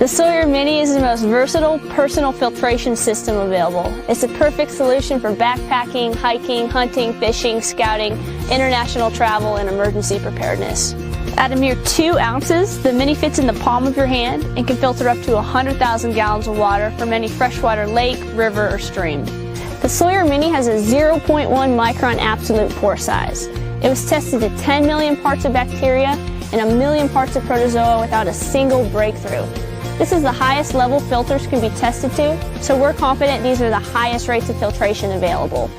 The Sawyer Mini is the most versatile personal filtration system available. It's a perfect solution for backpacking, hiking, hunting, fishing, scouting, international travel, and emergency preparedness. At a mere 2 ounces, the Mini fits in the palm of your hand and can filter up to 100,000 gallons of water from any freshwater lake, river, or stream. The Sawyer Mini has a 0.1 micron absolute pore size. It was tested to 10 million parts of bacteria and 1 million parts of protozoa without a single breakthrough. This is the highest level filters can be tested to, so we're confident these are the highest rates of filtration available.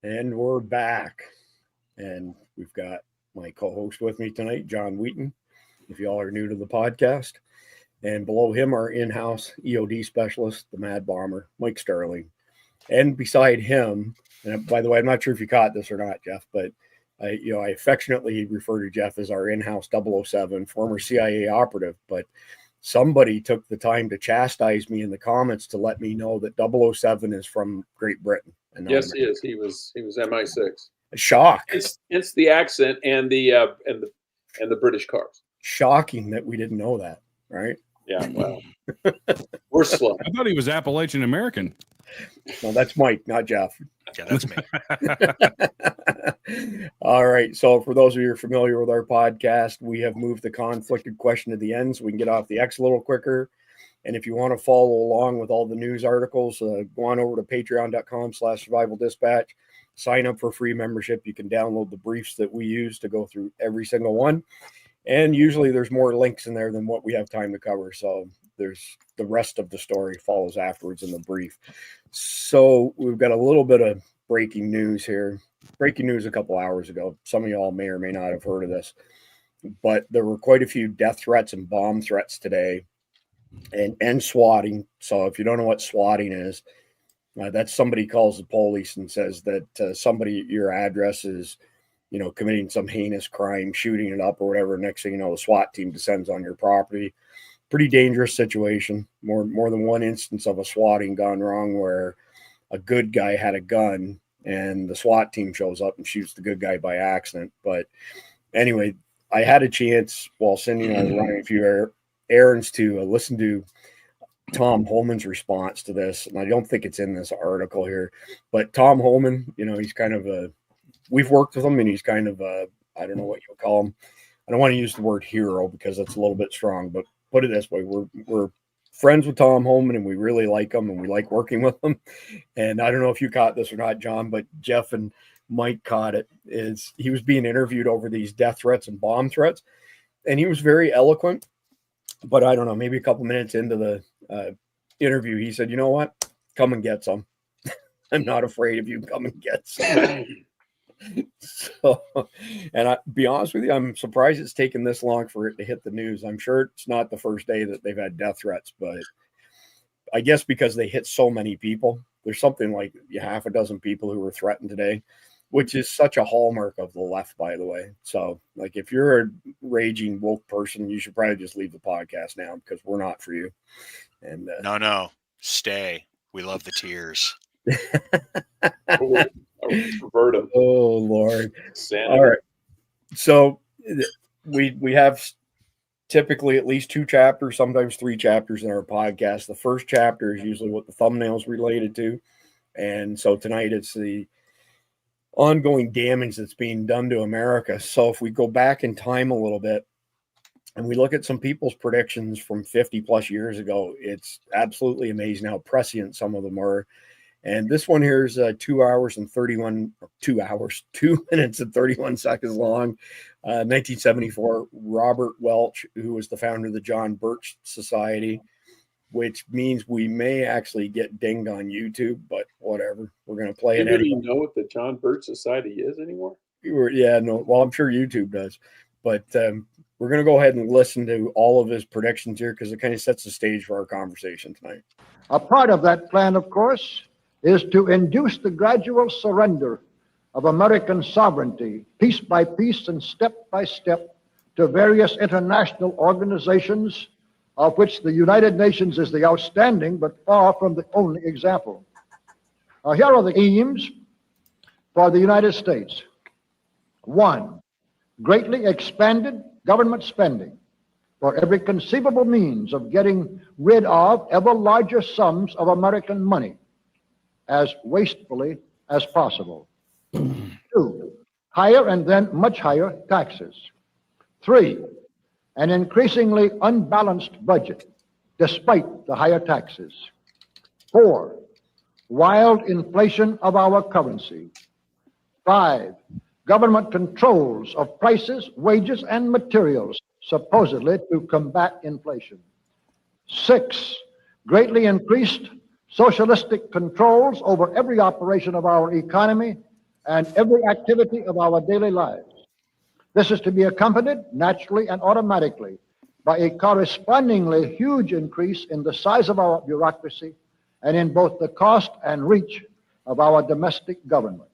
And we're back. And we've got my co-host with me tonight, John Wheaton, if y'all are new to the podcast. And below him, our in-house EOD specialist, the Mad Bomber, Mike Starlink. And beside him, and by the way, I'm not sure if you caught this or not, Jeff, but I affectionately refer to Jeff as our in-house 007, former CIA operative, but somebody took the time to chastise me in the comments to let me know that 007 is from Great Britain. And yes, he is. He was MI6. A shock. It's the accent and the British cars. Shocking that we didn't know that, right? Yeah, well, we're slow. I thought he was Appalachian American. No, that's Mike, not Jeff. Yeah, that's me. All right. So for those of you who are familiar with our podcast, we have moved the conflicted question to the end so we can get off the X a little quicker. And if you want to follow along with all the news articles, go on over to patreon.com/survivaldispatch. Sign up for free membership. You can download the briefs that we use to go through every single one. And usually there's more links in there than what we have time to cover. So there's the rest of the story follows afterwards in the brief. So we've got a little bit of breaking news here. Breaking news a couple hours ago. Some of y'all may or may not have heard of this, but there were quite a few death threats and bomb threats today and swatting. So if you don't know what swatting is, that's somebody calls the police and says that somebody at your address is, committing some heinous crime, shooting it up or whatever. Next thing you know, the SWAT team descends on your property. Pretty dangerous situation. More than one instance of a swatting gone wrong where a good guy had a gun and the SWAT team shows up and shoots the good guy by accident. But anyway, I had a chance while Cindy and I were running a few errands to listen to Tom Holman's response to this. And I don't think it's in this article here, but Tom Holman, he's kind of we've worked with him and he's kind of I don't know what you'll call him. I don't want to use the word hero because that's a little bit strong, but put it this way, we're friends with Tom Holman and we really like him and we like working with him. And I don't know if you caught this or not, John, but Jeff and Mike caught it. Is he was being interviewed over these death threats and bomb threats, and he was very eloquent. But I don't know, maybe a couple minutes into the interview, he said, "You know what? Come and get some. I'm not afraid of you. Come and get some." So, and I be honest with you, I'm surprised it's taken this long for it to hit the news. I'm sure it's not the first day that they've had death threats, but I guess because they hit so many people, there's something like half a dozen people who were threatened today, which is such a hallmark of the left, by the way. So, like, if you're a raging woke person, you should probably just leave the podcast now because we're not for you. And no, stay. We love the tears. Oh Lord! All right, so we have typically at least 2 chapters, sometimes 3 chapters in our podcast. The first chapter is usually what the thumbnail's related to, and so tonight it's the ongoing damage that's being done to America. So if we go back in time a little bit and we look at some people's predictions from 50 plus years ago, it's absolutely amazing how prescient some of them are. And this one here is 2 minutes and 31 seconds long. 1974, Robert Welch, who was the founder of the John Birch Society, which means we may actually get dinged on YouTube, but whatever. We're going to play it. Do you know what the John Birch Society is anymore? Well, I'm sure YouTube does. But we're going to go ahead and listen to all of his predictions here because it kind of sets the stage for our conversation tonight. A part of that plan, of course, is to induce the gradual surrender of American sovereignty, piece by piece and step by step, to various international organizations, of which the United Nations is the outstanding but far from the only example. Here are the aims for the United States. 1, greatly expanded government spending for every conceivable means of getting rid of ever larger sums of American money as wastefully as possible. 2, higher and then much higher taxes. 3, an increasingly unbalanced budget despite the higher taxes. 4, wild inflation of our currency. 5, government controls of prices, wages, and materials, supposedly to combat inflation. 6, greatly increased socialistic controls over every operation of our economy and every activity of our daily lives. This is to be accompanied naturally and automatically by a correspondingly huge increase in the size of our bureaucracy and in both the cost and reach of our domestic government.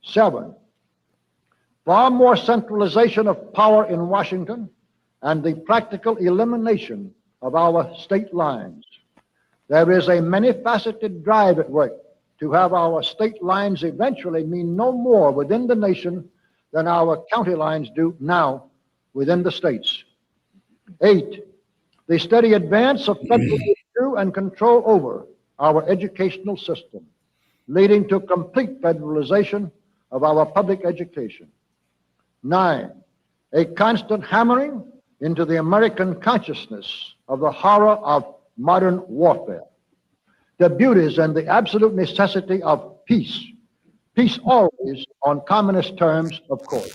7, far more centralization of power in Washington and the practical elimination of our state lines. There is a many-faceted drive at work to have our state lines eventually mean no more within the nation than our county lines do now within the states. 8, the steady advance of federal review and control over our educational system, leading to complete federalization of our public education. 9, a constant hammering into the American consciousness of the horror of modern warfare, the beauties and the absolute necessity of peace. Peace always on communist terms, of course.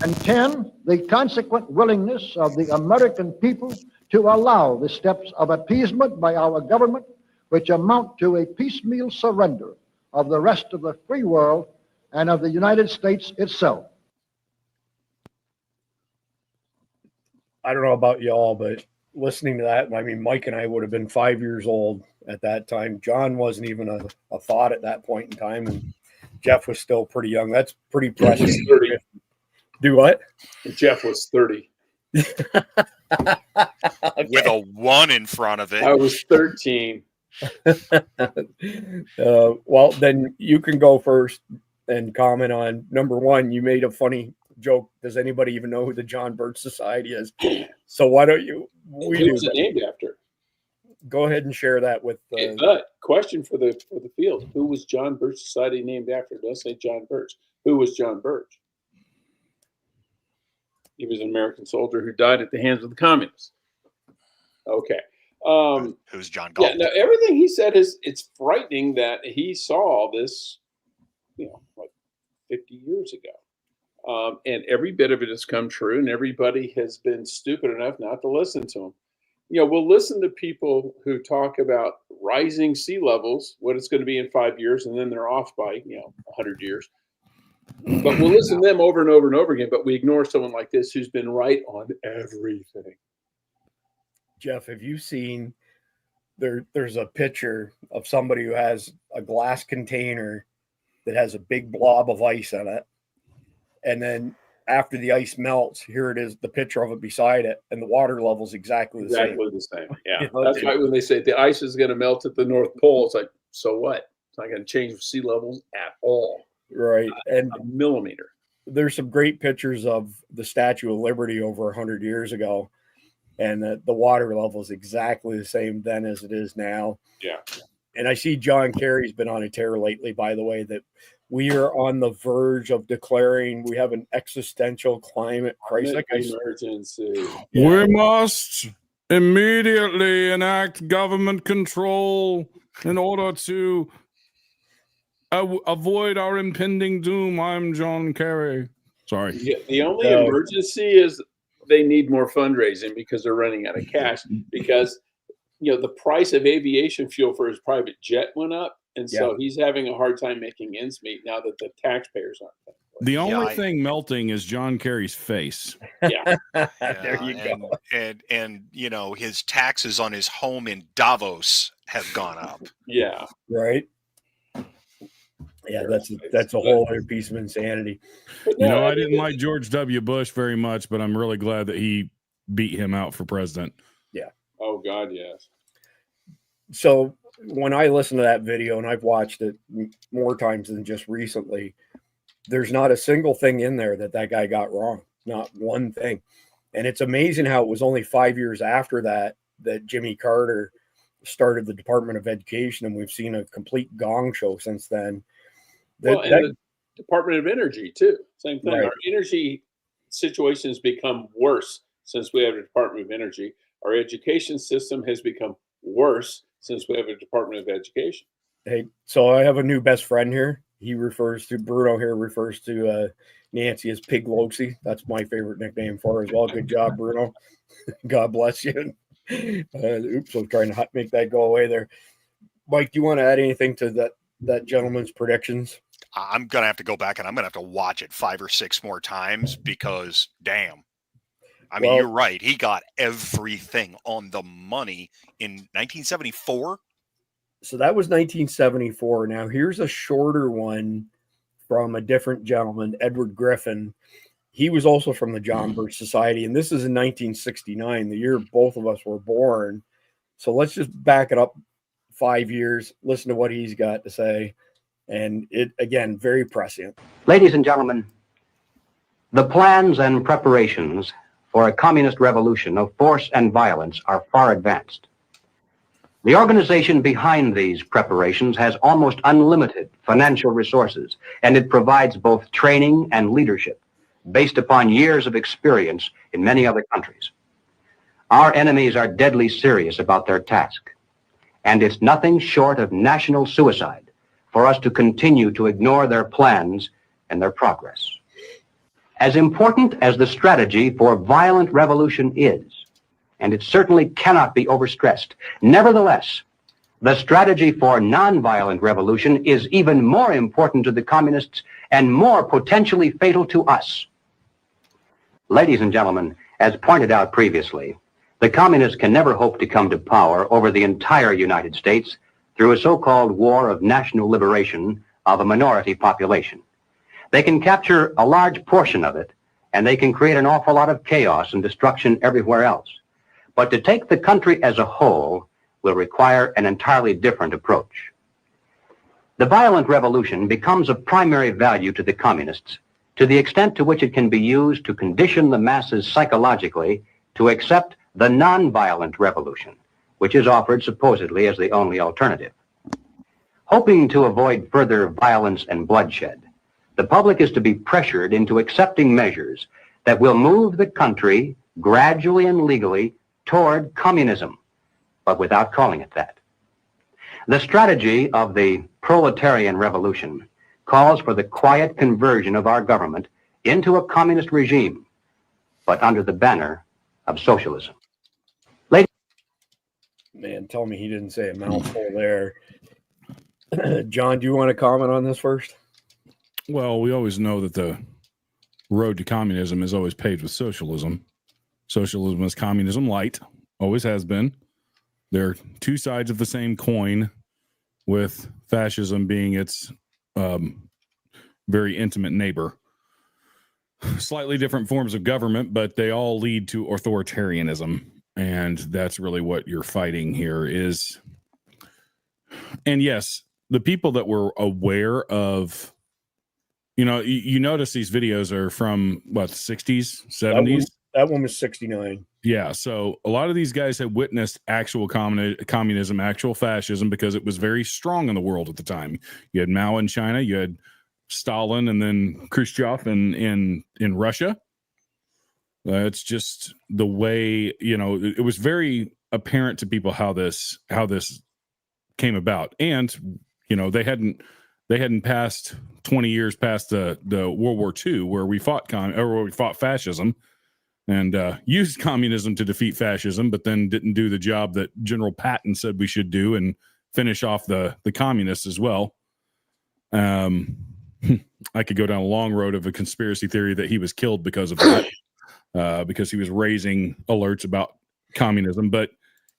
And 10, the consequent willingness of the American people to allow the steps of appeasement by our government, which amount to a piecemeal surrender of the rest of the free world and of the United States itself. I don't know about y'all, but listening to that, I mean, Mike and I would have been 5 years old at that time. John wasn't even a thought at that point in time, and Jeff was still pretty young. That's pretty precious. 30. Do what? Jeff was 30. With a 1 in front of it. I was 13. Well, then you can go first and comment on number one. You made a funny joke. Does anybody even know who the John Birch Society is? So why don't you? Who was it named after? Go ahead and share that with. Question for the field: who was John Birch Society named after? It does say John Birch. Who was John Birch? He was an American soldier who died at the hands of the communists. Okay. Who's John Galt? Yeah. Now everything he said it's frightening that he saw this, like 50 years ago, and every bit of it has come true, and everybody has been stupid enough not to listen to him. We'll listen to people who talk about rising sea levels, what it's going to be in 5 years, and then they're off by 100 years. But we'll listen to them over and over and over again. But we ignore someone like this who's been right on everything. Jeff, have you seen there's a picture of somebody who has a glass container that has a big blob of ice in it, and then after the ice melts, here it is, the picture of it beside it, and the water level is exactly the same. Yeah. That's why when they say the ice is going to melt at the North Pole, it's like, so what? It's not going to change sea levels at all. Right. And a millimeter. There's some great pictures of the Statue of Liberty over 100 years ago, and the water level is exactly the same then as it is now. Yeah. And I see John Kerry's been on a tear lately, by the way, that we are on the verge of declaring we have an existential climate crisis. Emergency. We must immediately enact government control in order to avoid our impending doom. I'm John Kerry. Sorry. Yeah, the only emergency is they need more fundraising because they're running out of cash, because the price of aviation fuel for his private jet went up. And so he's having a hard time making ends meet now that the taxpayers aren't paying for it. The only thing melting is John Kerry's face. Yeah. There you go. And his taxes on his home in Davos have gone up. Yeah. Right. Yeah, that's a whole other piece of insanity. I didn't like George W. Bush very much, but I'm really glad that he beat him out for president. Yeah. Oh, God, yes. So when I listen to that video, and I've watched it more times than just recently, there's not a single thing in there that guy got wrong. Not one thing. And it's amazing how it was only 5 years after that Jimmy Carter started the Department of Education, and we've seen a complete gong show since then. The Department of Energy too. Same thing. Right. Our energy situation has become worse since we have a Department of Energy. Our education system has become worse since we have a Department of Education. Hey, so I have a new best friend here. Bruno here refers to Nancy as Pig Loxy. That's my favorite nickname for her as well. Good job, Bruno. God bless you. Oops, I'm trying to make that go away there. Mike, do you want to add anything to that gentleman's predictions? I'm going to have to go back and I'm going to have to watch it 5 or 6 more times because, damn. I mean, you're right. He got everything on the money in 1974. So that was 1974. Now, here's a shorter one from a different gentleman, Edward Griffin. He was also from the John Birch Society, and this is in 1969, the year both of us were born. So let's just back it up 5 years, listen to what he's got to say. And it, again, very prescient. Ladies and gentlemen, the plans and preparations for a communist revolution of force and violence are far advanced. The organization behind these preparations has almost unlimited financial resources, and it provides both training and leadership based upon years of experience in many other countries. Our enemies are deadly serious about their task, and it's nothing short of national suicide for us to continue to ignore their plans and their progress. As important as the strategy for violent revolution is, and it certainly cannot be overstressed, nevertheless, the strategy for nonviolent revolution is even more important to the communists and more potentially fatal to us. Ladies and gentlemen, as pointed out previously, the communists can never hope to come to power over the entire United States through a so-called war of national liberation of a minority population. They can capture a large portion of it, and they can create an awful lot of chaos and destruction everywhere else. But to take the country as a whole will require an entirely different approach. The violent revolution becomes of primary value to the communists to the extent to which it can be used to condition the masses psychologically to accept the nonviolent revolution, which is offered supposedly as the only alternative. Hoping to avoid further violence and bloodshed, the public is to be pressured into accepting measures that will move the country gradually and legally toward communism, but without calling it that. The strategy of the proletarian revolution calls for the quiet conversion of our government into a communist regime, but under the banner of socialism. Man, tell me he didn't say a mouthful there. John, do you want to comment on this first? Well, we always know that the road to communism is always paved with socialism. Socialism is communism light, always has been. They're two sides of the same coin, with fascism being its very intimate neighbor. Slightly different forms of government, but they all lead to authoritarianism. And that's really what you're fighting here is. And yes, the people that were aware of, you notice these videos are from what, 60s, 70s? That one was 69. Yeah. So a lot of these guys had witnessed actual communism, actual fascism, because it was very strong in the world at the time. You had Mao in China, you had Stalin, and then Khrushchev in Russia. It's just the way, it was very apparent to people how this came about. And, they hadn't passed 20 years past the World War II where we fought fascism and used communism to defeat fascism, but then didn't do the job that General Patton said we should do and finish off the communists as well. I could go down a long road of a conspiracy theory that he was killed because of that. Because he was raising alerts about communism, but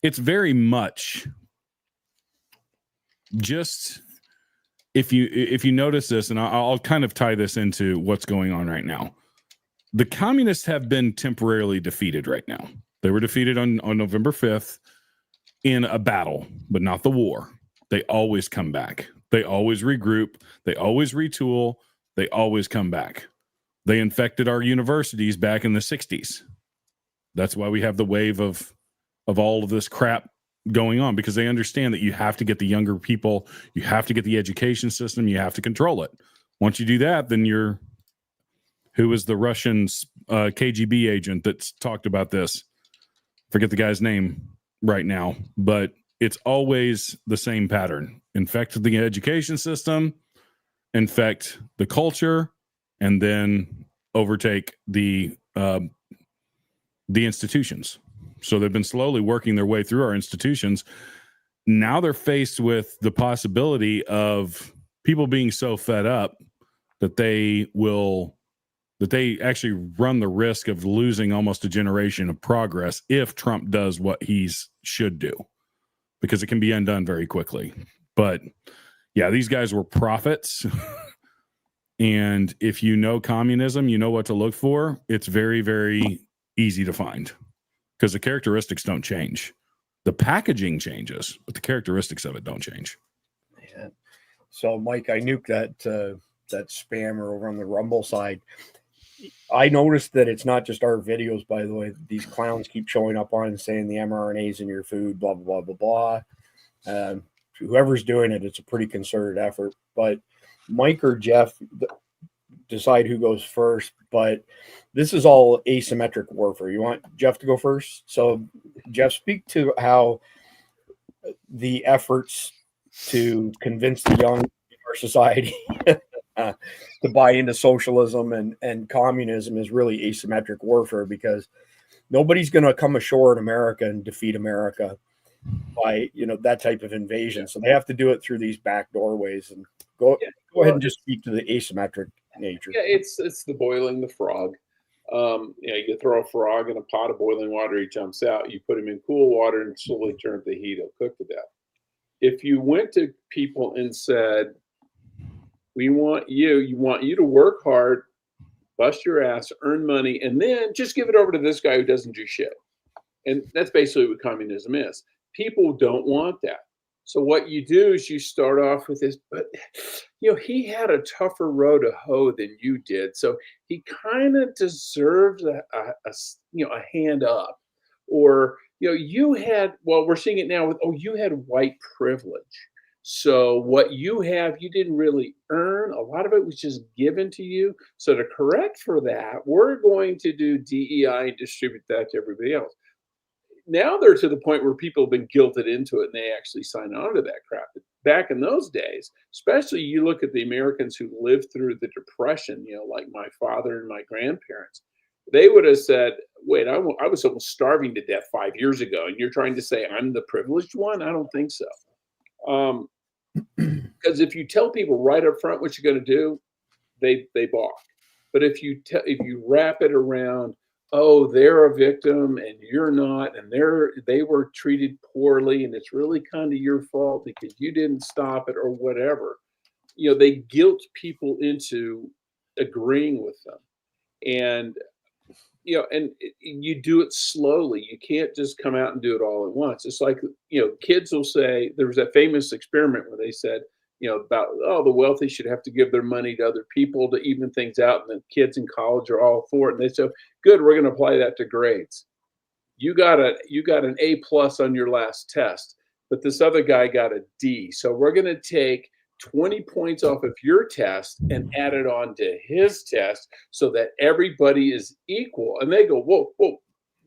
it's very much just if you notice this, and I'll kind of tie this into what's going on right now. The communists have been temporarily defeated right now. They were defeated on November 5th in a battle, but not the war. They always come back. They always regroup. They always retool. they always come back. They infected our universities back in the 60s. That's why we have the wave of all of this crap going on, because they understand that you have to get the younger people, you have to get the education system, you have to control it. Once you do that, then who is the Russian KGB agent that's talked about this? Forget the guy's name right now, but it's always the same pattern. Infect the education system, infect the culture, and then overtake the institutions. So they've been slowly working their way through our institutions. Now they're faced with the possibility of people being so fed up that they actually run the risk of losing almost a generation of progress if Trump does what he should do, because it can be undone very quickly. But yeah, these guys were prophets. And if you know communism, you know what to look for. It's very, very easy to find, because the characteristics don't change. The packaging changes, but the characteristics of it don't change. Yeah. So, Mike, I nuked that spammer over on the Rumble side. I noticed that it's not just our videos, by the way. These clowns keep showing up on and saying the mRNA's in your food, blah, blah, blah, blah, blah. Whoever's doing it, it's a pretty concerted effort. But Mike or Jeff, decide who goes first. But this is all asymmetric warfare. You want Jeff to go first? So, Jeff, speak to how the efforts to convince the young in our society to buy into socialism and communism is really asymmetric warfare, because nobody's going to come ashore in America and defeat America by that type of invasion. So they have to do it through these back doorways. And go ahead and just speak to the asymmetric nature. Yeah, it's the boiling the frog. You throw a frog in a pot of boiling water, he jumps out. You put him in cool water and slowly turn up the heat, he'll cook to death. If you went to people and said, we want you to work hard, bust your ass, earn money, and then just give it over to this guy who doesn't do shit. And that's basically what communism is. People don't want that. So what you do is you start off with this, but he had a tougher row to hoe than you did, so he kind of deserves a hand up. Or you had, well, we're seeing it now with, you had white privilege. So what you have, you didn't really earn. A lot of it was just given to you. So to correct for that, we're going to do DEI and distribute that to everybody else. Now they're to the point where people have been guilted into it and they actually sign on to that crap. But back in those days, especially you look at the Americans who lived through the Depression, like my father and my grandparents, they would have said, wait, I was almost starving to death 5 years ago, and you're trying to say I'm the privileged one? I don't think so. Because if you tell people right up front what you're going to do, they balk. But if you wrap it around, they're a victim and you're not, and they were treated poorly, and it's really kind of your fault because you didn't stop it or whatever, they guilt people into agreeing with them. And and you do it slowly. You can't just come out and do it all at once. It's like, kids will say, there was that famous experiment where they said, about, the wealthy should have to give their money to other people to even things out. And the kids in college are all for it. And they say, good, we're going to apply that to grades. You got an A+ on your last test, but this other guy got a D. So we're going to take 20 points off of your test and add it on to his test so that everybody is equal. And they go, whoa,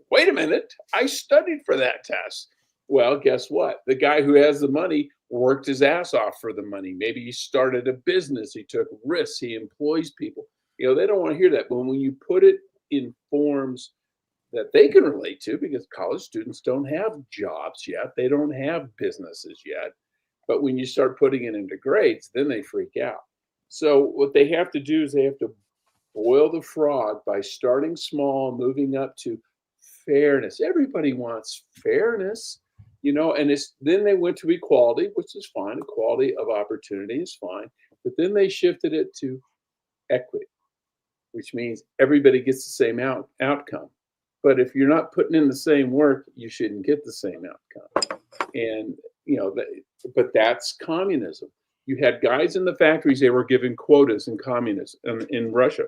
wait a minute. I studied for that test. Well, guess what? The guy who has the money worked his ass off for the money. Maybe he started a business. He took risks. He employs people. They don't want to hear that. But when you put it in forms that they can relate to, because college students don't have jobs yet. They don't have businesses yet. But when you start putting it into grades, then they freak out. So what they have to do is they have to boil the frog by starting small, moving up to fairness. Everybody wants fairness, and then they went to equality, which is fine. Equality of opportunity is fine. But then they shifted it to equity, which means everybody gets the same outcome. But if you're not putting in the same work, you shouldn't get the same outcome. And, but that's communism. You had guys in the factories, they were given quotas in communism in Russia.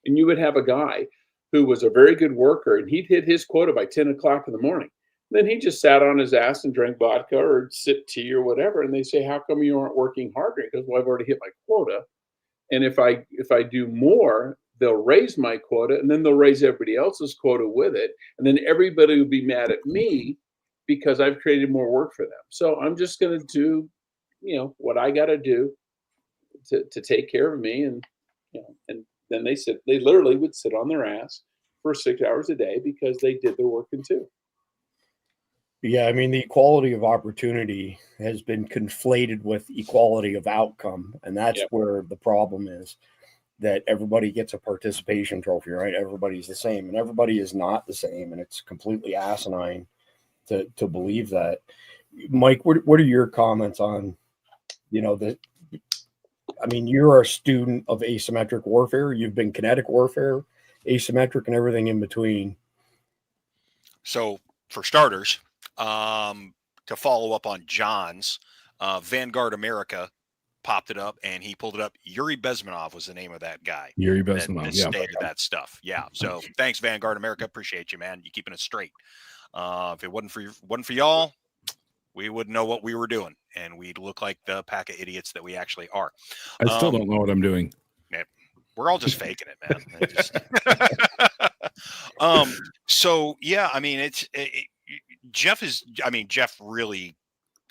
And you would have a guy who was a very good worker, and he'd hit his quota by 10 o'clock in the morning. Then he just sat on his ass and drank vodka or sipped tea or whatever. And they say, how come you aren't working harder? He goes, well, I've already hit my quota. And if I do more, they'll raise my quota, and then they'll raise everybody else's quota with it. And then everybody will be mad at me because I've created more work for them. So I'm just going to do, what I got to do to take care of me. And, and then they literally would sit on their ass for 6 hours a day because they did their work in two. Yeah, I mean, the equality of opportunity has been conflated with equality of outcome. And that's where the problem is, that everybody gets a participation trophy, right? Everybody's the same, and everybody is not the same. And it's completely asinine to believe that. Mike, what are your comments on, you're a student of asymmetric warfare. You've been kinetic warfare, asymmetric, and everything in between. So for starters, to follow up on John's, Vanguard America popped it up and he pulled it up. Yuri Bezmenov was the name of that guy. Yuri Bezmenov, that stated that stuff. Yeah. So thanks, Vanguard America. Appreciate you, man. You keeping it straight. If it wasn't for y'all, we wouldn't know what we were doing, and we'd look like the pack of idiots that we actually are. I still don't know what I'm doing. We're all just faking it, man. So yeah, I mean, Jeff really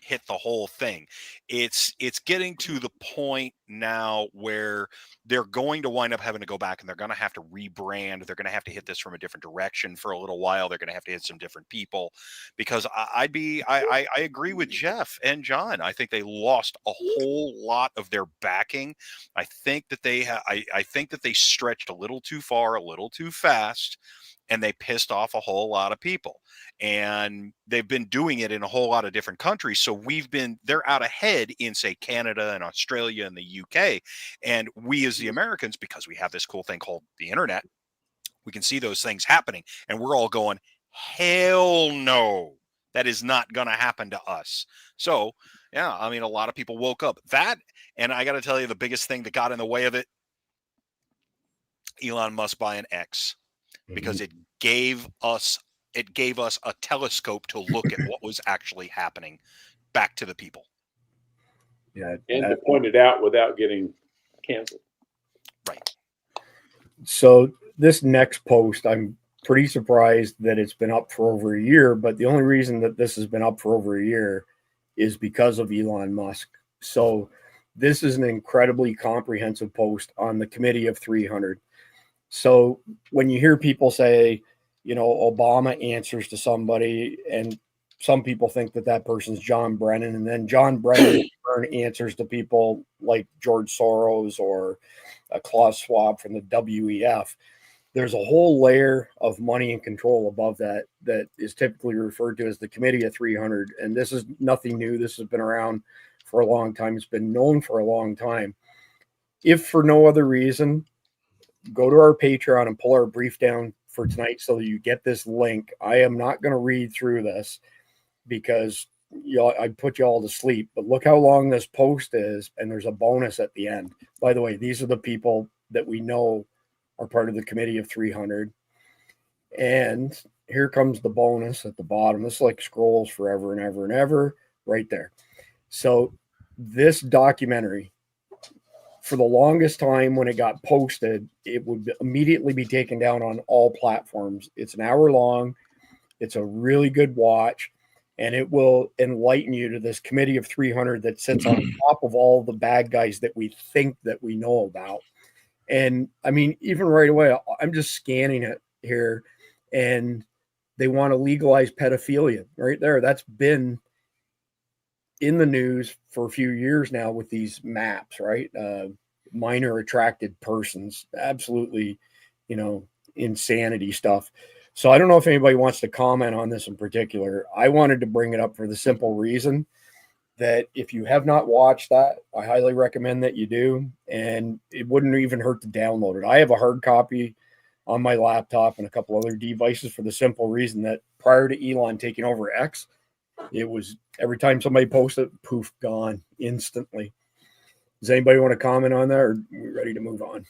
hit the whole thing. It's getting to the point now where they're going to wind up having to go back, and they're going to have to rebrand. They're going to have to hit this from a different direction for a little while. They're going to have to hit some different people, because I agree with Jeff and John. I think they lost a whole lot of their backing. I think that I think that they stretched a little too far, a little too fast, and they pissed off a whole lot of people. And they've been doing it in a whole lot of different countries. So they're out ahead in, say, Canada and Australia and the UK. And we as the Americans, because we have this cool thing called the internet, we can see those things happening. And we're all going, hell no, that is not going to happen to us. So, yeah, I mean, a lot of people woke up. That, and I got to tell you, the biggest thing that got in the way of it, Elon Musk buying X. Because it gave us a telescope to look at what was actually happening back to the people. Yeah, and to point it out without getting canceled. Right. So this next post, I'm pretty surprised that it's been up for over a year, but the only reason that this has been up for over a year is because of Elon Musk. So this is an incredibly comprehensive post on the Committee of 300. So when you hear people say, Obama answers to somebody, and some people think that person's John Brennan, and then John Brennan answers to people like George Soros or Klaus Schwab from the WEF, there's a whole layer of money and control above that is typically referred to as the Committee of 300. And this is nothing new. This has been around for a long time. It's been known for a long time. If for no other reason, go to our Patreon and pull our brief down for tonight so that you get this link. I am not going to read through this because I'd put you all to sleep, but look how long this post is, and there's a bonus at the end. By the way, these are the people that we know are part of the Committee of 300. And here comes the bonus at the bottom. This scrolls forever and ever and ever right there. So this documentary, for the longest time when it got posted, it would immediately be taken down on all platforms. It's an hour long. It's a really good watch, and it will enlighten you to this Committee of 300 that sits on top of all the bad guys that we think that we know about. And I mean, even right away, I'm just scanning it here, and they want to legalize pedophilia right there. That's been in the news for a few years now with these maps, right? Minor attracted persons, absolutely, insanity stuff. So I don't know if anybody wants to comment on this in particular. I wanted to bring it up for the simple reason that if you have not watched that, I highly recommend that you do. And it wouldn't even hurt to download it. I have a hard copy on my laptop and a couple other devices for the simple reason that prior to Elon taking over X, It was every time somebody posted, poof, gone instantly. Does anybody want to comment on that, or are we ready to move on?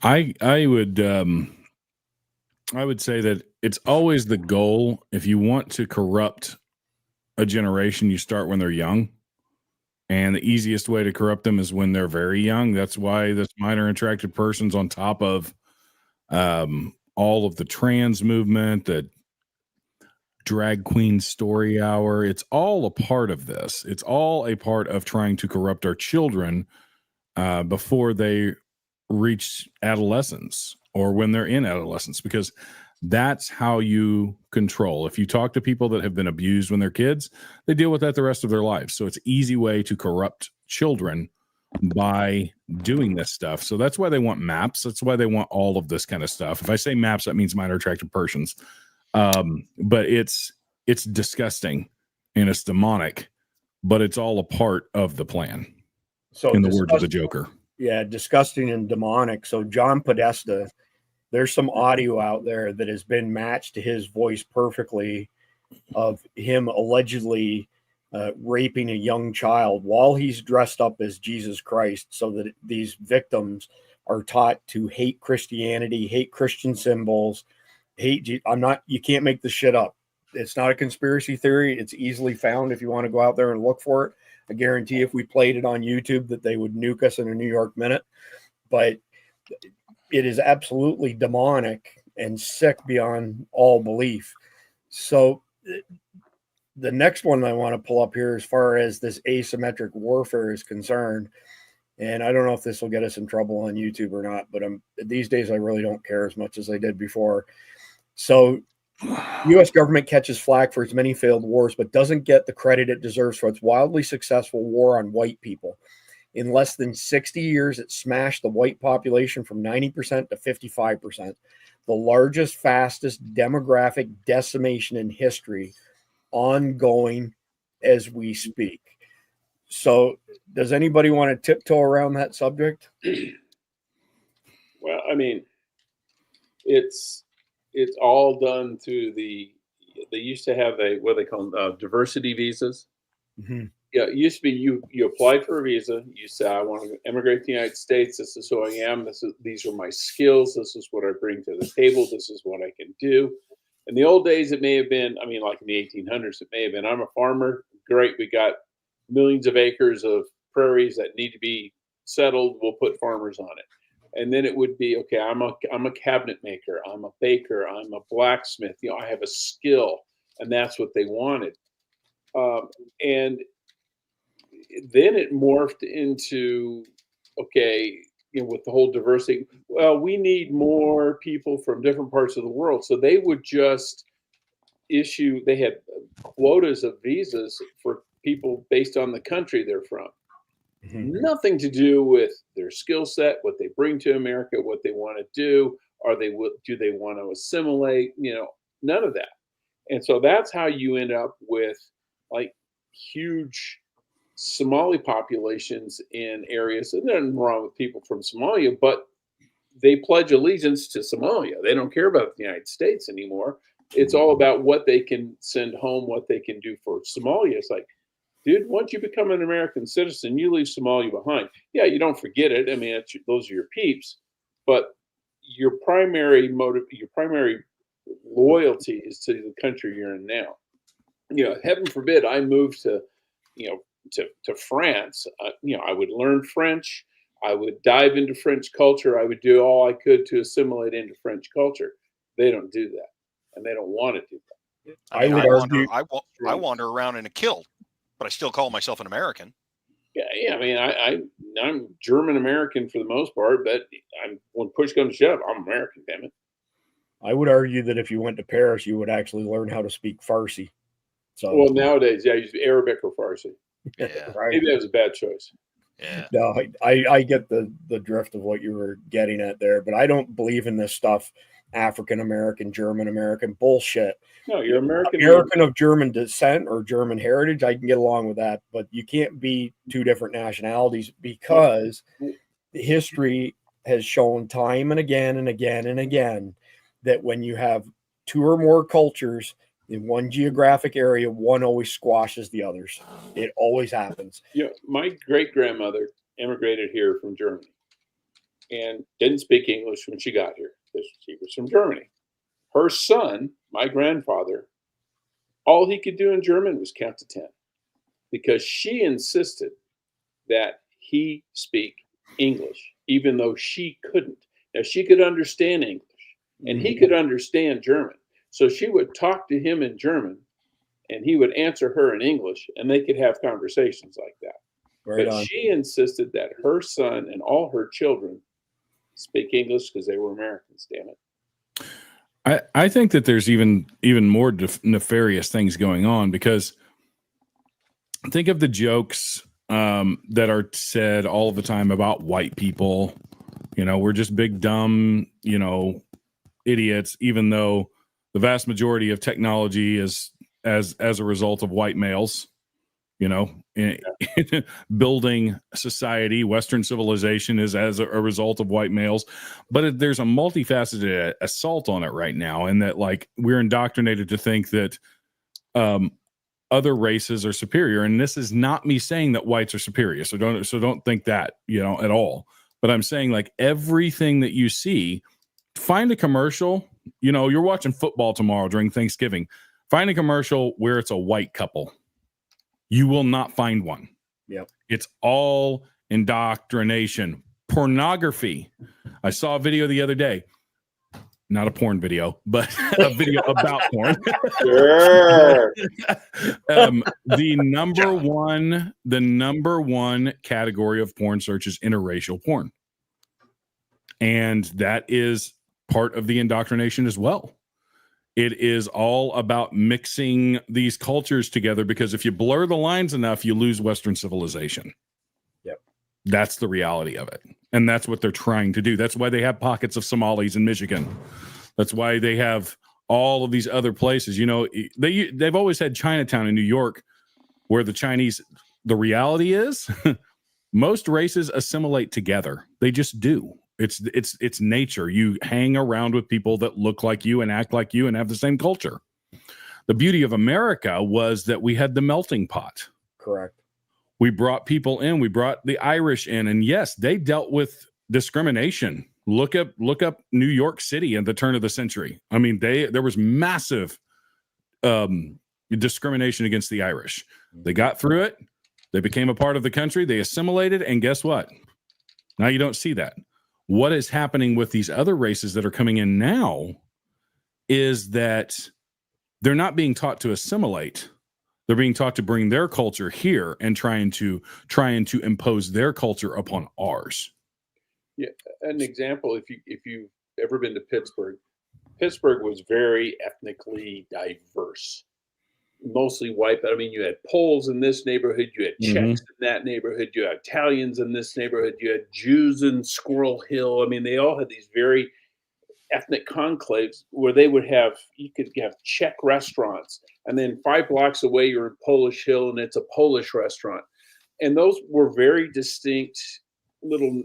I would say that it's always the goal. If you want to corrupt a generation, you start when they're young. And the easiest way to corrupt them is when they're very young. That's why this minor attracted person's on top of all of the trans movement, the drag queen story hour. It's all a part of this. It's all a part of trying to corrupt our children before they reach adolescence or when they're in adolescence, because that's how you control. If you talk to people that have been abused when they're kids, they deal with that the rest of their lives. So it's an easy way to corrupt children by doing this stuff. So that's why they want maps. That's why they want all of this kind of stuff. If I say maps, that means minor attracted persons. But it's disgusting and it's demonic, but it's all a part of the plan. So in the words of the Joker. Yeah, disgusting and demonic. So John Podesta, there's some audio out there that has been matched to his voice perfectly of him allegedly raping a young child while he's dressed up as Jesus Christ, so that these victims are taught to hate Christianity, hate Christian symbols, you can't make this shit up. It's not a conspiracy theory. It's easily found if you want to go out there and look for it. I guarantee if we played it on YouTube that they would nuke us in a New York minute. But it is absolutely demonic and sick beyond all belief. So the next one I want to pull up here as far as this asymmetric warfare is concerned, and I don't know if this will get us in trouble on YouTube or not, but these days I really don't care as much as I did before. So U.S. government catches flack for its many failed wars, but doesn't get the credit it deserves for its wildly successful war on white people. In less than 60 years, it smashed the white population from 90% to 55%, the largest, fastest demographic decimation in history, ongoing as we speak. So does anybody want to tiptoe around that subject? Well, I mean, it's all done through they used to have what they call diversity visas. Mm-hmm. Yeah, it used to be you applied for a visa. You say, I want to immigrate to the United States. This is who I am. These are my skills. This is what I bring to the table. This is what I can do. In the old days, it may have been, I mean, like in the 1800s, it may have been, I'm a farmer. Great. We got millions of acres of prairies that need to be settled. We'll put farmers on it. And then it would be, okay, I'm a cabinet maker. I'm a baker. I'm a blacksmith. I have a skill. And that's what they wanted. And then it morphed into, okay, with the whole diversity, well, we need more people from different parts of the world. So they would just they had quotas of visas for people based on the country they're from. Mm-hmm. Nothing to do with their skill set, what they bring to America, what they want to do. Do they want to assimilate? None of that. And so that's how you end up with like huge Somali populations in areas, and there's nothing wrong with people from Somalia, but they pledge allegiance to Somalia. They don't care about the United States anymore. It's all about what they can send home, what they can do for Somalia. It's like, dude, once you become an American citizen, you leave Somalia behind. Yeah, you don't forget it. I mean, those are your peeps, but your primary motive, your primary loyalty is to the country you're in now. Heaven forbid I move to France. I would learn French. I would dive into French culture. I would do all I could to assimilate into French culture. They don't do that, and they don't want to do that. I wander around in a kilt, but I still call myself an American. Yeah. I mean, I'm German American for the most part, but when push comes to shove, I'm American. Damn it. I would argue that if you went to Paris, you would actually learn how to speak Farsi. So, well, nowadays, yeah, you use Arabic or Farsi. Yeah, right. Maybe that was a bad choice. Yeah. No, I get the drift of what you were getting at there, but I don't believe in this stuff. African American, German American bullshit. No, you're American of German descent or German heritage. I can get along with that, but you can't be two different nationalities, because history has shown time and again and again and again that when you have two or more cultures In one geographic area, one always squashes the others. It always happens. Yeah, my great grandmother immigrated here from Germany and didn't speak English when she got here because she was from Germany. Her son, my grandfather, all he could do in German was count to 10 because she insisted that he speak English, even though she couldn't. Now, she could understand English and he could understand German. So she would talk to him in German and he would answer her in English and they could have conversations like that. Right But on. she insisted that her son and all her children speak English because they were Americans, damn it. I think that there's even more nefarious things going on, because think of the jokes that are said all the time about white people. You know, we're just big, dumb, idiots, even though the vast majority of technology is as a result of white males, building society. Western civilization is as a result of white males, but there's a multifaceted assault on it right now. And that, like, we're indoctrinated to think that other races are superior. And this is not me saying that whites are superior. So don't think that, at all. But I'm saying, like, everything that you see, find a commercial, you're watching football tomorrow during Thanksgiving, find a commercial where it's a white couple. You will not find one. Yep. It's all indoctrination. Pornography. I saw a video the other day. Not a porn video, but a video about porn. Sure. The number one category of porn search is interracial porn. And that is part of the indoctrination as well. It is all about mixing these cultures together, because if you blur the lines enough, you lose Western civilization. Yep. That's the reality of it. And that's what they're trying to do. That's why they have pockets of Somalis in Michigan. That's why they have all of these other places. They've always had Chinatown in New York, where the reality is most races assimilate together. They just do. It's nature. You hang around with people that look like you and act like you and have the same culture. The beauty of America was that we had the melting pot. Correct. We brought people in. We brought the Irish in, and yes, they dealt with discrimination. Look up New York City at the turn of the century. I mean, there was massive discrimination against the Irish. They got through it. They became a part of the country. They assimilated, and guess what? Now you don't see that. What is happening with these other races that are coming in now is that they're not being taught to assimilate. They're being taught to bring their culture here and trying to impose their culture upon ours. Yeah, an example, if you've ever been to Pittsburgh was very ethnically diverse. Mostly white, but I mean, you had Poles in this neighborhood, you had Czechs in that neighborhood, you had Italians in this neighborhood, you had Jews in Squirrel Hill. I mean, they all had these very ethnic conclaves where you could have Czech restaurants, and then 5 blocks away you're in Polish Hill and it's a Polish restaurant. And those were very distinct little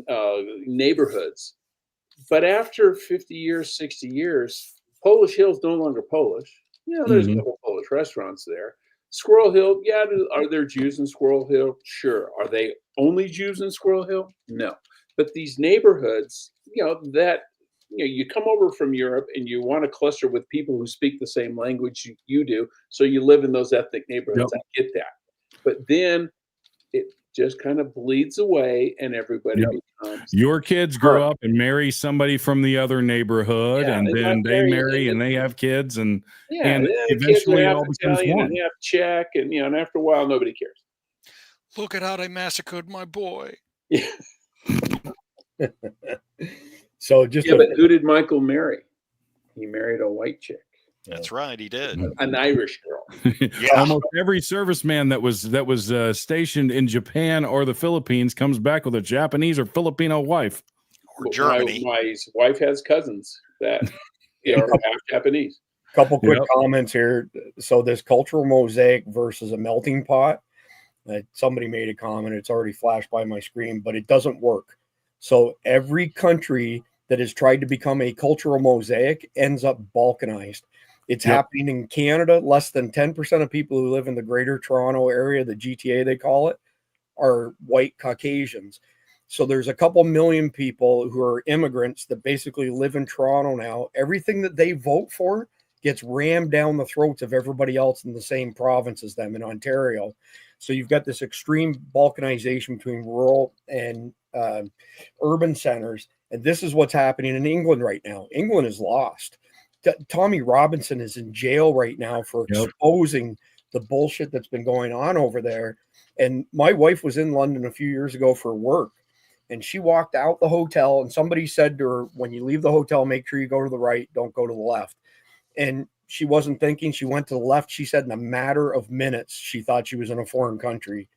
neighborhoods. But after 50 years, 60 years, Polish Hill is no longer Polish. There's a couple Polish restaurants there. Squirrel Hill, are there Jews in Squirrel Hill? Sure. Are they only Jews in Squirrel Hill? No. But these neighborhoods, you come over from Europe and you want to cluster with people who speak the same language you do, so you live in those ethnic neighborhoods. Yep. I get that. But then it just kind of bleeds away and everybody becomes... Your kids grow up and marry somebody from the other neighborhood, and then they marry and they have kids, and eventually it all becomes one. And half Czech, and after a while nobody cares. Look at how they massacred my boy. Yeah. So but who did Michael marry? He married a white chick. That's right, he did. An Irish girl. Almost every serviceman that was stationed in Japan or the Philippines comes back with a Japanese or Filipino wife. Or Germany. My wife has cousins that are half Japanese. Couple quick comments here. So this cultural mosaic versus a melting pot. Somebody made a comment. It's already flashed by my screen, but it doesn't work. So every country that has tried to become a cultural mosaic ends up balkanized. It's happening in Canada. Less than 10% of people who live in the Greater Toronto area, the GTA they call it, are white Caucasians. So there's a couple million people who are immigrants that basically live in Toronto now. Everything that they vote for gets rammed down the throats of everybody else in the same province as them in Ontario. So you've got this extreme balkanization between rural and urban centers. And this is what's happening in England right now. England is lost. Tommy Robinson is in jail right now for exposing the bullshit that's been going on over there. And my wife was in London a few years ago for work, and she walked out the hotel, and somebody said to her, when you leave the hotel, make sure you go to the right, don't go to the left. And she wasn't thinking. She went to the left. She said in a matter of minutes, she thought she was in a foreign country.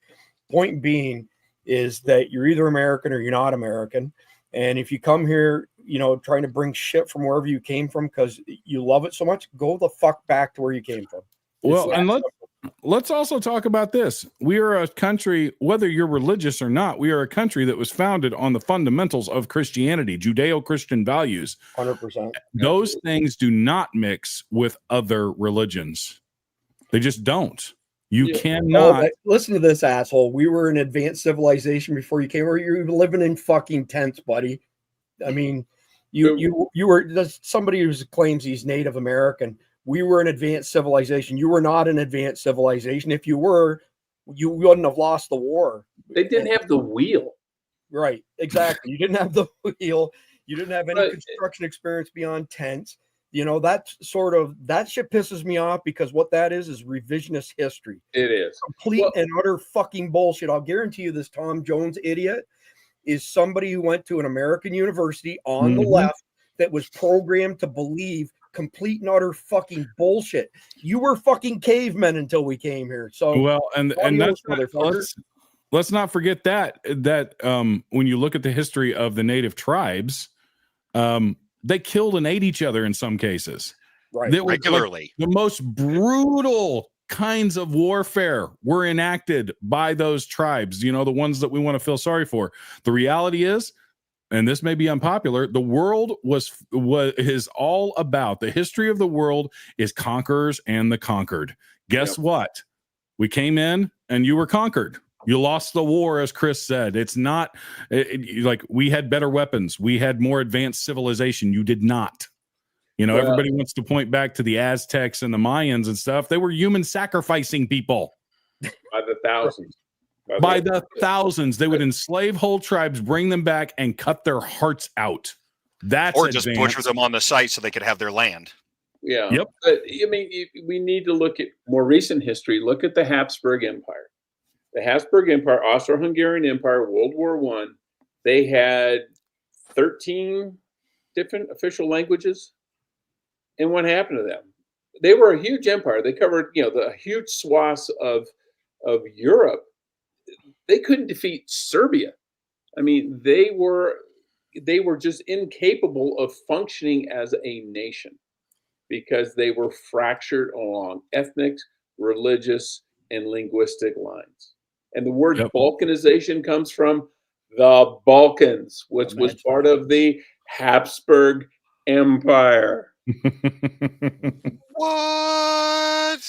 Point being is that you're either American or you're not American. And if you come here, you know, trying to bring shit from wherever you came from because you love it so much, go the fuck back to where you came from. Well, and let's also talk about this. We are a country, whether you're religious or not, we are a country that was founded on the fundamentals of Christianity, Judeo-Christian values. 100%. Those things do not mix with other religions. They just don't. You cannot. Listen to this, asshole. We were an advanced civilization before you came. Or you were living in fucking tents, buddy. I mean, you were somebody who claims he's Native American. We were an advanced civilization. You were not an advanced civilization. If you were, you wouldn't have lost the war. They didn't have the wheel. Right. Exactly. You didn't have the wheel. You didn't have any construction experience beyond tents. You know, that shit pisses me off because what that is revisionist history. It is. Complete and utter fucking bullshit. I'll guarantee you this Tom Jones idiot is somebody who went to an American university on the left that was programmed to believe complete and utter fucking bullshit. You were fucking cavemen until we came here. So well, and that's let's not forget that when you look at the history of the native tribes, they killed and ate each other in some cases. Right. Regularly. Like the most brutal kinds of warfare were enacted by those tribes, you know, the ones that we want to feel sorry for. The reality is, and this may be unpopular, the world is all about, the history of the world is conquerors and the conquered. Guess what? We came in and you were conquered. You lost the war, as Chris said. It's not like we had better weapons. We had more advanced civilization. You did not. You know, everybody wants to point back to the Aztecs and the Mayans and stuff. They were human sacrificing people. By the thousands. By the thousands. They would enslave whole tribes, bring them back, and cut their hearts out. That's or just butcher them on the site so they could have their land. Yeah. Yep. But, I mean, we need to look at more recent history. Look at the Habsburg Empire. The Habsburg Empire, Austro-Hungarian Empire, World War I, they had 13 different official languages. And what happened to them? They were a huge empire. They covered, you know, the huge swaths of Europe. They couldn't defeat Serbia. I mean, they were just incapable of functioning as a nation because they were fractured along ethnic, religious, and linguistic lines. And the word Balkanization comes from the Balkans, which was part of the Habsburg Empire. What?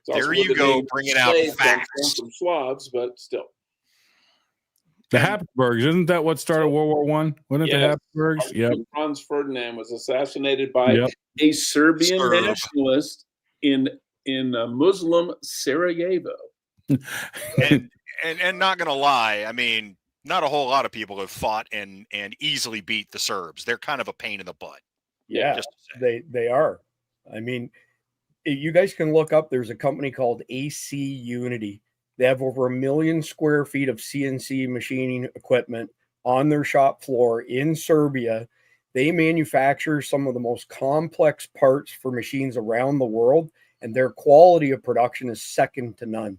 There you go, bringing out facts. From Slavs, but still. The Habsburgs, isn't that what started World War I? Wasn't it the Habsburgs? Yep. Franz Ferdinand was assassinated by a Serbian nationalist in Muslim Sarajevo. and not gonna lie, I mean, not a whole lot of people have fought and easily beat the Serbs. They're kind of a pain in the butt. Yeah, they are. I mean, you guys can look up. There's a company called AC Unity. They have over 1 million square feet of CNC machining equipment on their shop floor in Serbia. They manufacture some of the most complex parts for machines around the world, and their quality of production is second to none.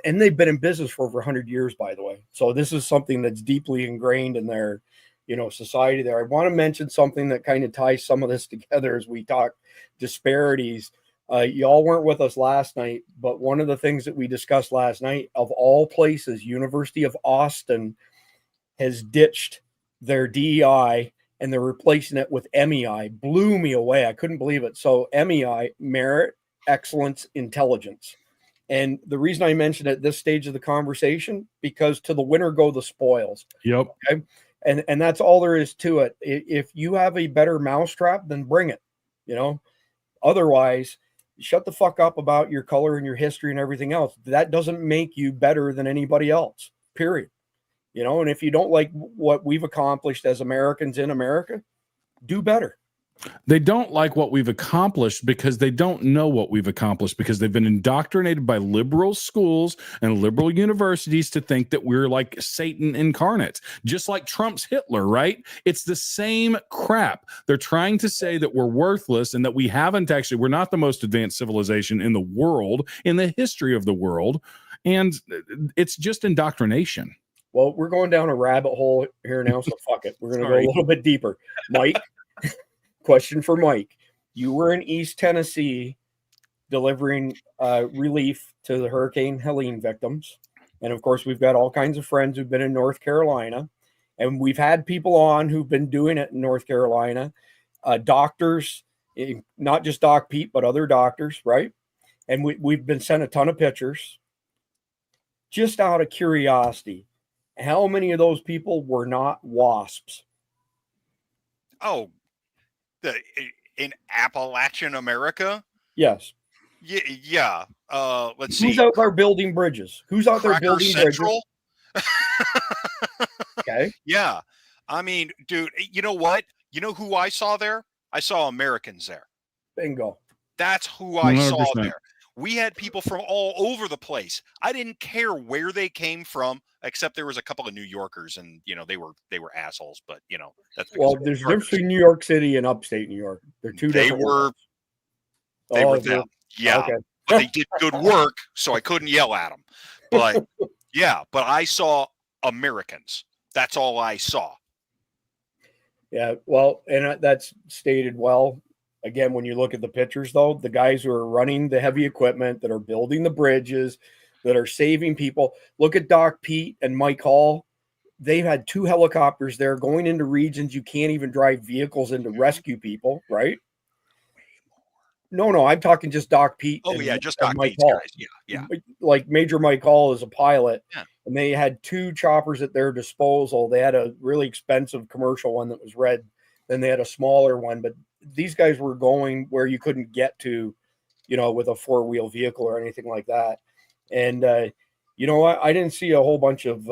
And they've been in business for over 100 years, by the way. So this is something that's deeply ingrained in their, you know, society there. I want to mention something that kind of ties some of this together as we talk disparities. Y'all weren't with us last night, but one of the things that we discussed last night, of all places, University of Austin has ditched their DEI and they're replacing it with MEI. Blew me away. I couldn't believe it. So MEI, merit, excellence, intelligence. And the reason I mentioned at this stage of the conversation, because to the winner go the spoils. Yep. Okay. And that's all there is to it. If you have a better mousetrap, then bring it, otherwise shut the fuck up about your color and your history and everything else. That doesn't make you better than anybody else, period. And if you don't like what we've accomplished as Americans in America, do better. They don't like what we've accomplished because they don't know what we've accomplished, because they've been indoctrinated by liberal schools and liberal universities to think that we're like Satan incarnate, just like Trump's Hitler, right? It's the same crap. They're trying to say that we're worthless and that we're not the most advanced civilization in the world, in the history of the world. And it's just indoctrination. Well, we're going down a rabbit hole here now, so fuck it. We're going to go a little bit deeper. Mike, question for Mike. You were in East Tennessee delivering relief to the Hurricane Helene victims. And of course, we've got all kinds of friends who've been in North Carolina. And we've had people on who've been doing it in North Carolina. Doctors, not just Doc Pete, but other doctors, right? And we've been sent a ton of pictures. Just out of curiosity, how many of those people were not WASPs? Oh, in Appalachian America? Yes. Yeah. Let's see. Who's out there building bridges? Who's out there building Central? bridges? Okay. Yeah. I mean, dude, you know what? You know who I saw there? I saw Americans there. Bingo. That's who I 100%. saw there. We had people from all over the place. I didn't care where they came from, except there was a couple of New Yorkers, and they were assholes. But that's there's a difference between New York City and upstate New York. They're two different. They were them. Yeah, okay. But they did good work, so I couldn't yell at them. But yeah, but I saw Americans. That's all I saw. Yeah, well, and that's stated well. Again, when you look at the pictures, though, the guys who are running the heavy equipment, that are building the bridges, that are saving people. Look at Doc Pete and Mike Hall. They've had 2 helicopters there going into regions you can't even drive vehicles in to rescue people, right? No, I'm talking just Doc Pete. Oh, yeah, just Doc Mike Pete's Hall. guys. Yeah. Like Major Mike Hall is a pilot, Yeah. and they had 2 choppers at their disposal. They had a really expensive commercial one that was red. Then they had a smaller one, but these guys were going where you couldn't get to, with a 4-wheel vehicle or anything like that. And, you know what? I didn't see a whole bunch of,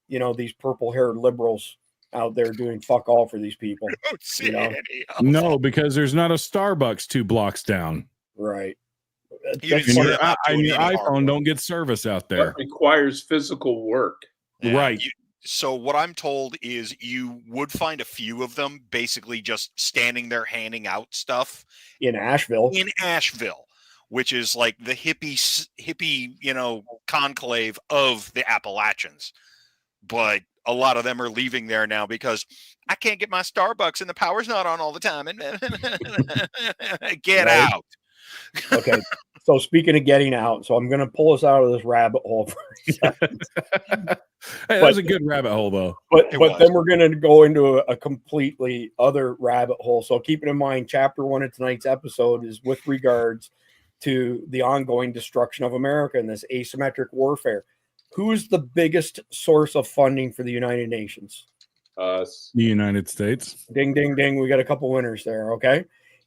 these purple-haired liberals out there doing fuck all for these people. Don't see any of No, them. because there's not a Starbucks 2 blocks down. Right. You And didn't see your, them out and doing your any iPhone hard don't work. get service out there. That requires physical work. Yeah, Right. So what I'm told is you would find a few of them basically just standing there handing out stuff In Asheville. Which is like the hippie, conclave of the Appalachians. But a lot of them are leaving there now because I can't get my Starbucks and the power's not on all the time. And get Right. out. Okay. So speaking of getting out, so I'm going to pull us out of this rabbit hole for a second. Hey, that was a good rabbit hole, though. But It was. then we're going to go into a completely other rabbit hole. So keeping in mind, chapter 1 of tonight's episode is with regards to the ongoing destruction of America and this asymmetric warfare. Who is the biggest source of funding for the United Nations? Us. The United States. Ding, ding, ding. We got a couple winners there. Okay.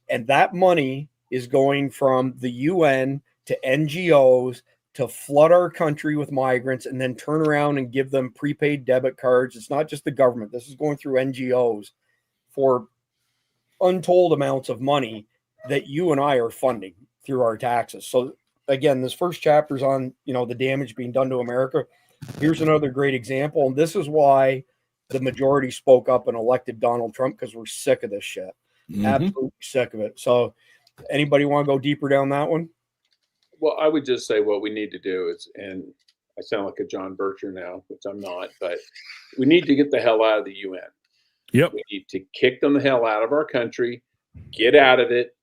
And that money is going from the UN to NGOs to flood our country with migrants and then turn around and give them prepaid debit cards. It's not just the government. This is going through NGOs for untold amounts of money that you and I are funding through our taxes. So again, this first chapter is on, the damage being done to America. Here's another great example. And this is why the majority spoke up and elected Donald Trump, because we're sick of this shit. Mhm. Absolutely sick of it. So anybody want to go deeper down that one? Well, I would just say what we need to do is, and I sound like a John Bircher now, which I'm not, but we need to get the hell out of the UN. Yep. We need to kick them the hell out of our country, get out of it,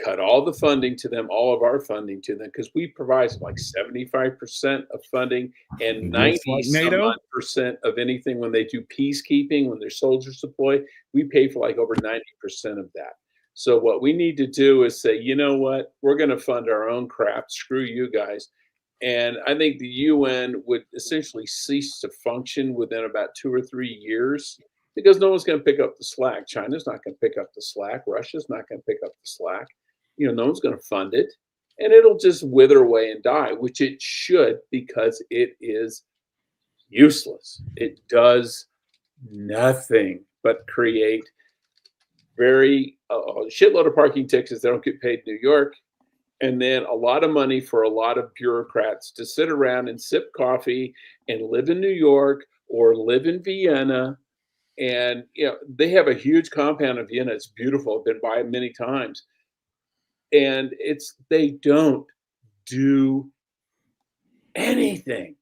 cut all the funding to them, all of our funding to them, because we provide like 75% of funding and Just 90 like some NATO. odd percent of anything when they do peacekeeping, when their soldiers deploy, we pay for like over 90% of that. So what we need to do is say, you know what, we're going to fund our own crap. Screw you guys. And I think the UN would essentially cease to function within about 2 or 3 years because no one's going to pick up the slack. China's not going to pick up the slack. Russia's not going to pick up the slack. No one's going to fund it. And it'll just wither away and die, which it should, because it is useless. It does nothing but create a shitload of parking tickets that don't get paid in New York, and then a lot of money for a lot of bureaucrats to sit around and sip coffee and live in New York or live in Vienna. And they have a huge compound in Vienna. It's beautiful. I've been by it many times. And they don't do anything.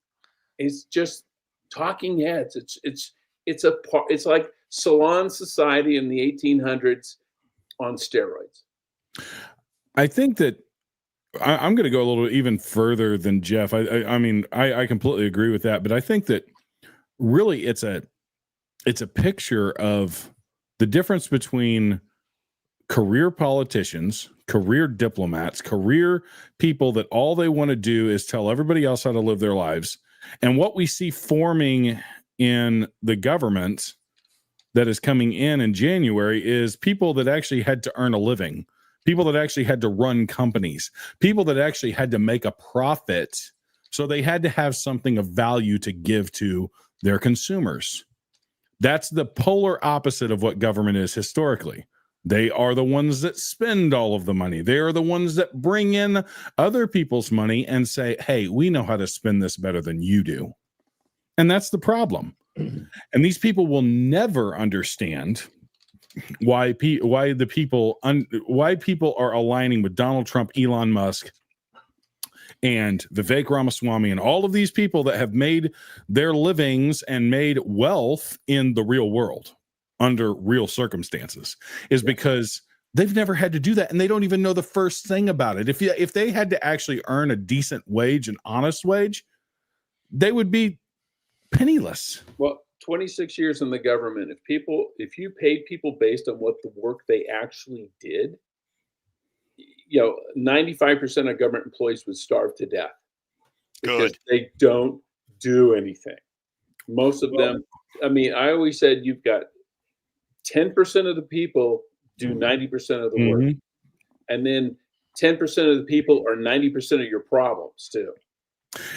It's just talking heads. It's like salon society in the 1800s on steroids. I think that I'm going to go a little even further than Jeff. I mean, I completely agree with that, but I think that really it's a picture of the difference between career politicians, career diplomats, career people that all they want to do is tell everybody else how to live their lives, and what we see forming in the government that is coming in January is people that actually had to earn a living, people that actually had to run companies, people that actually had to make a profit. So they had to have something of value to give to their consumers. That's the polar opposite of what government is historically. They are the ones that spend all of the money. They are the ones that bring in other people's money and say, hey, we know how to spend this better than you do. And that's the problem. And these people will never understand why people are aligning with Donald Trump, Elon Musk, and Vivek Ramaswamy, and all of these people that have made their livings and made wealth in the real world under real circumstances, is because they've never had to do that, and they don't even know the first thing about it. If they had to actually earn a decent wage, an honest wage, they would be penniless. Well, 26 years in the government, if you paid people based on what the work they actually did, 95% of government employees would starve to death because they don't do anything. Most of them, I mean, I always said you've got 10% of the people do 90% of the work. And then 10% of the people are 90% of your problems too.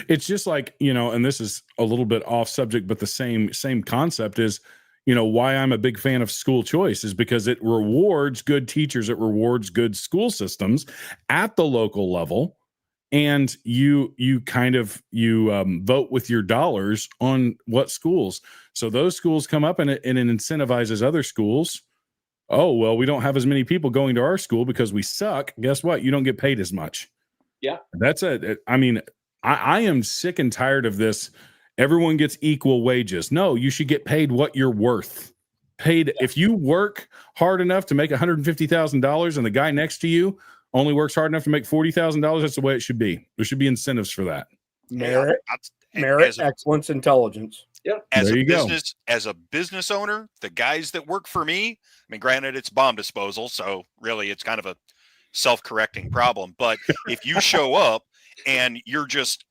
It's just like, and this is a little bit off subject, but the same concept is, why I'm a big fan of school choice is because it rewards good teachers. It rewards good school systems at the local level. And you vote with your dollars on what schools. So those schools come up and it incentivizes other schools. Oh, well, we don't have as many people going to our school because we suck. Guess what? You don't get paid as much. Yeah. I am sick and tired of this. Everyone gets equal wages. No, you should get paid what you're worth. If you work hard enough to make $150,000 and the guy next to you only works hard enough to make $40,000, that's the way it should be. There should be incentives for that. Merit, excellence, intelligence. Yeah. As a business owner, the guys that work for me, I mean, granted, it's bomb disposal, so really it's kind of a self-correcting problem. But if you show up and you're just,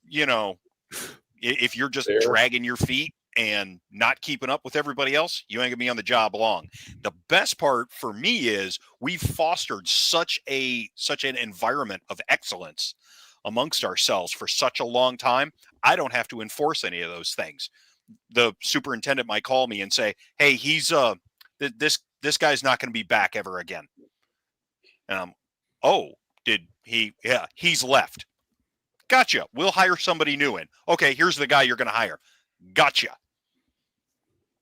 if you're just dragging your feet and not keeping up with everybody else, you ain't gonna be on the job long. The best part for me is we've fostered such an environment of excellence amongst ourselves for such a long time. I don't have to enforce any of those things. The superintendent might call me and say, hey, he's this guy's not going to be back ever again. Did he? Yeah, he's left. Gotcha. We'll hire somebody new in. Okay, here's the guy you're going to hire. Gotcha.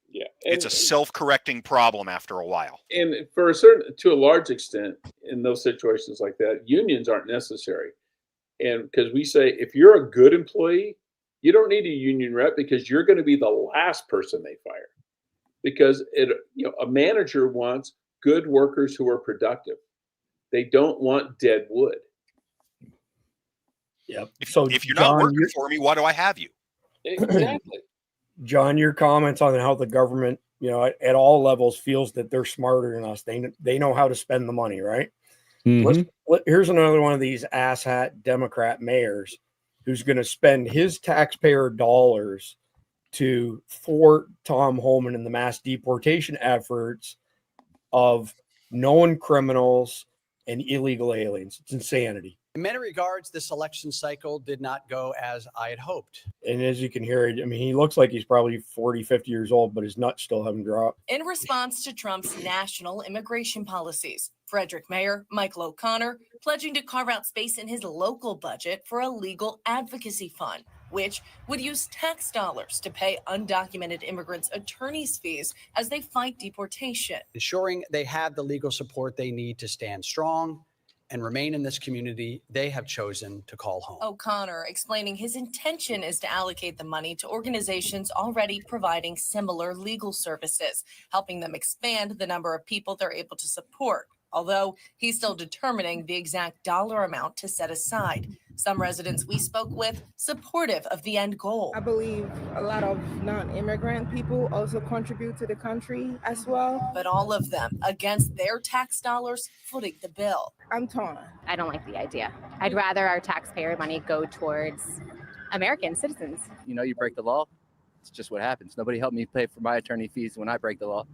Yeah. It's a self-correcting problem after a while. And to a large extent, in those situations like that, unions aren't necessary. And because we say, if you're a good employee, you don't need a union rep because you're going to be the last person they fire. Because a manager wants good workers who are productive. They don't want dead wood. Yep. If, So if you're not John, working for me, why do I have you? Exactly. John, your comments on how the government, at all levels feels that they're smarter than us. They know how to spend the money, right? Mhm. Here's another one of these asshat Democrat mayors who's going to spend his taxpayer dollars to thwart Tom Homan in the mass deportation efforts of known criminals and illegal aliens. It's insanity. In many regards, this election cycle did not go as I had hoped. And as you can hear, I mean, he looks like he's probably 40, 50 years old, but his nuts still haven't dropped. In response to Trump's national immigration policies, Frederick Mayor Michael O'Connor pledging to carve out space in his local budget for a legal advocacy fund, which would use tax dollars to pay undocumented immigrants attorneys' fees as they fight deportation. Ensuring they have the legal support they need to stand strong and remain in this community they have chosen to call home. O'Connor explaining his intention is to allocate the money to organizations already providing similar legal services, helping them expand the number of people they're able to support, although he's still determining the exact dollar amount to set aside. Some residents we spoke with supportive of the end goal. I believe a lot of non-immigrant people also contribute to the country as well. But all of them against their tax dollars footing the bill. I'm torn. I don't like the idea. I'd rather our taxpayer money go towards American citizens. You break the law, it's just what happens. Nobody helped me pay for my attorney fees when I break the law.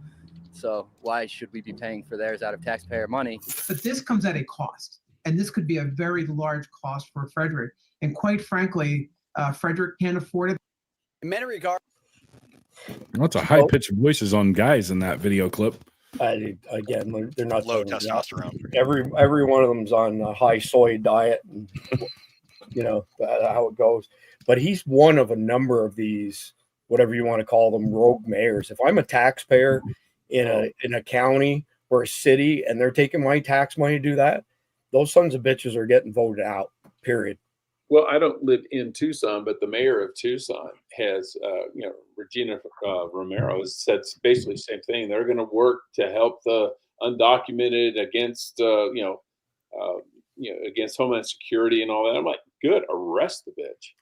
So why should we be paying for theirs out of taxpayer money? But this comes at a cost. And this could be a very large cost for Frederick. And quite frankly, Frederick can't afford it. In many regards, Lots of high pitched voices on guys in that video clip. Again, they're not Low testosterone. Every one of them's on a high soy diet, and how it goes. But he's one of a number of these, whatever you want to call them, rogue mayors. If I'm a taxpayer in a county or a city, and they're taking my tax money to do that, those sons of bitches are getting voted out, period. Well, I don't live in Tucson, but the mayor of Tucson has, Regina Romero has said basically the same thing. They're going to work to help the undocumented against, against Homeland Security and all that. I'm like, good, arrest the bitch.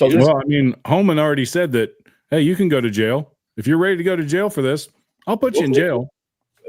Well, I mean, Homan already said that, hey, you can go to jail. If you're ready to go to jail for this, I'll put you in jail.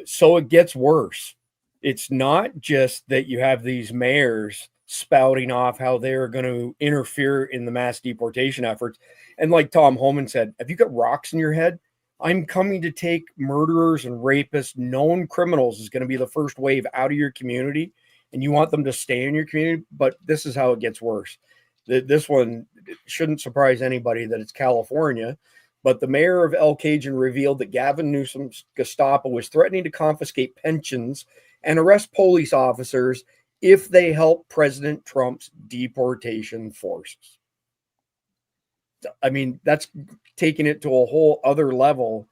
So it gets worse. It's not just that you have these mayors spouting off how they're going to interfere in the mass deportation efforts. And like Tom Homan said, have you got rocks in your head? I'm coming to take murderers and rapists, known criminals is going to be the first wave out of your community. And you want them to stay in your community. But this is how it gets worse. This one shouldn't surprise anybody that it's California. But the mayor of El Cajun revealed that Gavin Newsom's Gestapo was threatening to confiscate pensions and arrest police officers if they help President Trump's deportation forces. I mean, that's taking it to a whole other level.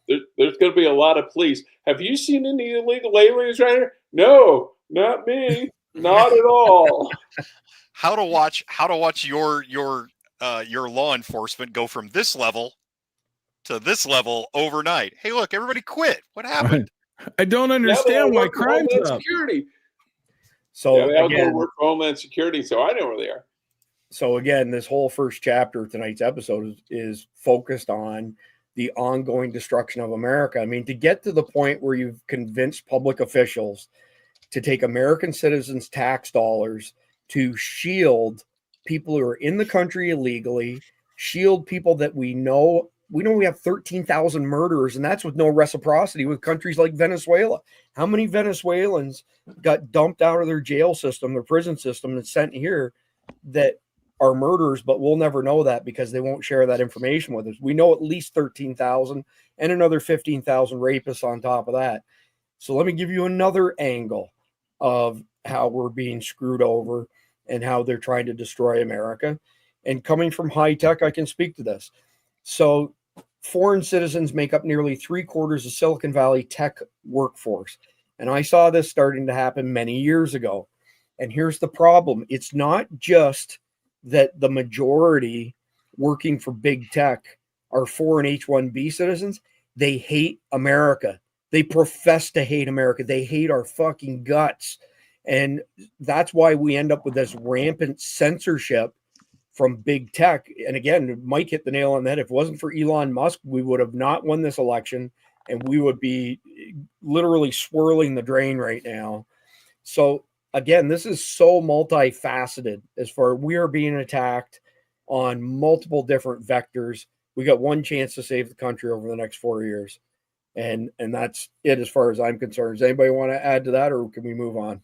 There's going to be a lot of police. Have you seen any illegal aliens right here? No, not me. Not at all. How to watch your law enforcement go from this level to this level overnight. Hey, look, everybody quit. What happened? I don't understand why crime's up. Security. So I go work for Homeland Security, so I know where they are. So again, this whole first chapter of tonight's episode is focused on the ongoing destruction of America. I mean, to get to the point where you've convinced public officials to take American citizens' tax dollars to shield people who are in the country illegally, shield people that we know we have 13,000 murderers, and that's with no reciprocity with countries like Venezuela. How many Venezuelans got dumped out of their jail system, their prison system, and sent here that are murderers, but we'll never know that because they won't share that information with us. We know at least 13,000 and another 15,000 rapists on top of that. So let me give you another angle of how we're being screwed over and how they're trying to destroy America. And coming from high tech, I can speak to this. So foreign citizens make up nearly 3/4 of Silicon Valley tech workforce. And I saw this starting to happen many years ago. And here's the problem. It's not just that the majority working for big tech are foreign H-1B citizens. They hate America. They profess to hate America. They hate our fucking guts. And that's why we end up with this rampant censorship from big tech. And again, Mike hit the nail on that. If it wasn't for Elon Musk, we would have not won this election, and we would be literally swirling the drain right now. So again, this is so multifaceted as far as we are being attacked on multiple different vectors. We got one chance to save the country over the next 4 years. And that's it as far as I'm concerned. Does anybody want to add to that, or can we move on?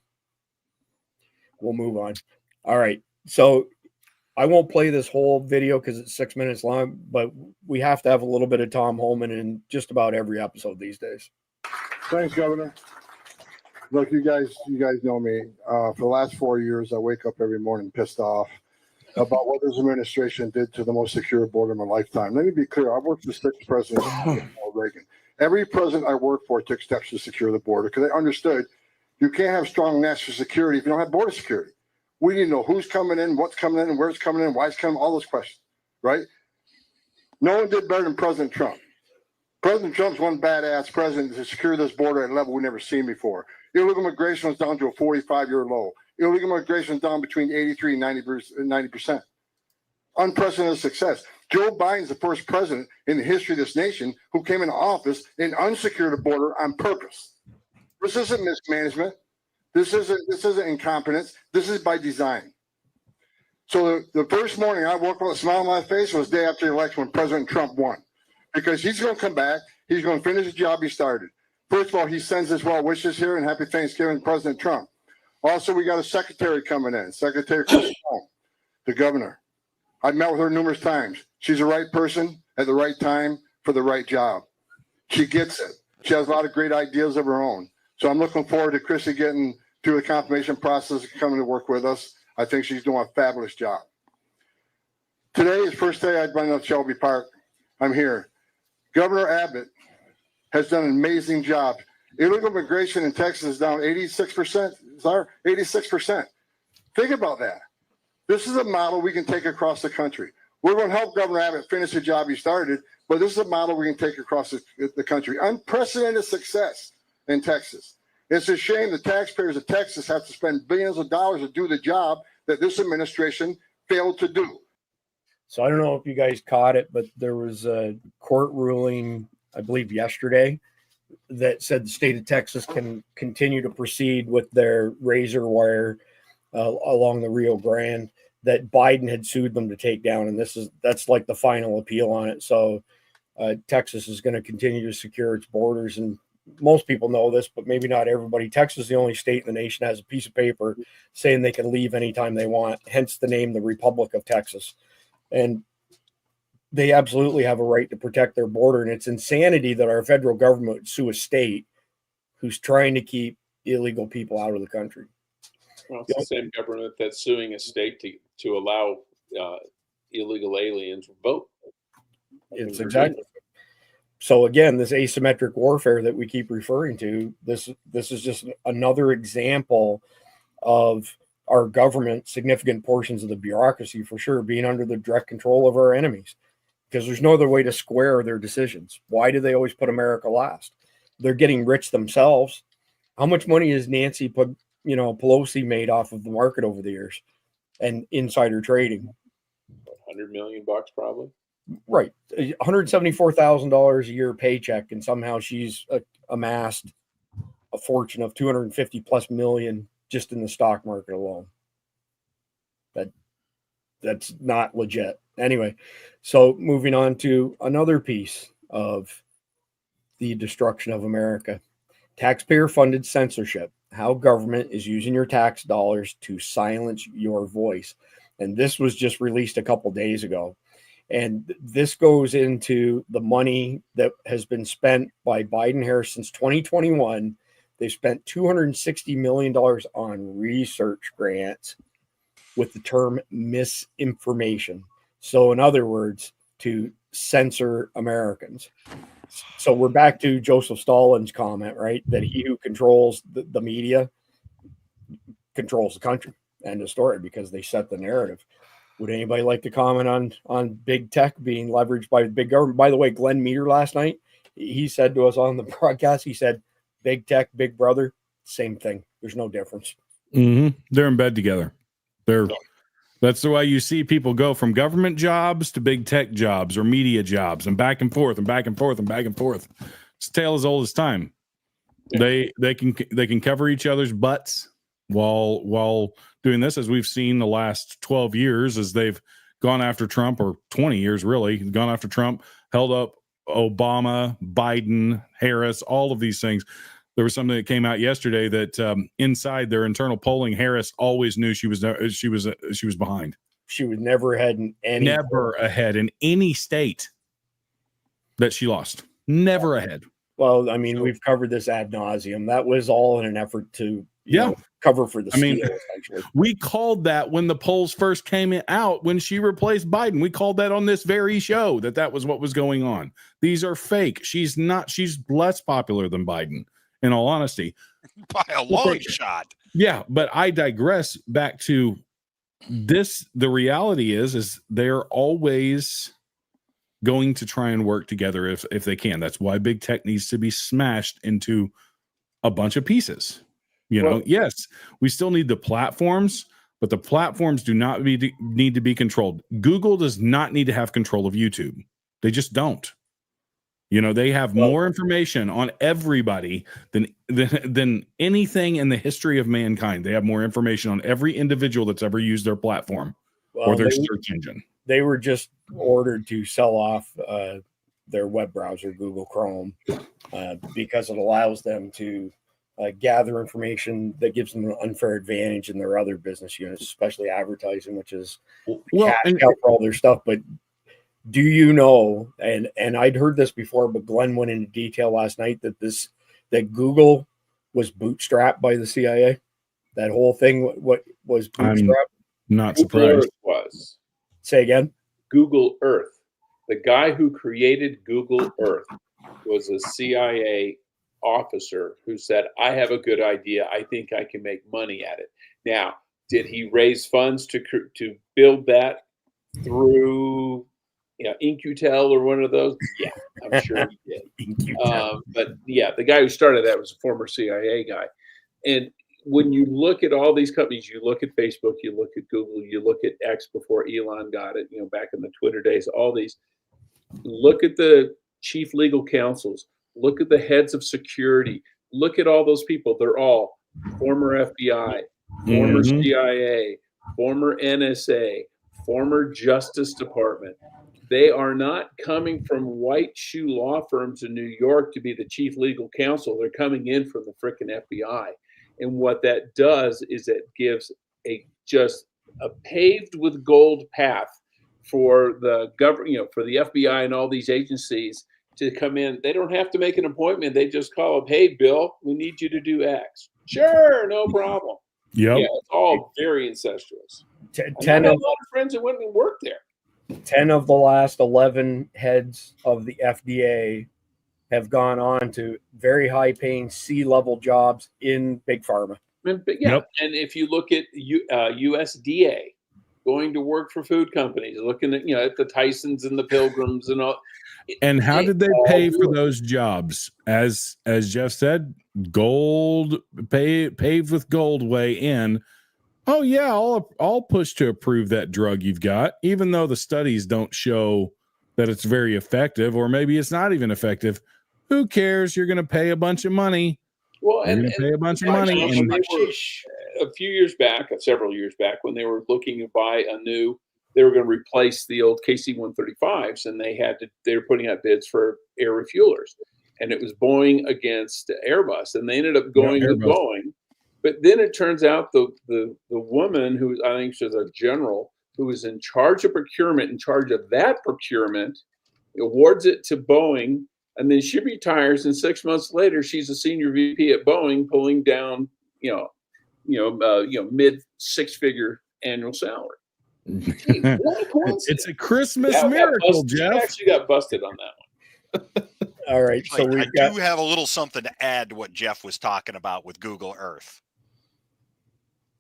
We'll move on. All right. So I won't play this whole video because it's 6 minutes long, but we have to have a little bit of Tom Holman in just about every episode these days. Thanks, Governor. Look, you guys know me. For the last 4 years, I wake up every morning pissed off about what this administration did to the most secure border in my lifetime. Let me be clear. I worked for 6 presidents before Reagan. Every president I worked for took steps to secure the border because they understood you can't have strong national security if you don't have border security. We need to know who's coming in, what's coming in, where it's coming in, why it's coming, all those questions, right? No one did better than President Trump. President Trump's one badass president to secure this border at a level we've never seen before. Illegal immigration was down to a 45-year low. Illegal immigration is down between 83 and 90%. Unprecedented success. Joe Biden's the first president in the history of this nation who came into office and unsecured the border on purpose. This isn't mismanagement. This isn't incompetence. This is by design. So the first morning I woke up with a smile on my face was the day after the election when President Trump won. Because he's going to come back. He's going to finish the job he started. First of all, he sends his well wishes here and happy Thanksgiving to President Trump. Also, we got a secretary coming in, Secretary Chris, the governor. I've met with her numerous times. She's the right person at the right time for the right job. She gets it. She has a lot of great ideas of her own. So I'm looking forward to Chrissy getting through the confirmation process and coming to work with us. I think she's doing a fabulous job. Today is the first day I've been at Shelby Park. I'm here. Governor Abbott has done an amazing job. Illegal immigration in Texas is down 86%. 86%. Think about that. This is a model we can take across the country. We're going to help Governor Abbott finish the job he started, but this is a model we can take across the country. Unprecedented success in Texas. It's a shame the taxpayers of Texas have to spend billions of dollars to do the job that this administration failed to do. So I don't know if you guys caught it, but there was a court ruling, I believe yesterday, that said the state of Texas can continue to proceed with their razor wire along the Rio Grande that Biden had sued them to take down. And that's like the final appeal on it. So Texas is going to continue to secure its borders. And most people know this, but maybe not everybody. Texas is the only state in the nation that has a piece of paper saying they can leave anytime they want, hence the name, the Republic of Texas. And they absolutely have a right to protect their border. And it's insanity that our federal government would sue a state who's trying to keep illegal people out of the country. Well, it's the same government that's suing a state to allow illegal aliens to vote. It's exactly. So again, this asymmetric warfare that we keep referring to, this is just another example of our government, significant portions of the bureaucracy for sure, being under the direct control of our enemies, because there's no other way to square their decisions. Why do they always put America last? They're getting rich themselves. How much money has Nancy Pelosi made off of the market over the years and insider trading? $100 million probably. Right. $174,000 a year paycheck. And somehow she's amassed a fortune of 250 plus million just in the stock market alone. That's not legit. Anyway, so moving on to another piece of the destruction of America. Taxpayer funded censorship. How government is using your tax dollars to silence your voice. And this was just released a couple days ago. And this goes into the money that has been spent by Biden-Harris since 2021. They've spent $260 million on research grants with the term misinformation. So in other words, to censor Americans. So we're back to Joseph Stalin's comment, right? That he who controls the media controls the country. End of story, because they set the narrative. Would anybody like to comment on big tech being leveraged by big government? By the way, Glenn Meter last night, he said to us on the broadcast, he said, big tech, big brother, same thing. There's no difference. They're in bed together. That's the way you see people go from government jobs to big tech jobs or media jobs and back and forth and back and forth and back and forth. It's a tale as old as time. Yeah. They can cover each other's butts while doing this, as we've seen the last 12 years as they've gone after Trump, or 20 years really, gone after Trump, held up Obama, Biden, Harris, all of these things. There was something that came out yesterday that inside their internal polling, Harris always knew she was behind. She was never ahead in any state that she lost. Never ahead. Well, I mean, we've covered this ad nauseum. That was all in an effort to cover for the steal, essentially. We called that when the polls first came out, when she replaced Biden. We called that on this very show that was what was going on. These are fake. She's less popular than Biden, in all honesty. By a long shot. Yeah, but I digress back to this. The reality is they're always going to try and work together if they can. That's why big tech needs to be smashed into a bunch of pieces. Yes, we still need the platforms, but the platforms do not need to be controlled. Google does not need to have control of YouTube. They just don't. They have more information on everybody than anything in the history of mankind. They have more information on every individual that's ever used their platform or their search engine. They were just ordered to sell off their web browser, Google Chrome, because it allows them to gather information that gives them an unfair advantage in their other business units, especially advertising, which is cash cow for all their stuff. But do you know, and I'd heard this before, but Glenn went into detail last night that Google was bootstrapped by the CIA? That whole thing what was bootstrapped? I'm not surprised. Was. Say again? Google Earth. The guy who created Google Earth was a CIA officer who said, I have a good idea. I think I can make money at it. Now, did he raise funds to build that through In-Q-Tel or one of those? Yeah, I'm sure he did. But yeah, the guy who started that was a former CIA guy. And when you look at all these companies, you look at Facebook, you look at Google, you look at X before Elon got it, back in the Twitter days, all these, look at the chief legal counsels, look at the heads of security, look at all those people. They're all former FBI, former CIA, former NSA, former Justice Department. They are not coming from white shoe law firms in New York to be the chief legal counsel. They're coming in from the frickin' FBI. And what that does is it gives just a paved with gold path for the government, for the FBI and all these agencies to come in. They don't have to make an appointment. They just call up, hey, Bill, we need you to do X. Sure, no problem. Yep. Yeah, it's all very incestuous. I have a lot of friends that went and worked there. 10 of the last 11 heads of the FDA have gone on to very high-paying C-level jobs in big pharma. And if you look at USDA going to work for food companies, looking at at the Tysons and the Pilgrims and all. And how did they pay for those jobs? As Jeff said, gold paved with gold way in. Oh yeah, I'll push to approve that drug you've got, even though the studies don't show that it's very effective, or maybe it's not even effective. Who cares? You're going to pay a bunch of money. Well, and pay a bunch of money. And a few years back, several years back, when they were looking to buy they were going to replace the old KC-135s, and they were putting out bids for air refuelers, and it was Boeing against Airbus, and they ended up going with Boeing. But then it turns out the woman who I think she's a general who was in charge of procurement, in charge of that procurement, awards it to Boeing. And then she retires, and 6 months later, she's a senior VP at Boeing, pulling down, mid six-figure annual salary. Gee, what a coincidence! It's a Christmas miracle, Jeff. She actually got busted on that one. All right, so I do have a little something to add to what Jeff was talking about with Google Earth.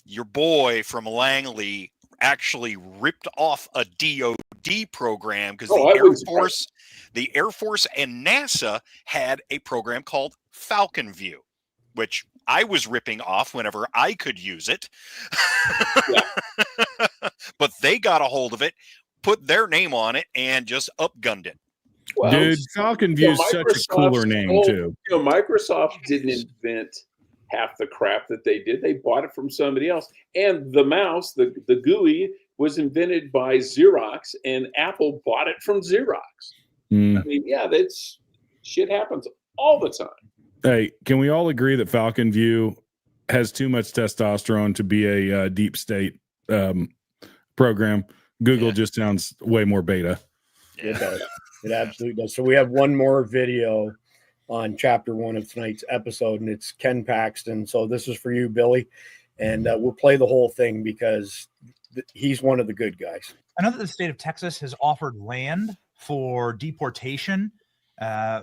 Your boy from Langley actually ripped off a DOD program because the Air Force and NASA had a program called Falcon View, which I was ripping off whenever I could use it. But they got a hold of it, put their name on it, and just upgunned it. Well, Dude, Falcon View is such a cooler name too. Microsoft didn't invent half the crap that they did. They bought it from somebody else. And the mouse, the GUI, was invented by Xerox, and Apple bought it from Xerox. I mean, yeah, that's shit happens all the time. Hey, can we all agree that Falcon View has too much testosterone to be a deep state program? Google just sounds way more beta. It does. It absolutely does. So we have one more video on chapter 1 of tonight's episode, and it's Ken Paxton. So this is for you, Billy, and we'll play the whole thing because he's one of the good guys. I know that the state of Texas has offered land for deportation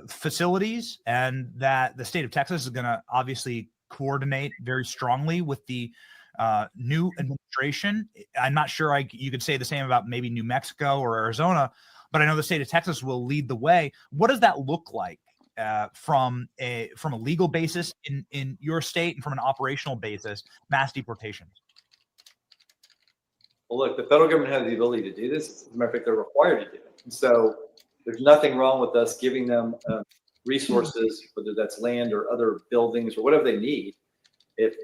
facilities, and that the state of Texas is going to obviously coordinate very strongly with the new administration. I'm not sure you could say the same about maybe New Mexico or Arizona, but I know the state of Texas will lead the way. What does that look like from a legal basis in your state and from an operational basis, mass deportations? Well, look, the federal government has the ability to do this. As a matter of fact, they're required to do it. And so there's nothing wrong with us giving them resources, whether that's land or other buildings or whatever they need. If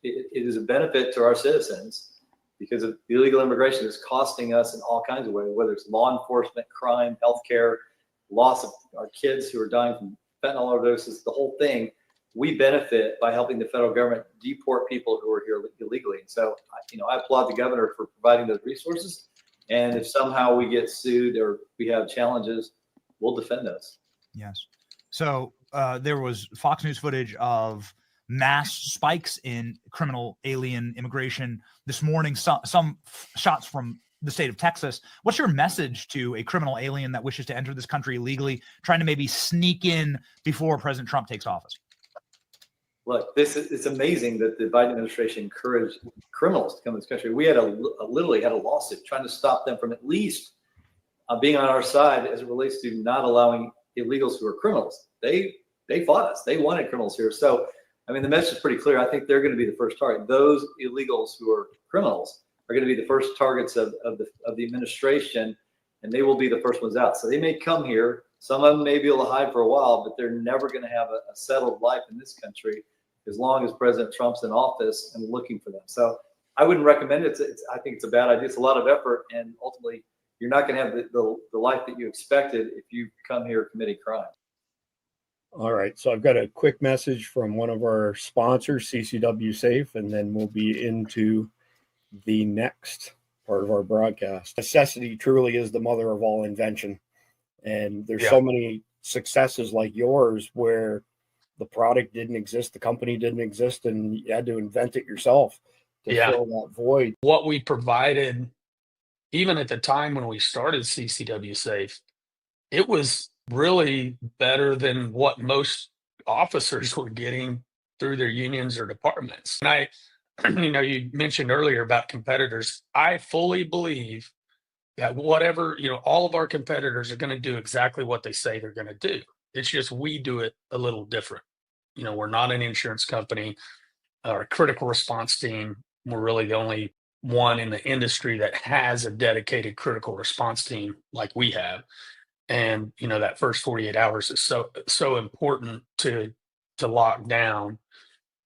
it is a benefit to our citizens, because of illegal immigration is costing us in all kinds of ways, whether it's law enforcement, crime, healthcare, loss of our kids who are dying from fentanyl overdoses, the whole thing. We benefit by helping the federal government deport people who are here illegally. And so, I applaud the governor for providing those resources. And if somehow we get sued or we have challenges, we'll defend those. Yes. So there was Fox News footage of mass spikes in criminal alien immigration this morning. Some shots from the state of Texas. What's your message to a criminal alien that wishes to enter this country illegally, trying to maybe sneak in before President Trump takes office? Look, it's amazing that the Biden administration encouraged criminals to come to this country. We had literally had a lawsuit trying to stop them from at least being on our side as it relates to not allowing illegals who are criminals. They fought us. They wanted criminals here. So, I mean, the message is pretty clear. I think they're going to be the first target. Those illegals who are criminals are going to be the first targets of the administration, and they will be the first ones out. So they may come here. Some of them may be able to hide for a while, but they're never going to have a settled life in this country as long as President Trump's in office and looking for them. So I wouldn't recommend it. I think it's a bad idea. It's a lot of effort, and ultimately you're not going to have the life that you expected if you come here committing crime. All right. So I've got a quick message from one of our sponsors, CCW Safe, and then we'll be into the next part of our broadcast. Necessity truly is the mother of all invention. And there's so many successes like yours where the product didn't exist, the company didn't exist, and you had to invent it yourself to fill that void. What we provided, even at the time when we started CCW Safe, it was really better than what most officers were getting through their unions or departments. And you mentioned earlier about competitors. I fully believe that all of our competitors are going to do exactly what they say they're going to do. It's just we do it a little different. We're not an insurance company or a critical response team. We're really the only one in the industry that has a dedicated critical response team like we have. And, that first 48 hours is so important to lock down.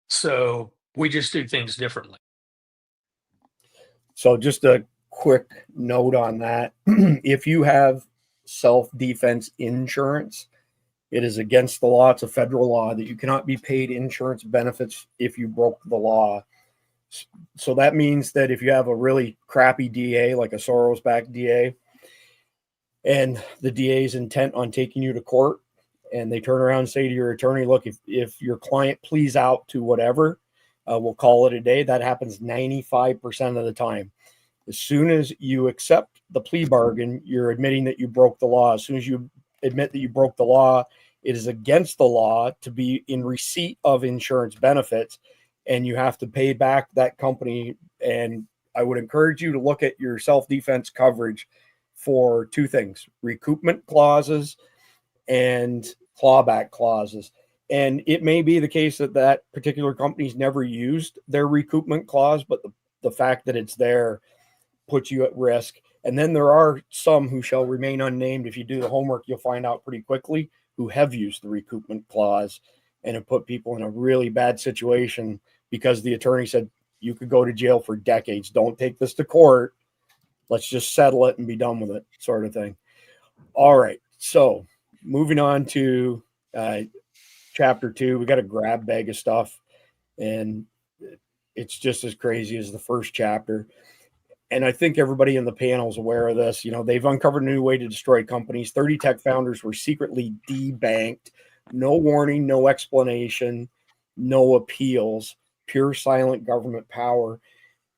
So we just do things differently. So just a quick note on that. If you have self-defense insurance, it is against the law. It's a federal law that you cannot be paid insurance benefits if you broke the law. So that means that if you have a really crappy DA, like a Soros-backed DA, and the DA is intent on taking you to court, and they turn around and say to your attorney, look, if your client pleads out to whatever, we'll call it a day. That happens 95% of the time. As soon as you accept the plea bargain, you're admitting that you broke the law. As soon as you admit that you broke the law, it is against the law to be in receipt of insurance benefits, and you have to pay back that company. And I would encourage you to look at your self-defense coverage for two things: recoupment clauses and clawback clauses. And it may be the case that that particular company's never used their recoupment clause, but the fact that it's there puts you at risk. And then there are some who shall remain unnamed. If you do the homework, you'll find out pretty quickly who have used the recoupment clause and have put people in a really bad situation because the attorney said, you could go to jail for decades. Don't take this to court. Let's just settle it and be done with it, sort of thing. All right. So moving on to chapter 2, we got a grab bag of stuff, and it's just as crazy as the first chapter. And I think everybody in the panel is aware of this. You know, they've uncovered a new way to destroy companies. 30 tech founders were secretly debanked. No warning, no explanation, no appeals, pure silent government power.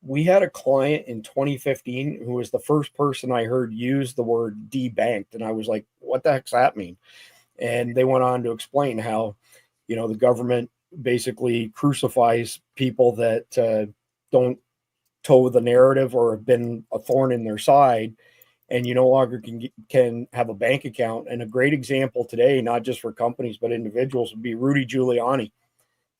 We had a client in 2015 who was the first person I heard use the word debanked. And I was like, what the heck's that mean? And they went on to explain how, you know, the government basically crucifies people that don't toe the narrative or have been a thorn in their side, and you no longer can have a bank account. And a great example today, not just for companies, but individuals, would be Rudy Giuliani.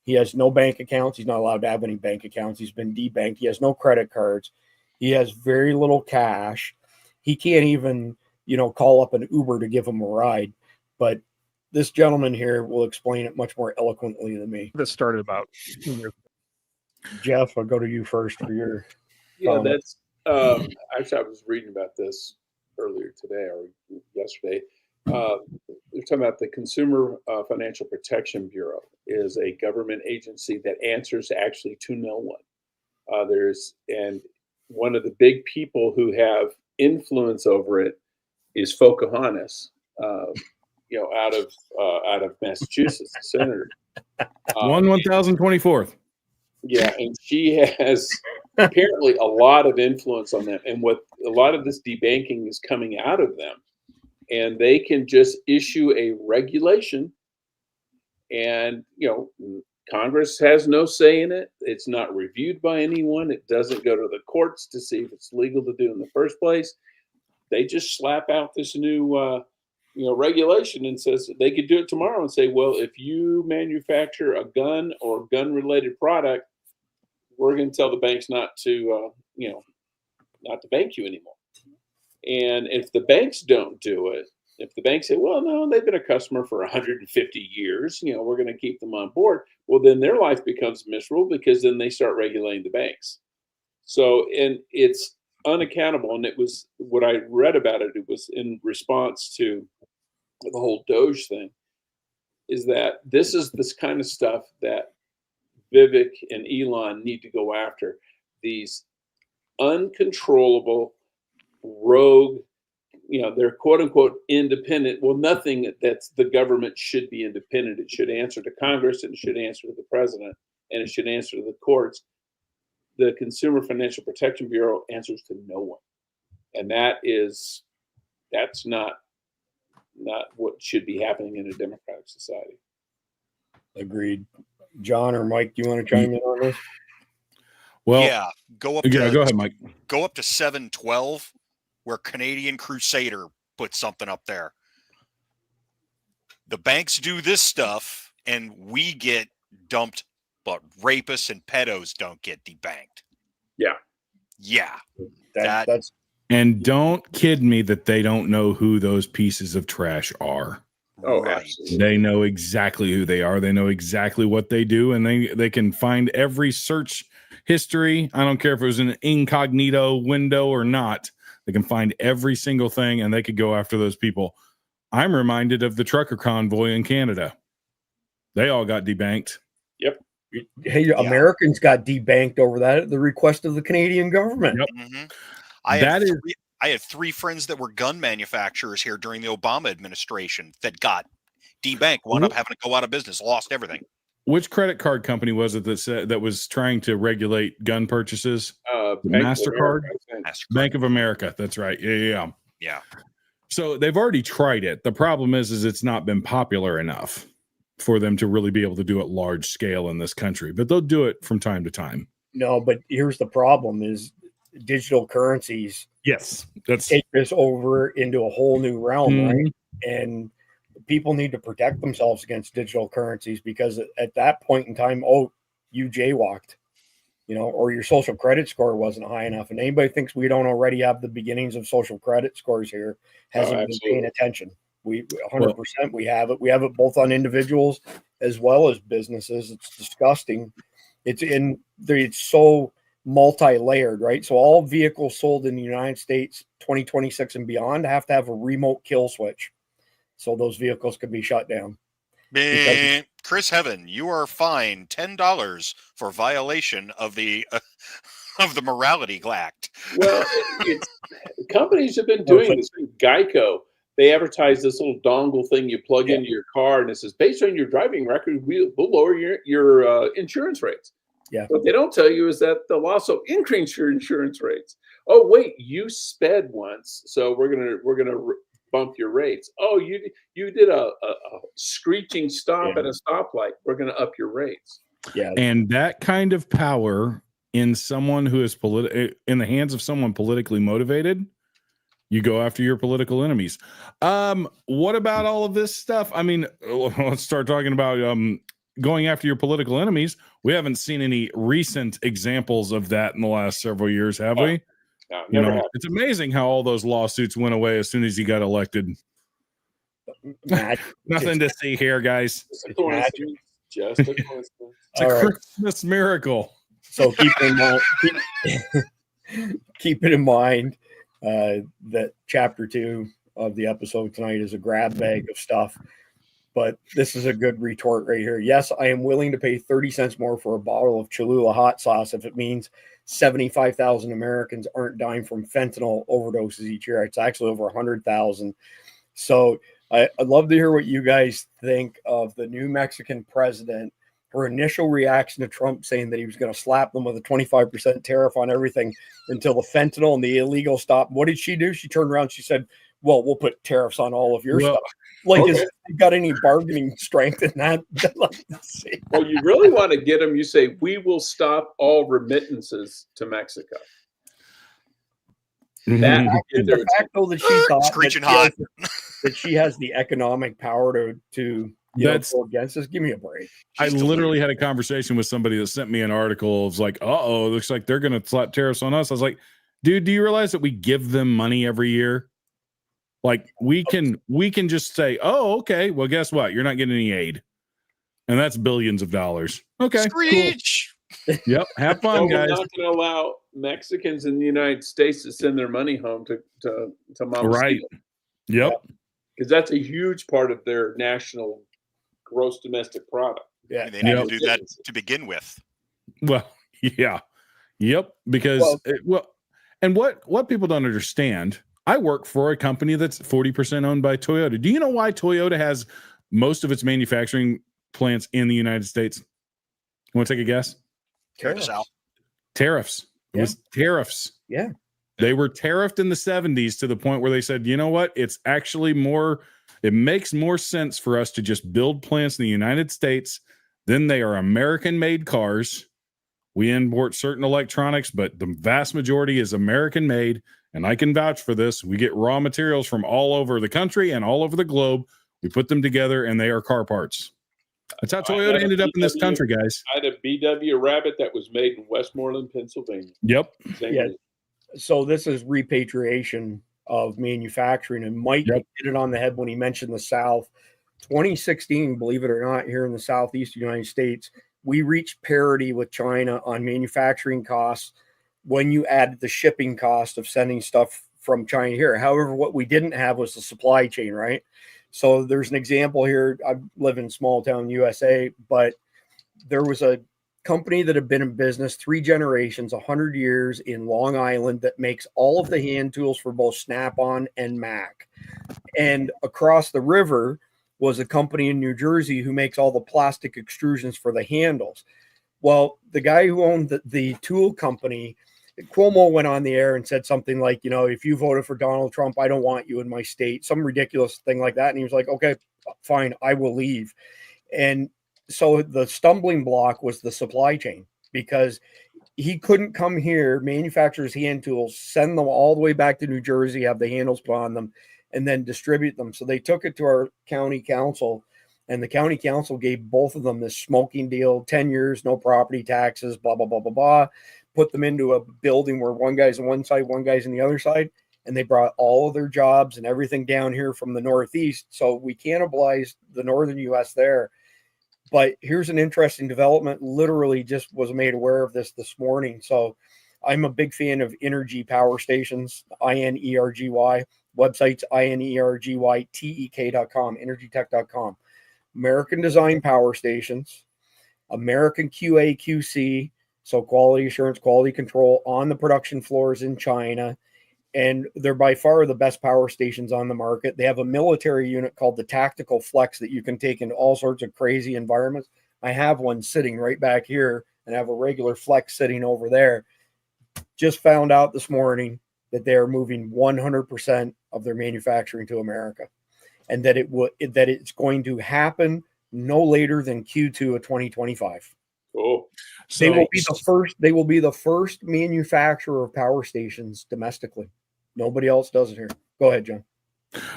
He has no bank accounts. He's not allowed to have any bank accounts. He's been debanked. He has no credit cards. He has very little cash. He can't even, you know, call up an Uber to give him a ride. But this gentleman here will explain it much more eloquently than me. This started about 2 years ago. Jeff, I'll go to you first for your comment. That's actually, I was reading about this earlier today or yesterday. They're talking about the Consumer Financial Protection Bureau is a government agency that answers actually to no one. And one of the big people who have influence over it is Pocahontas, you know, out of Massachusetts, the senator. 1024th. Yeah, and she has apparently a lot of influence on them, and what a lot of this debanking is coming out of them, and they can just issue a regulation, and you know, Congress has no say in it. It's not reviewed by anyone. It doesn't go to the courts to see if it's legal to do in the first place. They just slap out this new regulation and says they could do it tomorrow and say, well, if you manufacture a gun or gun-related product, we're going to tell the banks not to bank you anymore. And if the banks don't do it, if the banks say, well, no, they've been a customer for 150 years, you know, we're going to keep them on board. Well, then their life becomes miserable because then they start regulating the banks. So, and it's unaccountable. And it was what I read about it. It was in response to the whole Doge thing, is that this is this kind of stuff that Vivek and Elon need to go after. These uncontrollable rogue, you know, they're quote unquote independent. Well, nothing that's the government should be independent. It should answer to Congress, and it should answer to the president, and it should answer to the courts. The Consumer Financial Protection Bureau answers to no one. And that's not what should be happening in a democratic society. Agreed. John or Mike, do you want to chime in on this? Well, yeah, go ahead, Mike. Go up to 712, where Canadian Crusader put something up there. The banks do this stuff, and we get dumped, but rapists and pedos don't get debanked. Yeah. That's. And don't kid me that they don't know who those pieces of trash are. Oh, absolutely. They know exactly who they are. They know exactly what they do, and they can find every search history. I don't care if it was an incognito window or not. They can find every single thing, and they could go after those people. I'm reminded of the trucker convoy in Canada. They all got debanked. Yep. Hey, Americans got debanked over that at the request of the Canadian government. Yep. Mm-hmm. I had 3 friends that were gun manufacturers here during the Obama administration that got debanked, wound up having to go out of business, lost everything. Which credit card company was it that was trying to regulate gun purchases? MasterCard? Bank of America. That's right. Yeah. So they've already tried it. The problem is it's not been popular enough for them to really be able to do it large scale in this country, but they'll do it from time to time. No, but here's the problem is digital currencies. Yes. Take this over into a whole new realm, right? And the people need to protect themselves against digital currencies, because at that point in time, oh, you jaywalked, or your social credit score wasn't high enough. And anybody thinks we don't already have the beginnings of social credit scores here hasn't been paying attention. We 100% we have it. We have it both on individuals as well as businesses. It's disgusting. It's so multi-layered, right? So all vehicles sold in the United States 2026 and beyond have to have a remote kill switch, so those vehicles could be shut down. Chris Heaven, you are fined $10 for violation of the morality act. Well, companies have been doing this. Geico, they advertise this little dongle thing you plug into your car, and it says, based on your driving record, we'll lower your insurance rates. Yeah. What they don't tell you is that they'll also increase your insurance rates. Oh, wait, you sped once, so we're gonna bump your rates. Oh, you did a screeching stop at a stoplight. We're gonna up your rates. Yeah. And that kind of power in someone who is in the hands of someone politically motivated, you go after your political enemies. What about all of this stuff? I mean, let's start talking about going after your political enemies. We haven't seen any recent examples of that in the last several years, have we? No, never happened. It's amazing how all those lawsuits went away as soon as he got elected. Nothing to see here, guys. Just a coincidence. It's a Christmas miracle. So keep it in mind that chapter 2 of the episode tonight is a grab bag of stuff. But this is a good retort right here. Yes, I am willing to pay 30 cents more for a bottle of Cholula hot sauce if it means 75,000 Americans aren't dying from fentanyl overdoses each year. It's actually over 100,000. So I'd love to hear what you guys think of the new Mexican president. Her initial reaction to Trump saying that he was going to slap them with a 25% tariff on everything until the fentanyl and the illegal stopped. What did she do? She turned around. She said, well, we'll put tariffs on all of your stuff. Like, has he got any bargaining strength in that? Well, you really want to get them. You say, we will stop all remittances to Mexico. The fact, though, that she thought screeching hot that she has the economic power to go against this. Give me a break. I literally had a conversation with somebody that sent me an article. It was like, it looks like they're going to slap tariffs on us. I was like, dude, do you realize that we give them money every year? Like we can just say, oh, okay, well, guess what? You're not getting any aid. And that's billions of dollars. Okay. Screech. Cool. Yep. Have fun, guys. We're not going to allow Mexicans in the United States to send their money home to Mama. Right. Yep. Because that's a huge part of their national gross domestic product. Yeah. They need to do that to begin with. Well, yeah. Yep. Because and what people don't understand, I work for a company that's 40% owned by Toyota. Do you know why Toyota has most of its manufacturing plants in the United States? You want to take a guess? Tariffs. It was tariffs. Yeah. They were tariffed in the 70s to the point where they said, you know what? It's actually it makes more sense for us to just build plants in the United States. Then they are American-made cars. We import certain electronics, but the vast majority is American-made. And I can vouch for this. We get raw materials from all over the country and all over the globe. We put them together, and they are car parts. That's how Toyota ended up in this country, guys. I had a BW Rabbit that was made in Westmoreland, Pennsylvania. Yep. So this is repatriation of manufacturing, and Mike hit it on the head when he mentioned the South. 2016, believe it or not, here in the Southeast United States, we reached parity with China on manufacturing costs when you added the shipping cost of sending stuff from China here. However, what we didn't have was the supply chain, right? So there's an example here. I live in small town USA, but there was a company that had been in business 3 generations, 100 years in Long Island that makes all of the hand tools for both Snap-on and Mac. And across the river was a company in New Jersey who makes all the plastic extrusions for the handles. Well, the guy who owned the tool company, Cuomo, went on the air and said something like, if you voted for Donald Trump, I don't want you in my state, some ridiculous thing like that. And he was like, okay, fine, I will leave. And so the stumbling block was the supply chain, because he couldn't come here, manufacture his hand tools, send them all the way back to New Jersey, have the handles put on them, and then distribute them. So they took it to our county council, and the county council gave both of them this smoking deal, 10 years, no property taxes, blah, blah, blah, blah, blah. Put them into a building where one guy's on one side, one guy's on the other side. And they brought all of their jobs and everything down here from the Northeast. So we cannibalized the northern U.S. there. But here's an interesting development. Literally just was made aware of this morning. So I'm a big fan of Energy Power Stations, INERGY. Website's INERGYTEK.com, energytech.com. American Design Power Stations, American QA/QC, so quality assurance, quality control on the production floors in China. And they're by far the best power stations on the market. They have a military unit called the Tactical Flex that you can take into all sorts of crazy environments. I have one sitting right back here, and I have a regular Flex sitting over there. Just found out this morning that they are moving 100% of their manufacturing to America, and that it's going to happen no later than Q2 of 2025. Oh, so they will be the first manufacturer of power stations domestically. Nobody else does it here. Go ahead, John.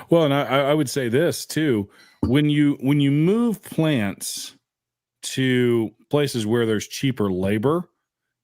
Well, and I would say this too: when you move plants to places where there's cheaper labor,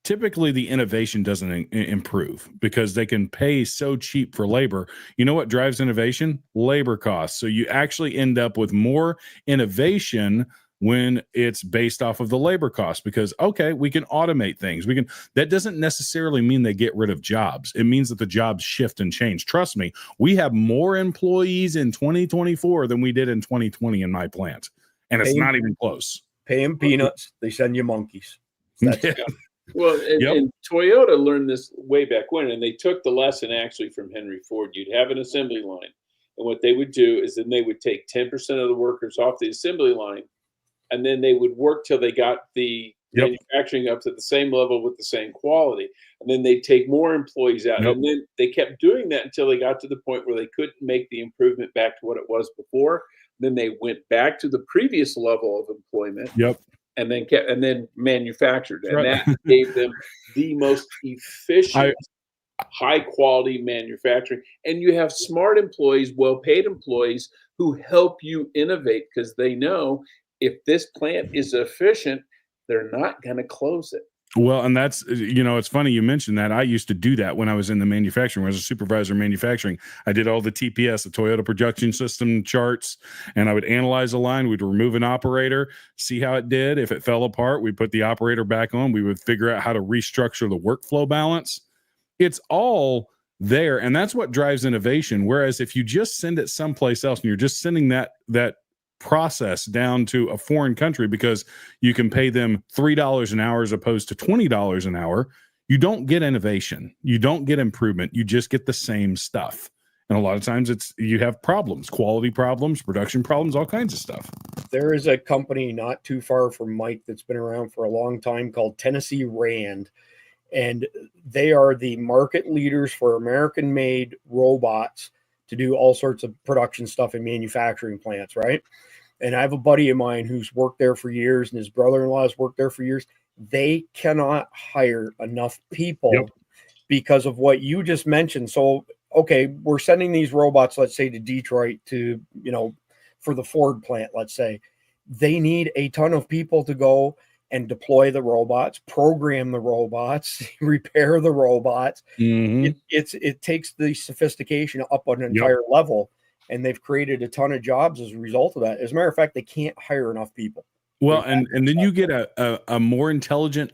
typically the innovation doesn't improve because they can pay so cheap for labor. You know what drives innovation? Labor costs. So you actually end up with more innovation when it's based off of the labor cost, because, okay, we can automate things. That doesn't necessarily mean they get rid of jobs. It means that the jobs shift and change. Trust me, we have more employees in 2024 than we did in 2020 in my plant. And it's not even close. Pay them peanuts. They send you monkeys. Well, and Toyota learned this way back when, and they took the lesson actually from Henry Ford. You'd have an assembly line, and what they would do is then they would take 10% of the workers off the assembly line, and then they would work till they got the manufacturing up to the same level with the same quality. And then they'd take more employees out. And then they kept doing that until they got to the point where they couldn't make the improvement back to what it was before. Then they went back to the previous level of employment. And then manufactured. And that gave them the most efficient, high quality manufacturing. And you have smart employees, well-paid employees who help you innovate because they know if this plant is efficient, they're not going to close it. Well, and that's, it's funny you mentioned that. I used to do that when I was in the manufacturing. When I was a supervisor in manufacturing, I did all the TPS, the Toyota Production System charts, and I would analyze a line. We'd remove an operator, see how it did. If it fell apart, we'd put the operator back on. We would figure out how to restructure the workflow balance. It's all there, and that's what drives innovation. Whereas if you just send it someplace else and you're just sending that process down to a foreign country because you can pay them $3 an hour as opposed to $20 an hour, you don't get innovation. You don't get improvement. You just get the same stuff. And a lot of times you have problems, quality problems, production problems, all kinds of stuff. There is a company not too far from Mike that's been around for a long time called Tennessee Rand. And they are the market leaders for American-made robots to do all sorts of production stuff in manufacturing plants, right? And I have a buddy of mine who's worked there for years, and his brother-in-law has worked there for years. They cannot hire enough people because of what you just mentioned. So, okay, we're sending these robots, let's say, to Detroit to, for the Ford plant, let's say. They need a ton of people to go and deploy the robots, program the robots, repair the robots. It takes the sophistication up an entire level, and they've created a ton of jobs as a result of that. As a matter of fact, they can't hire enough people. Well, and then you get a more intelligent,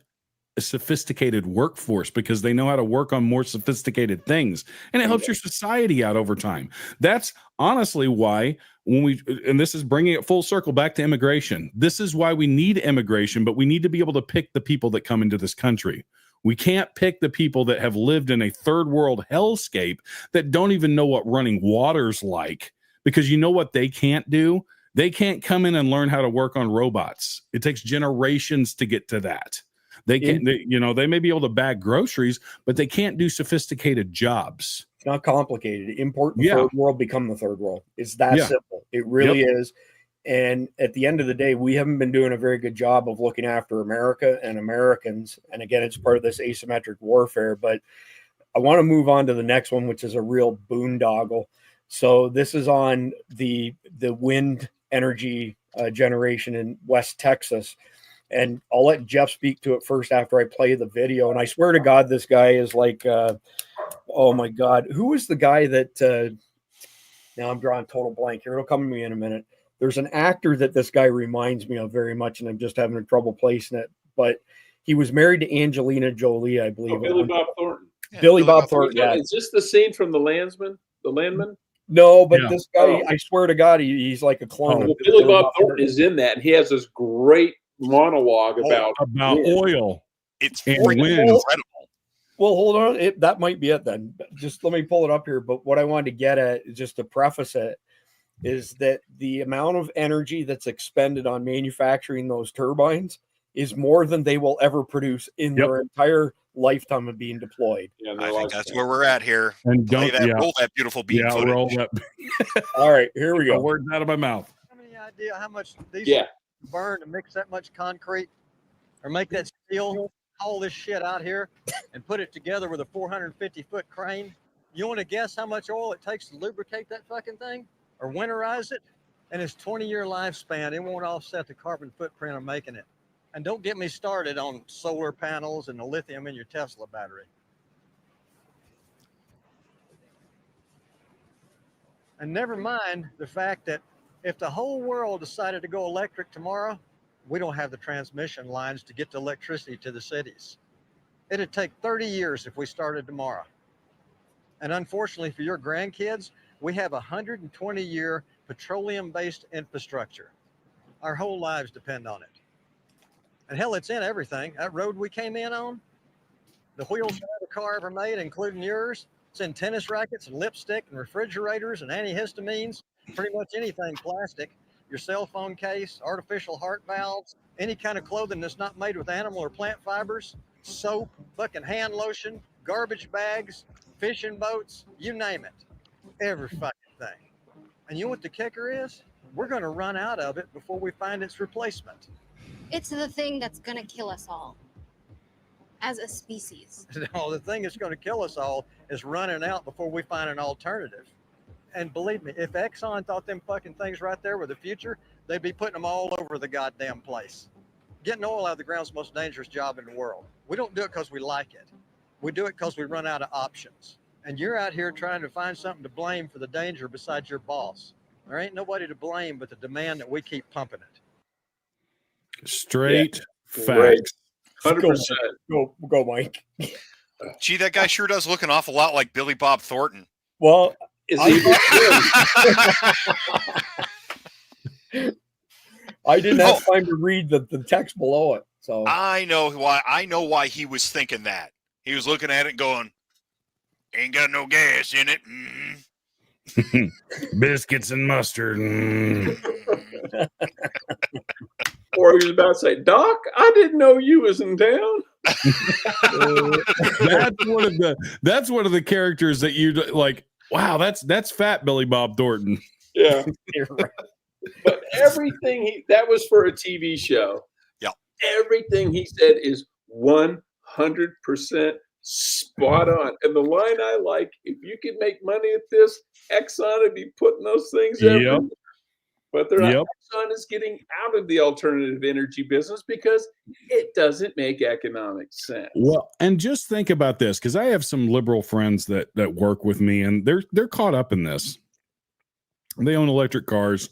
sophisticated workforce because they know how to work on more sophisticated things, and it helps your society out over time. That's honestly why and this is bringing it full circle back to immigration. This is why we need immigration, but we need to be able to pick the people that come into this country. We can't pick the people that have lived in a third world hellscape that don't even know what running water's like, because you know what they can't do? They can't come in and learn how to work on robots. It takes generations to get to that. They can't, they may be able to bag groceries, but they can't do sophisticated jobs. It's not complicated. Import the third world, become the third world. It's that simple. It really is. And at the end of the day, we haven't been doing a very good job of looking after America and Americans. And again, it's part of this asymmetric warfare. But I want to move on to the next one, which is a real boondoggle. So this is on the wind energy generation in West Texas. And I'll let Jeff speak to it first after I play the video. And I swear to God, this guy is like, oh my God, who was the guy that, now I'm drawing total blank here. It'll come to me in a minute. There's an actor that this guy reminds me of very much, and I'm just having trouble placing it. But he was married to Angelina Jolie, I believe. Oh, Billy Bob Thornton. Billy Bob Thornton, yeah. Is this the scene from The Landman? No, but this guy, I swear to God, he's like a clone. Well, Billy Bob Thornton is in that, and he has this great monologue about oil. It's and freaking incredible. Well, hold on. That might be it then. Just let me pull it up here. But what I wanted to get at, just to preface it, is that the amount of energy that's expended on manufacturing those turbines is more than they will ever produce in their entire lifetime of being deployed. Yeah, I think that's where we're at here. And roll that beautiful beam footage. Roll that. All right, here we go. Words out of my mouth. Any idea how much these Yeah. burn to mix that much concrete or make that steel, haul this shit out here and put it together with a 450-foot crane? You want to guess how much oil it takes to lubricate that fucking thing or winterize it? And its 20-year lifespan, it won't offset the carbon footprint of making it. And don't get me started on solar panels and the lithium in your Tesla battery. And never mind the fact that if the whole world decided to go electric tomorrow, we don't have the transmission lines to get the electricity to the cities. It'd take 30 years if we started tomorrow. And unfortunately for your grandkids, we have a 120-year petroleum-based infrastructure. Our whole lives depend on it. And hell, it's in everything. That road we came in on, the wheels of every car ever made, including yours, it's in tennis rackets and lipstick and refrigerators and antihistamines, pretty much anything plastic, your cell phone case, artificial heart valves, any kind of clothing that's not made with animal or plant fibers, soap, fucking hand lotion, garbage bags, fishing boats, you name it. Every fucking thing. And you know what the kicker is? We're going to run out of it before we find its replacement. It's the thing that's going to kill us all as a species. No, the thing that's going to kill us all is running out before we find an alternative. And believe me, if Exxon thought them fucking things right there were the future, they'd be putting them all over the goddamn place. Getting oil out of the ground is the most dangerous job in the world. We don't do it because we like it. We do it because we run out of options. And you're out here trying to find something to blame for the danger besides your boss. There ain't nobody to blame but the demand that we keep pumping it. Straight facts. 100%. Go, Mike. Gee, that guy sure does look an awful lot like Billy Bob Thornton. Well, I didn't have time to read the text below it. So I know why he was thinking that. He was looking at it going, ain't got no gas in it. Biscuits and mustard. Or he was about to say, Doc, I didn't know you was in town. That's one of the characters that you like. Wow, that's fat Billy Bob Thornton. Yeah. But everything that was for a TV show. Yeah. Everything he said is 100% spot on. And the line I like, if you can make money at this, Exxon would be putting those things everywhere. But they're not. Exxon is getting out of the alternative energy business because it doesn't make economic sense. Well, and just think about this, because I have some liberal friends that work with me, and they're caught up in this. They own electric cars,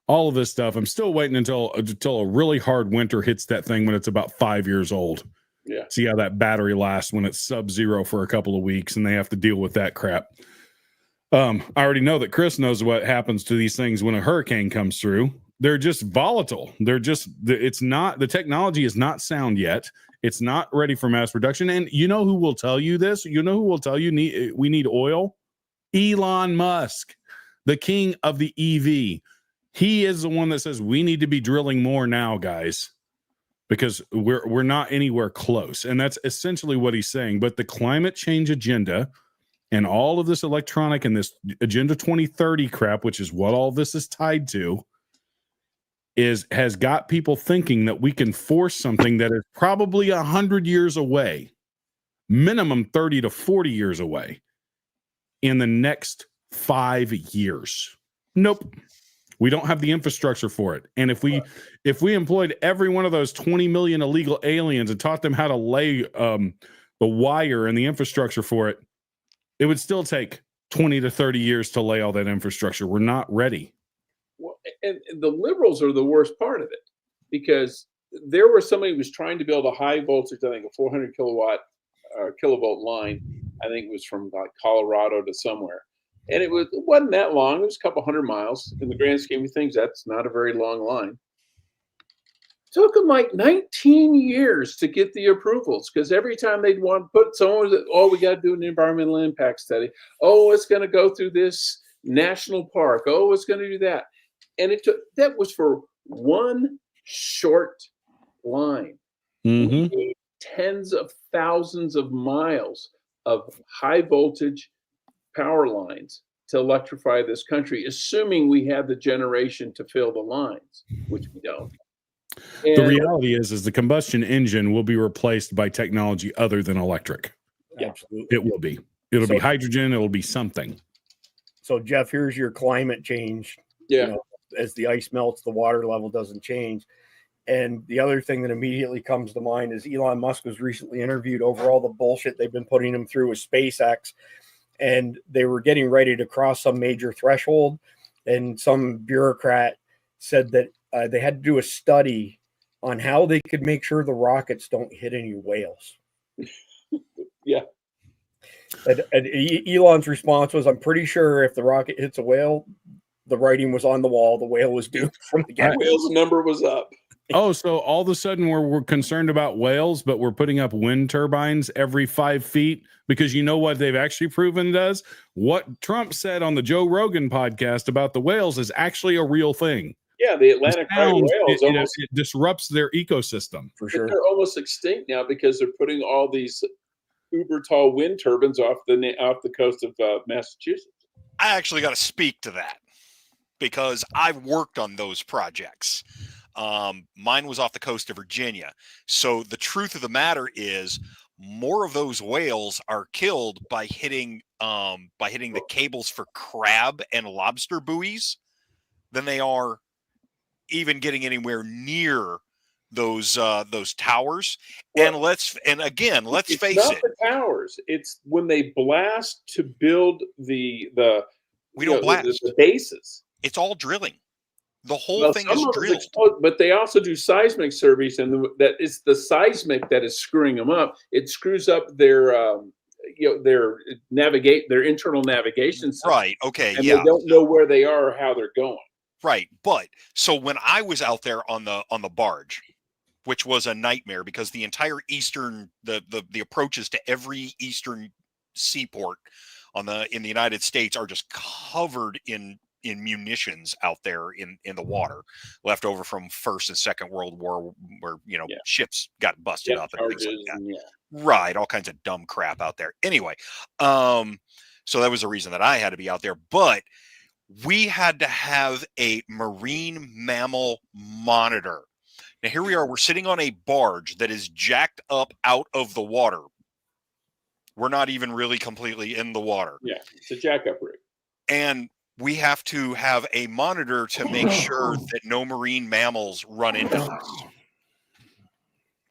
all of this stuff. I'm still waiting until a really hard winter hits that thing when it's about 5 years old. Yeah. See how that battery lasts when it's sub-zero for a couple of weeks, and they have to deal with that crap. I already know that Chris knows what happens to these things when a hurricane comes through. They're just volatile. The technology is not sound yet. It's not ready for mass production. And you know who will tell you this? You know who will tell you we need oil? Elon Musk, the king of the EV. He is the one that says we need to be drilling more now, guys, because we're not anywhere close. And that's essentially what he's saying. But the climate change agenda and all of this electronic and this Agenda 2030 crap, which is what all this is tied to, has got people thinking that we can force something that is probably 100 years away, minimum 30 to 40 years away, in the next 5 years. Nope. We don't have the infrastructure for it. And if we employed every one of those 20 million illegal aliens and taught them how to lay the wire and the infrastructure for it, it would still take 20 to 30 years to lay all that infrastructure. We're not ready. Well, and the liberals are the worst part of it, because there was somebody who was trying to build a high voltage, I think a 400 kilovolt line. I think it was from like Colorado to somewhere. And it wasn't that long. It was a couple 100 miles. In the grand scheme of things, that's not a very long line. Took them like 19 years to get the approvals, because every time they'd want to put someone, we got to do an environmental impact study. Oh, it's going to go through this national park. Oh, it's going to do that. And that was for one short line. We need tens of thousands of miles of high voltage power lines to electrify this country, assuming we have the generation to fill the lines, which we don't. And the reality is the combustion engine will be replaced by technology other than electric. Absolutely. It will be. It'll be hydrogen. It'll be something. So, Jeff, here's your climate change. Yeah. As the ice melts, the water level doesn't change. And the other thing that immediately comes to mind is Elon Musk was recently interviewed over all the bullshit they've been putting him through with SpaceX. And they were getting ready to cross some major threshold. And some bureaucrat said that they had to do a study on how they could make sure the rockets don't hit any whales. Yeah. And Elon's response was, I'm pretty sure if the rocket hits a whale, the writing was on the wall. The whale was doomed from the get-go. The whale's number was up. Oh, so all of a sudden we're concerned about whales, but we're putting up wind turbines every 5 feet, because you know what they've actually proven does? What Trump said on the Joe Rogan podcast about the whales is actually a real thing. Yeah, the Atlantic right whales it disrupts their ecosystem. For sure. They're almost extinct now because they're putting all these uber tall wind turbines off the coast of Massachusetts. I actually got to speak to that because I've worked on those projects. Mine was off the coast of Virginia. So the truth of the matter is more of those whales are killed by hitting the cables for crab and lobster buoys than they are even getting anywhere near those towers. Well, And again, let's face not it. the towers. It's when they blast to build the bases. It's all drilling. The whole thing is drilled. But they also do seismic surveys, and that it's the seismic that is screwing them up. It screws up their internal navigation system. Right. Okay. And yeah. they don't know where they are or how they're going. Right. But so when I was out there on the barge, which was a nightmare because the entire eastern the approaches to every eastern seaport in the United States are just covered in munitions out there in the water left over from First and Second World War, where ships got busted up and things like that. Right, all kinds of dumb crap out there. Anyway, so that was the reason that I had to be out there, but we had to have a marine mammal monitor. Now here we are, we're sitting on a barge that is jacked up out of the water. We're not even really completely in the water. Yeah, it's a jackup rig. And we have to have a monitor to make sure that no marine mammals run into us.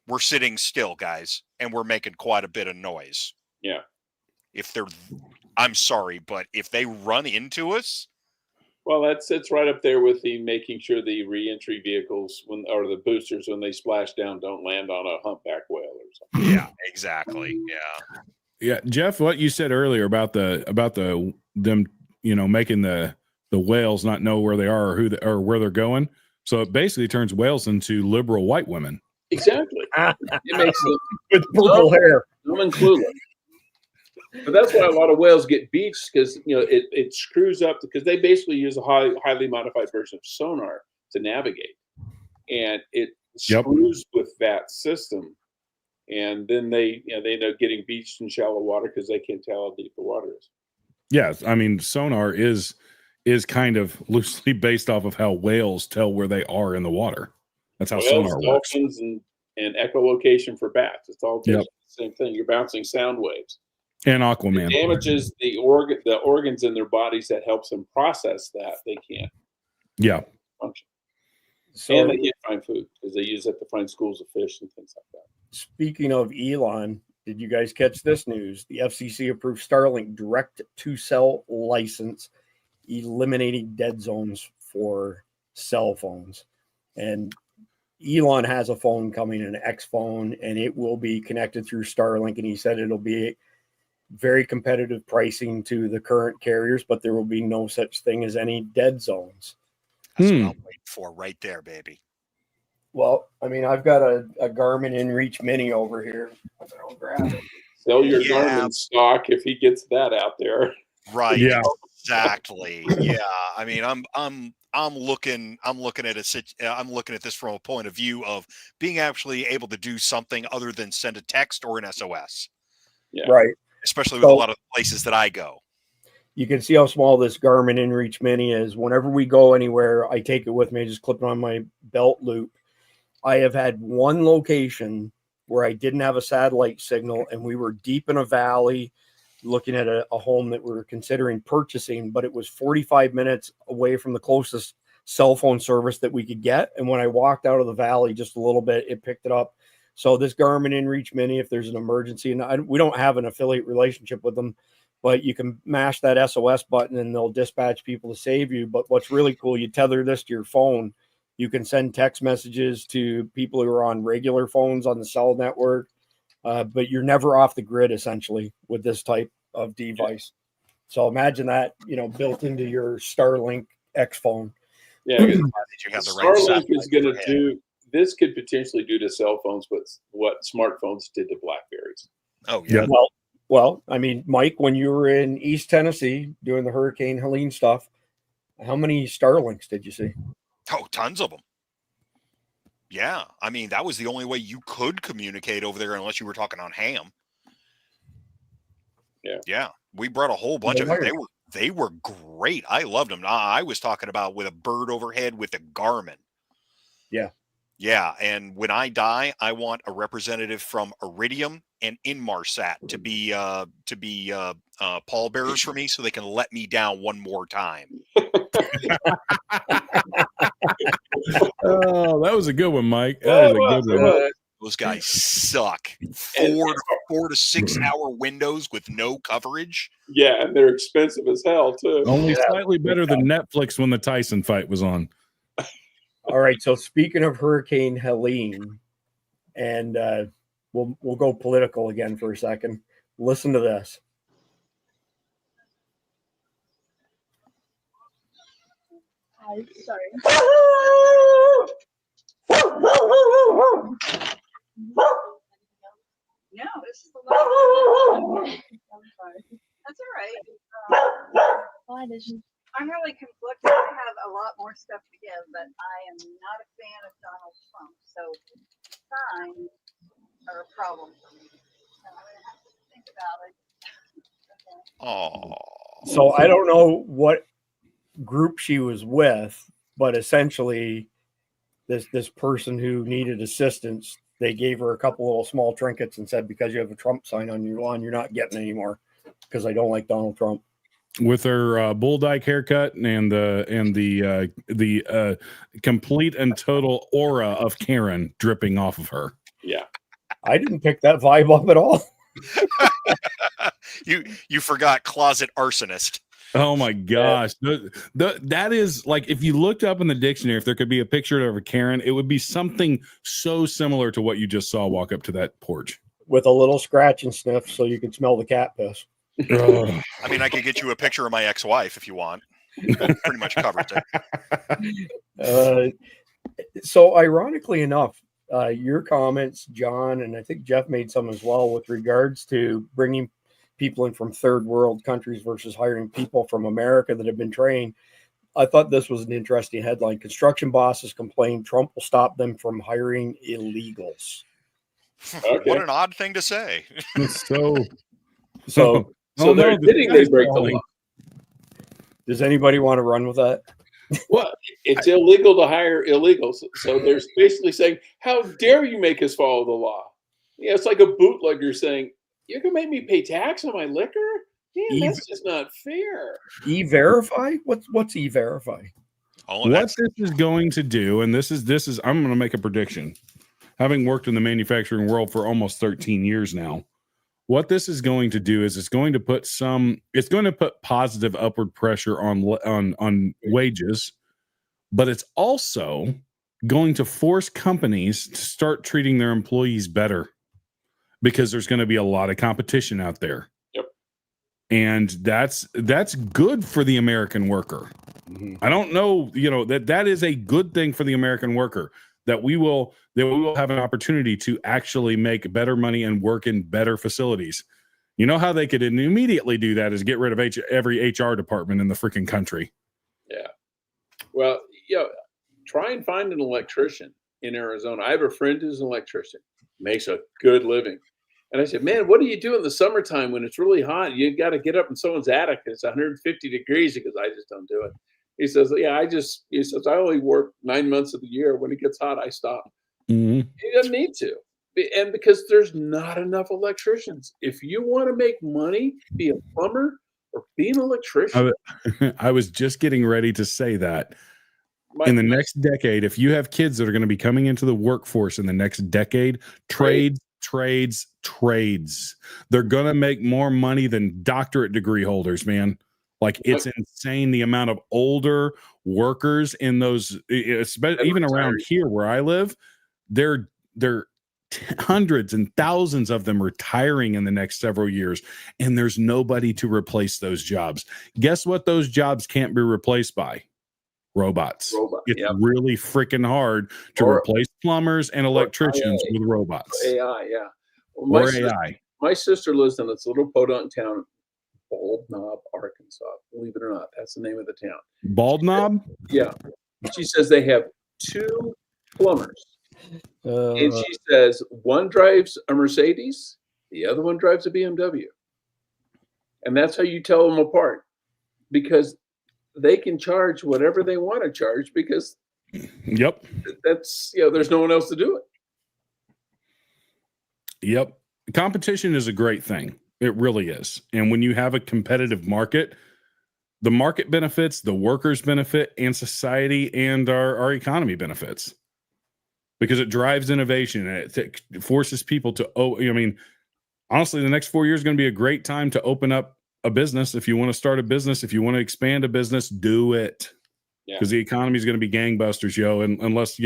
We're sitting still, guys, and we're making quite a bit of noise. Yeah. I'm sorry, but if they run into us. Well, it's right up there with the making sure the reentry vehicles or the boosters, when they splash down, don't land on a humpback whale or something. Yeah, exactly. Yeah. Yeah, Jeff, what you said earlier about them, making the whales not know where they are or where they're going. So it basically turns whales into liberal white women. Exactly. It makes them with purple hair. Dumb and clueless. But that's why a lot of whales get beached, because it screws up, because they basically use a highly modified version of sonar to navigate, and it screws with that system, and then they end up getting beached in shallow water because they can't tell how deep the water is. Yes, I mean sonar is kind of loosely based off of how whales tell where they are in the water. That's how whales, sonar works. Dolphins, and echolocation for bats. It's all the same thing. You're bouncing sound waves. And Aquaman. It damages the organs in their bodies that helps them process that. They can't function. So, and they can't find food because they use it to find schools of fish and things like that. Speaking of Elon, did you guys catch this news? The FCC approved Starlink direct-to-cell license, eliminating dead zones for cell phones. And Elon has a phone coming, an X phone, and it will be connected through Starlink. And he said it'll be very competitive pricing to the current carriers, but there will be no such thing as any dead zones. That's what I'm waiting for right there, baby. Well, I mean, I've got a Garmin InReach Mini over here. I'll grab it. Sell your Garmin stock if he gets that out there. Right. Yeah. Exactly. Yeah. I mean, I'm looking at this from a point of view of being actually able to do something other than send a text or an SOS. Yeah. Right. Especially with a lot of places that I go. You can see how small this Garmin InReach Mini is. Whenever we go anywhere, I take it with me. I just clip it on my belt loop. I have had one location where I didn't have a satellite signal, and we were deep in a valley looking at a home that we were considering purchasing, but it was 45 minutes away from the closest cell phone service that we could get. And when I walked out of the valley just a little bit, it picked it up. So this Garmin InReach Mini, if there's an emergency, and we don't have an affiliate relationship with them, but you can mash that SOS button and they'll dispatch people to save you. But what's really cool, you tether this to your phone. You can send text messages to people who are on regular phones on the cell network, but you're never off the grid essentially with this type of device. So imagine that, built into your Starlink X phone. Yeah, Starlink is going to do. This could potentially do to cell phones what smartphones did to BlackBerries. Oh yeah. Well, I mean, Mike, when you were in East Tennessee doing the Hurricane Helene stuff, how many Starlinks did you see? Oh, tons of them. Yeah. I mean, that was the only way you could communicate over there unless you were talking on ham. Yeah. Yeah. We brought a whole bunch of them. They were great. I loved them. I was talking about with a bird overhead with a Garmin. Yeah. Yeah. And when I die, I want a representative from Iridium and Inmarsat to be pallbearers for me so they can let me down one more time. Oh, that was a good one, Mike. That was a good one. Those guys suck. 4 to 6 hour windows with no coverage. Yeah, and they're expensive as hell too. Only slightly better than Netflix when the Tyson fight was on. All right. So speaking of Hurricane Helene, and we'll go political again for a second. Listen to this. Sorry. No, this is the last one. I'm sorry. That's all right. I'm really conflicted. I have a lot more stuff to give, but I am not a fan of Donald Trump. So signs are a problem for me. So I'm going to have to think about it. Oh. So I don't know what group she was with, but essentially this person who needed assistance, they gave her a couple little small trinkets and said, because you have a Trump sign on your lawn, you're not getting any more because I don't like Donald Trump. With her bull dyke haircut and the complete and total aura of Karen dripping off of her. Yeah, I didn't pick that vibe up at all. You forgot closet arsonist. Oh my gosh. That is like, if you looked up in the dictionary, if there could be a picture of a Karen, it would be something so similar to what you just saw walk up to that porch. With a little scratch and sniff so you can smell the cat piss. I mean, I could get you a picture of my ex-wife if you want. Pretty much covered there. So ironically enough, your comments, John, and I think Jeff made some as well with regards to bringing people in from third world countries versus hiring people from America that have been trained. I thought this was an interesting headline. Construction bosses complain Trump will stop them from hiring illegals. Okay. What an odd thing to say. So they're admitting they break the law. Does anybody want to run with that? Well, it's illegal to hire illegals. So they're basically saying, how dare you make us follow the law? Yeah, it's like a bootlegger saying, You're gonna make me pay tax on my liquor? Man, that's just not fair. E-Verify? What's E-Verify? Oh, What this is going to do, and this is I'm going to make a prediction. Having worked in the manufacturing world for almost 13 years now, what this is going to do is it's going to put positive upward pressure on wages, but it's also going to force companies to start treating their employees better because there's going to be a lot of competition out there. Yep. And that's good for the American worker. I don't know, that is a good thing for the American worker, that we will have an opportunity to actually make better money and work in better facilities. You know how they could immediately do that is get rid of every HR department in the freaking country. Yeah. Well, try and find an electrician in Arizona. I have a friend who's an electrician, makes a good living. And I said, man, what do you do in the summertime when it's really hot? You got to get up in someone's attic. It's 150 degrees. He goes, I just don't do it. He says, I only work 9 months of the year. When it gets hot, I stop. Mm-hmm. He doesn't need to. And because there's not enough electricians. If you want to make money, be a plumber or be an electrician. I was just getting ready to say that. In the next decade, if you have kids that are going to be coming into the workforce in the next decade, trades, they're going to make more money than doctorate degree holders, man. Like, it's insane the amount of older workers in those, especially even around here where I live, they're hundreds and thousands of them retiring in the next several years, and there's nobody to replace those jobs. Guess what those jobs can't be replaced by? Robots. It's really freaking hard to replace plumbers and electricians with robots. AI, yeah. Well, AI. My sister lives in this little podunk town, Bald Knob, Arkansas. Believe it or not, that's the name of the town. Bald Knob? Yeah. She says they have 2 plumbers. And she says one drives a Mercedes, the other one drives a BMW. And that's how you tell them apart, because they can charge whatever they want to charge, because that's, there's no one else to do it. Yep. Competition is a great thing. It really is. And when you have a competitive market, the market benefits, the workers benefit, and society and our economy benefits, because it drives innovation and it forces people to, honestly, the next 4 years is going to be a great time to open up a business. If you want to start a business, if you want to expand a business, do it. Because the economy is going to be gangbusters, and unless,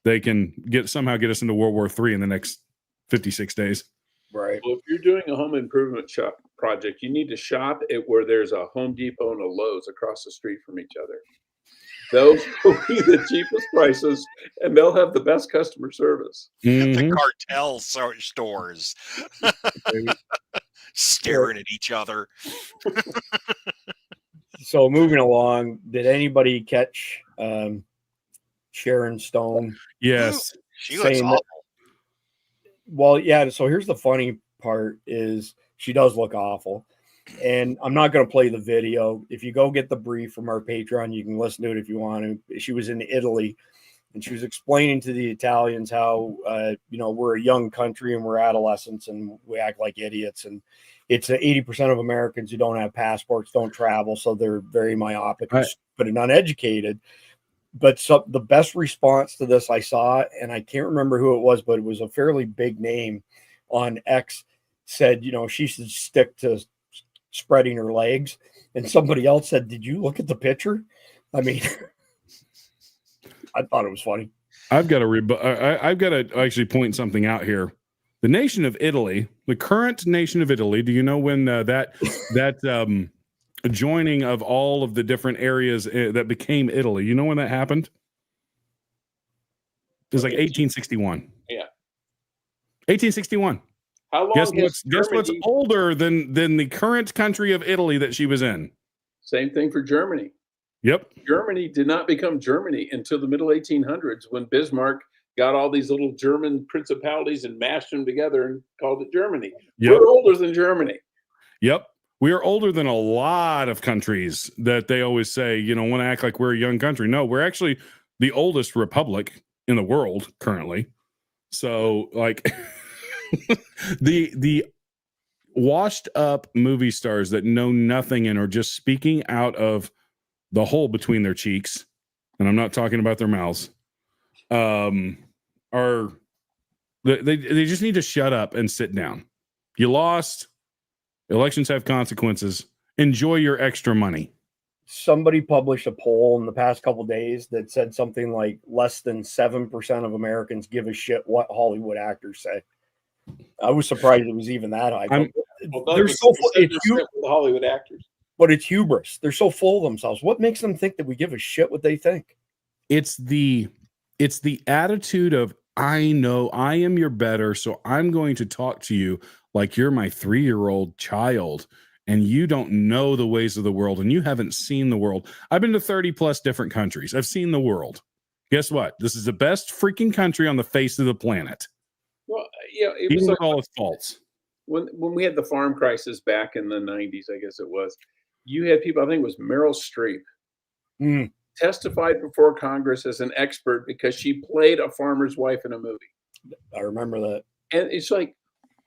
they can somehow get us into World War III in the next 56 days. Right. Well, if you're doing a home improvement shop project, you need to shop at where there's a Home Depot and a Lowe's across the street from each other. Those will be the cheapest prices, and they'll have the best customer service. The cartel stores staring at each other. So moving along, did anybody catch Sharon Stone? Yes. She looks awful. Well, yeah. So here's the funny part is she does look awful. And I'm not going to play the video. If you go get the brief from our Patreon, you can listen to it if you want to. She was in Italy, and she was explaining to the Italians how, we're a young country and we're adolescents and we act like idiots. And it's 80% of Americans who don't have passports, don't travel. So they're very myopic, but uneducated. But the best response to this I saw, and I can't remember who it was, but it was a fairly big name on X, said, she should stick to spreading her legs. And somebody else said, did you look at the picture? I mean, I thought it was funny. I've got to actually point something out here. The nation of Italy, the current nation of Italy, do you know when that joining of all of the different areas that became Italy, you know when that happened? It was like 1861. Yeah. 1861. How long Guess what's older than the current country of Italy that she was in? Same thing for Germany. Yep. Germany did not become Germany until the middle 1800s, when Bismarck got all these little German principalities and mashed them together and called it Germany. Yep. We're older than Germany. Yep. We are older than a lot of countries that they always say, want to act like we're a young country. No, we're actually the oldest republic in the world currently. So, like, the washed up movie stars that know nothing and are just speaking out of the hole between their cheeks, and I'm not talking about their mouths, are they just need to shut up and sit down. You lost. Elections have consequences. Enjoy your extra money. Somebody published a poll in the past couple of days that said something like less than 7% of Americans give a shit what Hollywood actors say. I was surprised it was even that high. They're so full, the Hollywood actors. But it's hubris. They're so full of themselves. What makes them think that we give a shit what they think? It's the attitude of, I know I am your better, so I'm going to talk to you like you're my 3-year-old child, and you don't know the ways of the world, and you haven't seen the world. I've been to 30 plus different countries. I've seen the world. Guess what? This is the best freaking country on the face of the planet. Well, yeah, it Even was with like all its faults. when we had the farm crisis back in the 90s, I guess it was. You had people, I think it was Meryl Streep, testified before Congress as an expert because she played a farmer's wife in a movie. I remember that. And it's like,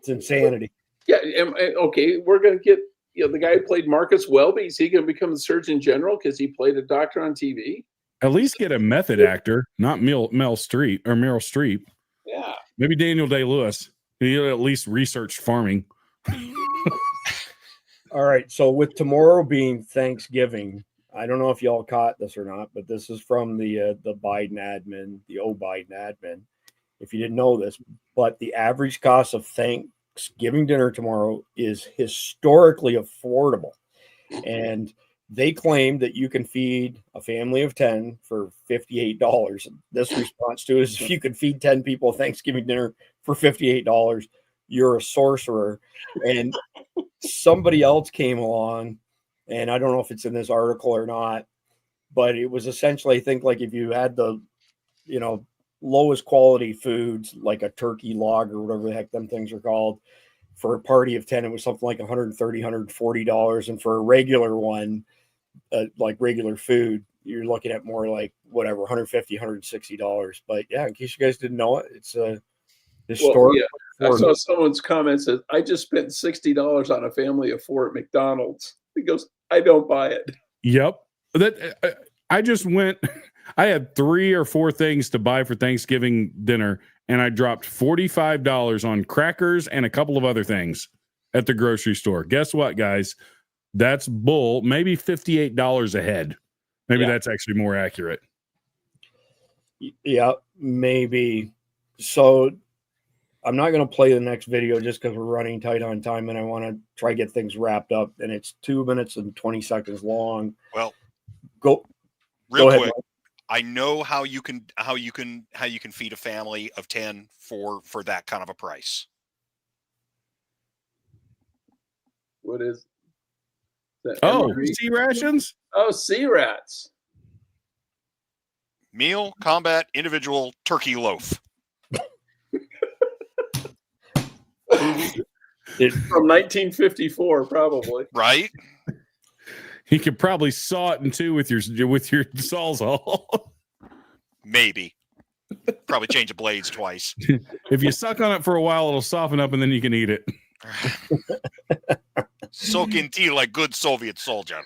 it's insanity. Yeah. Okay. We're going to get, the guy who played Marcus Welby. Is he going to become the Surgeon General because he played a doctor on TV? At least get a method actor, not Meryl Streep. Yeah. Maybe Daniel Day-Lewis. He'll at least research farming. All right. So with tomorrow being Thanksgiving, I don't know if y'all caught this or not, but this is from the Biden admin, the Biden admin. If you didn't know this, but the average cost of Thanksgiving dinner tomorrow is historically affordable. And they claim that you can feed a family of 10 for $58. This response to it is, if you could feed 10 people Thanksgiving dinner for $58, you're a sorcerer. And somebody else came along, and I don't know if it's in this article or not, but it was essentially, I think, like if you had the, lowest quality foods, like a turkey log or whatever the heck them things are called, for a party of 10, it was something like $130, $140. And for a regular one, like regular food, you're looking at more like whatever, $150, $160. But yeah, in case you guys didn't know it, it's a historic. I saw someone's comment says, I just spent $60 on a family of 4 at McDonald's. He goes, I don't buy it. Yep. I just went, I had 3 or 4 things to buy for Thanksgiving dinner, and I dropped $45 on crackers and a couple of other things at the grocery store. Guess what, guys? That's bull. Maybe $58 a head. Maybe that's actually more accurate. Yeah, maybe. So I'm not going to play the next video just because we're running tight on time, and I want to try to get things wrapped up. And it's 2 minutes and 20 seconds long. Well, go quick. Mike. I know how you can feed a family of 10 for that kind of a price. What is that? Sea rations? Oh, sea rats. Meal, combat, individual, turkey loaf. It's from 1954, probably. Right? You could probably saw it in two with your Sawzall. Maybe. Probably change the blades twice. If you suck on it for a while, it'll soften up and then you can eat it. Soak in tea like good Soviet soldier.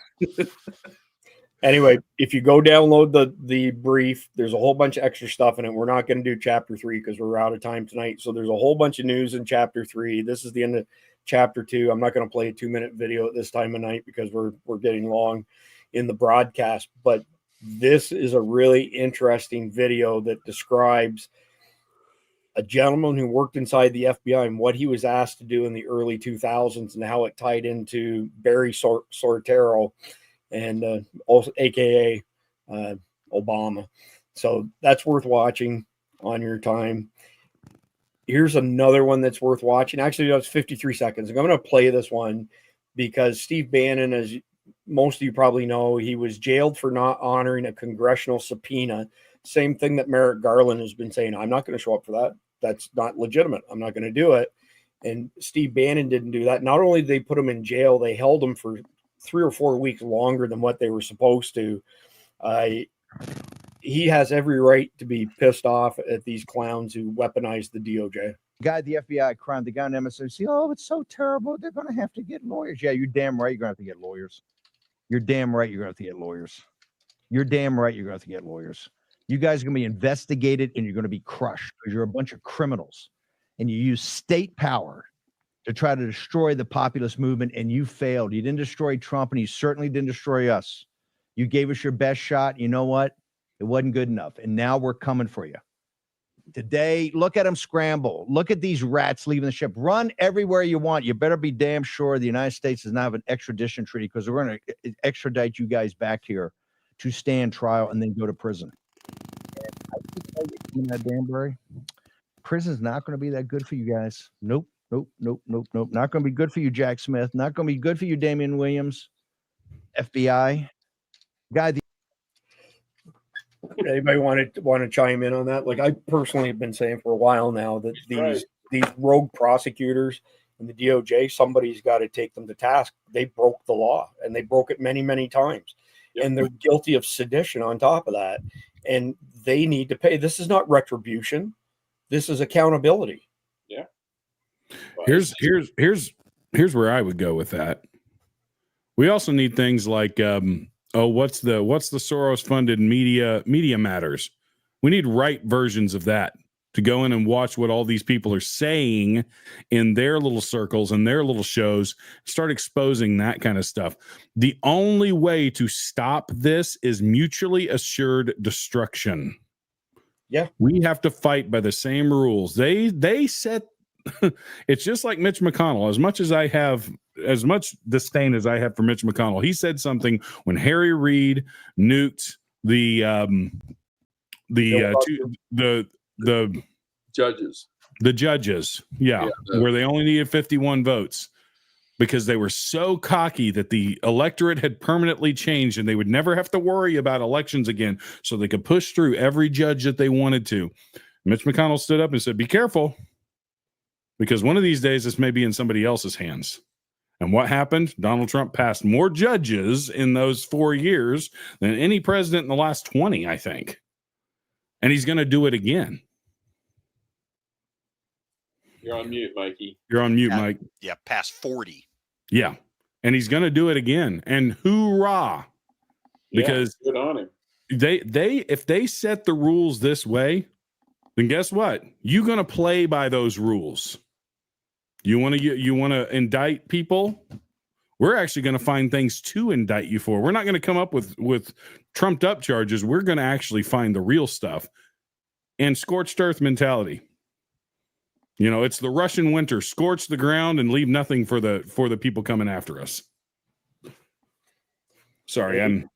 Anyway, if you go download the brief, there's a whole bunch of extra stuff in it. We're not going to do chapter 3 because we're out of time tonight. So there's a whole bunch of news in chapter 3. This is the end of chapter 2. I'm not going to play a 2-minute video at this time of night because we're getting long in the broadcast. But this is a really interesting video that describes a gentleman who worked inside the FBI and what he was asked to do in the early 2000s and how it tied into Barry Soetoro and also AKA Obama. So that's worth watching on your time. Here's another one that's worth watching. Actually, that's 53 seconds. I'm going to play this one because Steve Bannon, as most of you probably know, he was jailed for not honoring a congressional subpoena. Same thing that Merrick Garland has been saying. I'm not going to show up for that. That's not legitimate. I'm not going to do it. And Steve Bannon didn't do that. Not only did they put him in jail, they held him for 3 or 4 weeks longer than what they were supposed to. He has every right to be pissed off at these clowns who weaponize the DOJ. Guy at the FBI crime, the guy on MSNBC, oh, it's so terrible. They're going to have to get lawyers. Yeah, you're damn right. You're going to have to get lawyers. You're damn right. You're going to have to get lawyers. You're damn right. You're going to have to get lawyers. You guys are going to be investigated and you're going to be crushed because you're a bunch of criminals and you use state power to try to destroy the populist movement, and you failed. You didn't destroy Trump, and you certainly didn't destroy us. You gave us your best shot. You know what? It wasn't good enough, and now we're coming for you. Today, look at them scramble. Look at these rats leaving the ship. Run everywhere you want. You better be damn sure the United States does not have an extradition treaty, because we're going to extradite you guys back here to stand trial and then go to prison. And I keep telling you, that Danbury, prison's not going to be that good for you guys. Nope. Not going to be good for you, Jack Smith. Not going to be good for you, Damian Williams. FBI guy. Anybody want to chime in on that? Like, I personally have been saying for a while now that these rogue prosecutors and the DOJ, somebody's got to take them to task. They broke the law, and they broke it many, many times. Yep. And they're guilty of sedition on top of that. And they need to pay. This is not retribution. This is accountability. Yeah. Here's where I would go with that. We also need things like what's the Soros funded media matters. We need right versions of that to go in and watch what all these people are saying in their little circles and their little shows, start exposing that kind of stuff. The only way to stop this is mutually assured destruction. Yeah. We have to fight by the same rules. They set it's just like Mitch McConnell. As much disdain as I have for Mitch McConnell, he said something when Harry Reid nuked the judges, where they only needed 51 votes because they were so cocky that the electorate had permanently changed and they would never have to worry about elections again, so they could push through every judge that they wanted to. Mitch McConnell stood up and said, be careful, because one of these days this may be in somebody else's hands. And what happened? Donald Trump passed more judges in those 4 years than any president in the last 20, I think. And he's going to do it again. You're on mute, Mikey. You're on mute, Mike. Yeah, past 40. Yeah. And he's going to do it again. And hoorah. Because good on him. If they set the rules this way, then guess what? You're going to play by those rules. You want to indict people? We're actually going to find things to indict you for. We're not going to come up with trumped up charges. We're going to actually find the real stuff. And scorched earth mentality. You know, it's the Russian winter. Scorch the ground and leave nothing for the people coming after us. Sorry,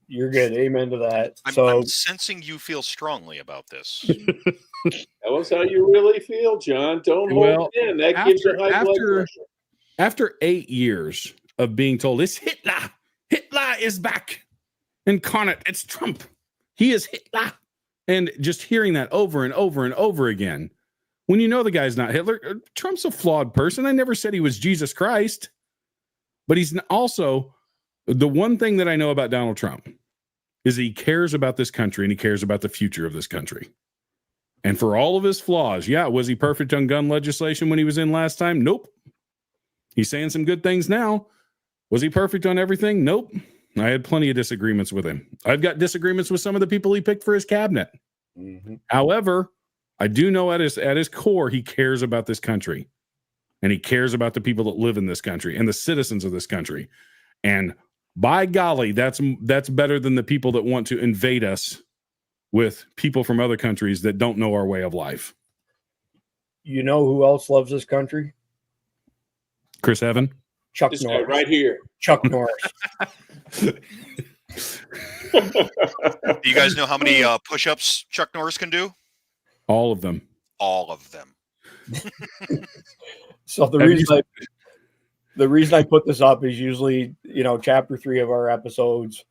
You're good. Amen to that. I'm sensing you feel strongly about this. Tell us how you really feel, John. Don't hold it in. That gives you high blood pressure. After 8 years of being told it's Hitler, Hitler is back incarnate. It's Trump. He is Hitler. And just hearing that over and over and over again, when you know the guy's not Hitler, Trump's a flawed person. I never said he was Jesus Christ, but he's also, the one thing that I know about Donald Trump is he cares about this country and he cares about the future of this country. And for all of his flaws, was he perfect on gun legislation when he was in last time? Nope. He's saying some good things now. Was he perfect on everything? Nope. I had plenty of disagreements with him. I've got disagreements with some of the people he picked for his cabinet. Mm-hmm. However, I do know at his core, he cares about this country. And he cares about the people that live in this country and the citizens of this country. And by golly, that's better than the people that want to invade us with people from other countries that don't know our way of life. You know who else loves this country? Chris Evan? Chuck This Norris. guy right here. Chuck Norris. Do you guys know how many push-ups Chuck Norris can do? All of them. All of them. So the reason I put this up is usually, chapter 3 of our episodes,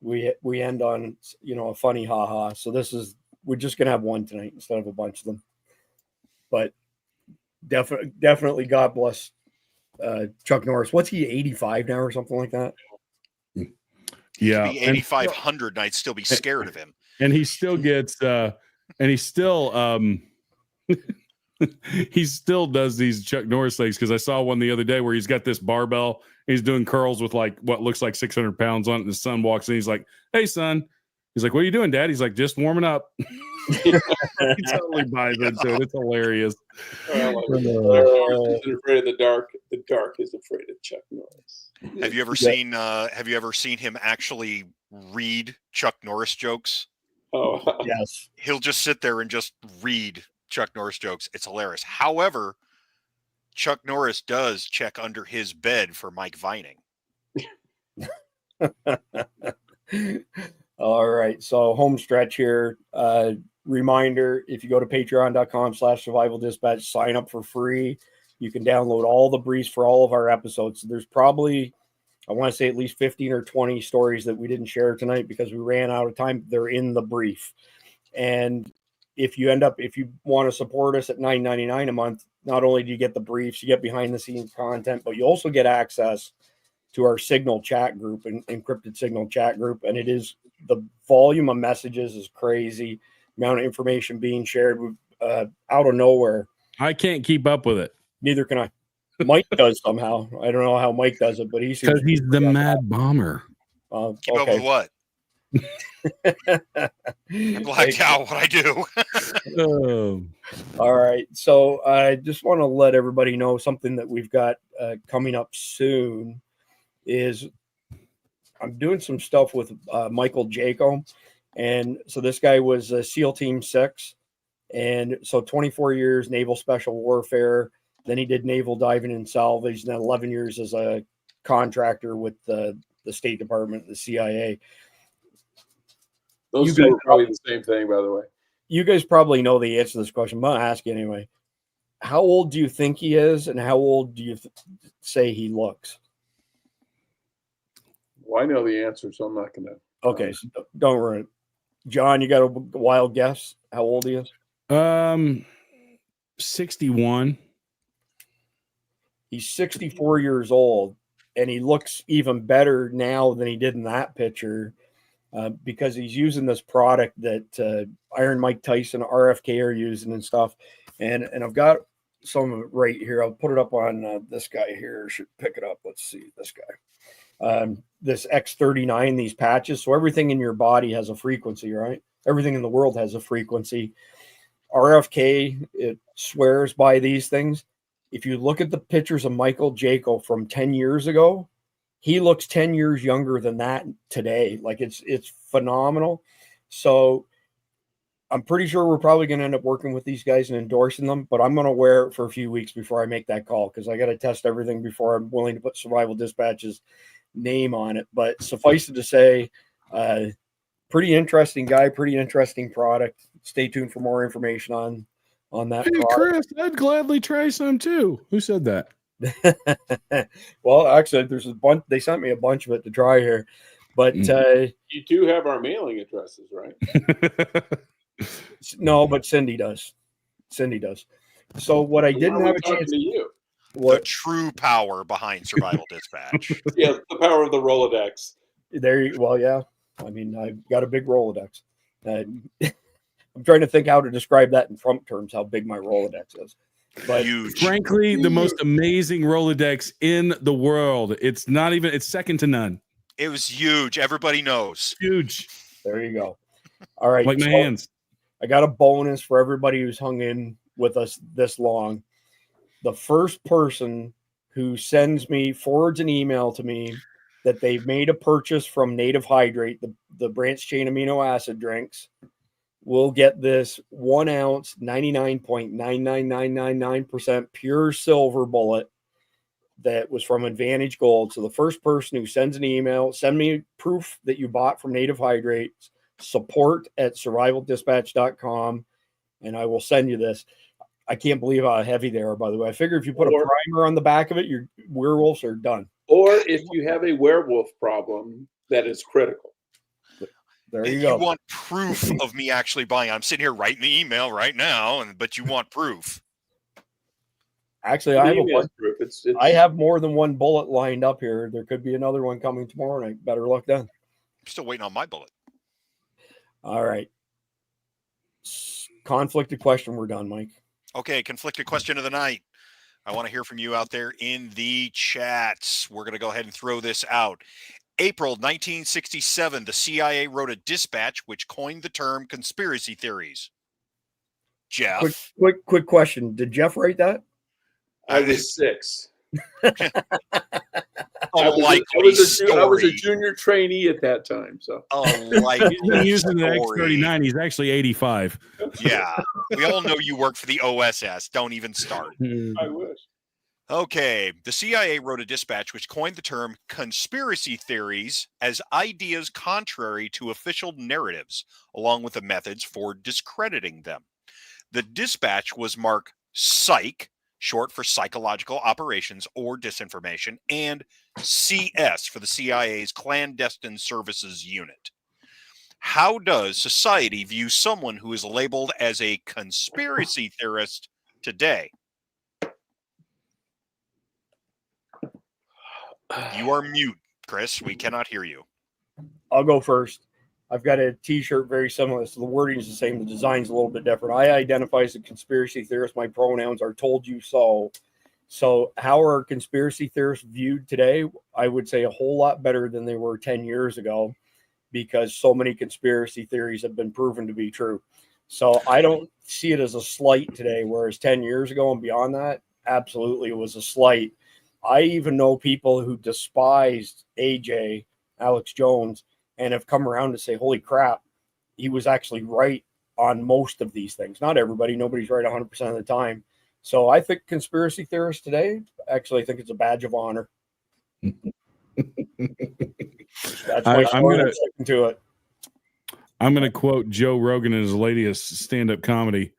we end on, a funny haha. So we're just going to have one tonight instead of a bunch of them. But definitely God bless Chuck Norris. What's he, 85 now or something like that? Yeah. He'd be 8,500 and I'd still be scared of him. And he still gets, he still does these Chuck Norris things, because I saw one the other day where he's got this barbell. He's doing curls with like what looks like 600 pounds on it. And his son walks in. He's like, "Hey, son." He's like, "What are you doing, Dad?" He's like, "Just warming up." He totally buys into it. It's hilarious. Norris isn't afraid of the dark. The dark is afraid of Chuck Norris. Have you ever seen? Have you ever seen him actually read Chuck Norris jokes? Oh, yes. He'll just sit there and just read Chuck Norris jokes. It's hilarious. However, Chuck Norris does check under his bed for Mike Vining. All right. So home stretch here. Reminder, if you go to patreon.com/survival dispatch, sign up for free. You can download all the briefs for all of our episodes. There's probably, I want to say, at least 15 or 20 stories that we didn't share tonight because we ran out of time. They're in the brief. And if you want to support us at $9.99 a month, not only do you get the briefs, you get behind the scenes content, but you also get access to our Signal chat group, an encrypted Signal chat group. And it is, the volume of messages is crazy. Amount of information being shared out of nowhere. I can't keep up with it. Neither can I. Mike does somehow. I don't know how Mike does it, but he seems because he's the mad bomber. Keep up with what? I blacked out what I do. All right. So I just want to let everybody know something that we've got coming up soon is I'm doing some stuff with Michael Jaco. And so this guy was SEAL Team 6. And so 24 years Naval Special Warfare. Then he did naval diving and salvage. And then 11 years as a contractor with the State Department, the CIA. Those two are probably the same thing, by the way. You guys probably know the answer to this question, but I'm going to ask you anyway. How old do you think he is, and how old do you say he looks? Well, I know the answer, so I'm not going to. Okay, so don't ruin it. John, you got a wild guess how old he is? 61. He's 64 years old, and he looks even better now than he did in that picture because he's using this product that Iron Mike Tyson, RFK are using and stuff. And I've got some of it right here. I'll put it up on this guy here. Should pick it up. Let's see this guy. This X39, these patches. So everything in your body has a frequency, right? Everything in the world has a frequency. RFK, it swears by these things. If you look at the pictures of Michael Jaco from 10 years ago, he looks 10 years younger than that today. Like it's phenomenal. So I'm pretty sure we're probably going to end up working with these guys and endorsing them, but I'm going to wear it for a few weeks before I make that call because I got to test everything before I'm willing to put Survival Dispatch's name on it. But suffice it to say, pretty interesting guy, pretty interesting product. Stay tuned for more information on that. Hey, product. Chris, I'd gladly try some too. Who said that? Well, actually, there's a bunch. They sent me a bunch of it to try here, but you do have our mailing addresses, right? No, but Cindy does. Cindy does. So what I didn't have a chance to you. The true power behind Survival Dispatch. Yeah, the power of the Rolodex. There you. Well, yeah. I mean, I've got a big Rolodex. I'm trying to think how to describe that in Trump terms. How big my Rolodex is. But frankly, the most amazing Rolodex in the world. It's not even. It's second to none. It was huge. Everybody knows. Huge. There you go. All right. Like my hands. I got a bonus for everybody who's hung in with us this long. The first person who forwards an email to me that they've made a purchase from Native Hydrate, the branched chain amino acid drinks, will get this 1 ounce, 99.99999% pure silver bullet that was from Advantage Gold. So the first person who sends an email, send me proof that you bought from Native Hydrate, support@survivaldispatch.com, and I will send you this. I can't believe how heavy they are, by the way. I figure if you put a primer on the back of it, your werewolves are done. Or if you have a werewolf problem, that is critical. There you go. You want proof of me actually buying. I'm sitting here writing the email right now, but you want proof. Actually, I have a bunch. I have more than one bullet lined up here. There could be another one coming tomorrow night. Better luck then. I'm still waiting on my bullet. All right. Conflicted question. We're done, Mike. Okay, conflicted question of the night. I want to hear from you out there in the chats. We're going to go ahead and throw this out. April 1967, the CIA wrote a dispatch which coined the term conspiracy theories. Jeff? Quick question. Did Jeff write that? I was 6. I was a junior trainee at that time. So He's been using the X39. He's actually 85. Yeah. We all know you work for the OSS. Don't even start. I wish. Okay. The CIA wrote a dispatch which coined the term conspiracy theories as ideas contrary to official narratives, along with the methods for discrediting them. The dispatch was marked Psych, short for psychological operations or disinformation, and CS for the CIA's clandestine services unit. How does society view someone who is labeled as a conspiracy theorist today? You are mute, Chris. We cannot hear you. I'll go first. I've got a t-shirt very similar. So the wording is the same. The design's a little bit different. I identify as a conspiracy theorist. My pronouns are told you so. So how are conspiracy theorists viewed today? I would say a whole lot better than they were 10 years ago, because so many conspiracy theories have been proven to be true. So I don't see it as a slight today, whereas 10 years ago and beyond that, absolutely it was a slight. I even know people who despised AJ, Alex Jones, and have come around to say, holy crap, he was actually right on most of these things. Not everybody, nobody's right 100% of the time. So I think conspiracy theorists today, actually, I think it's a badge of honor. That's why I'm going to stick to it. I'm going to quote Joe Rogan in his latest stand-up comedy.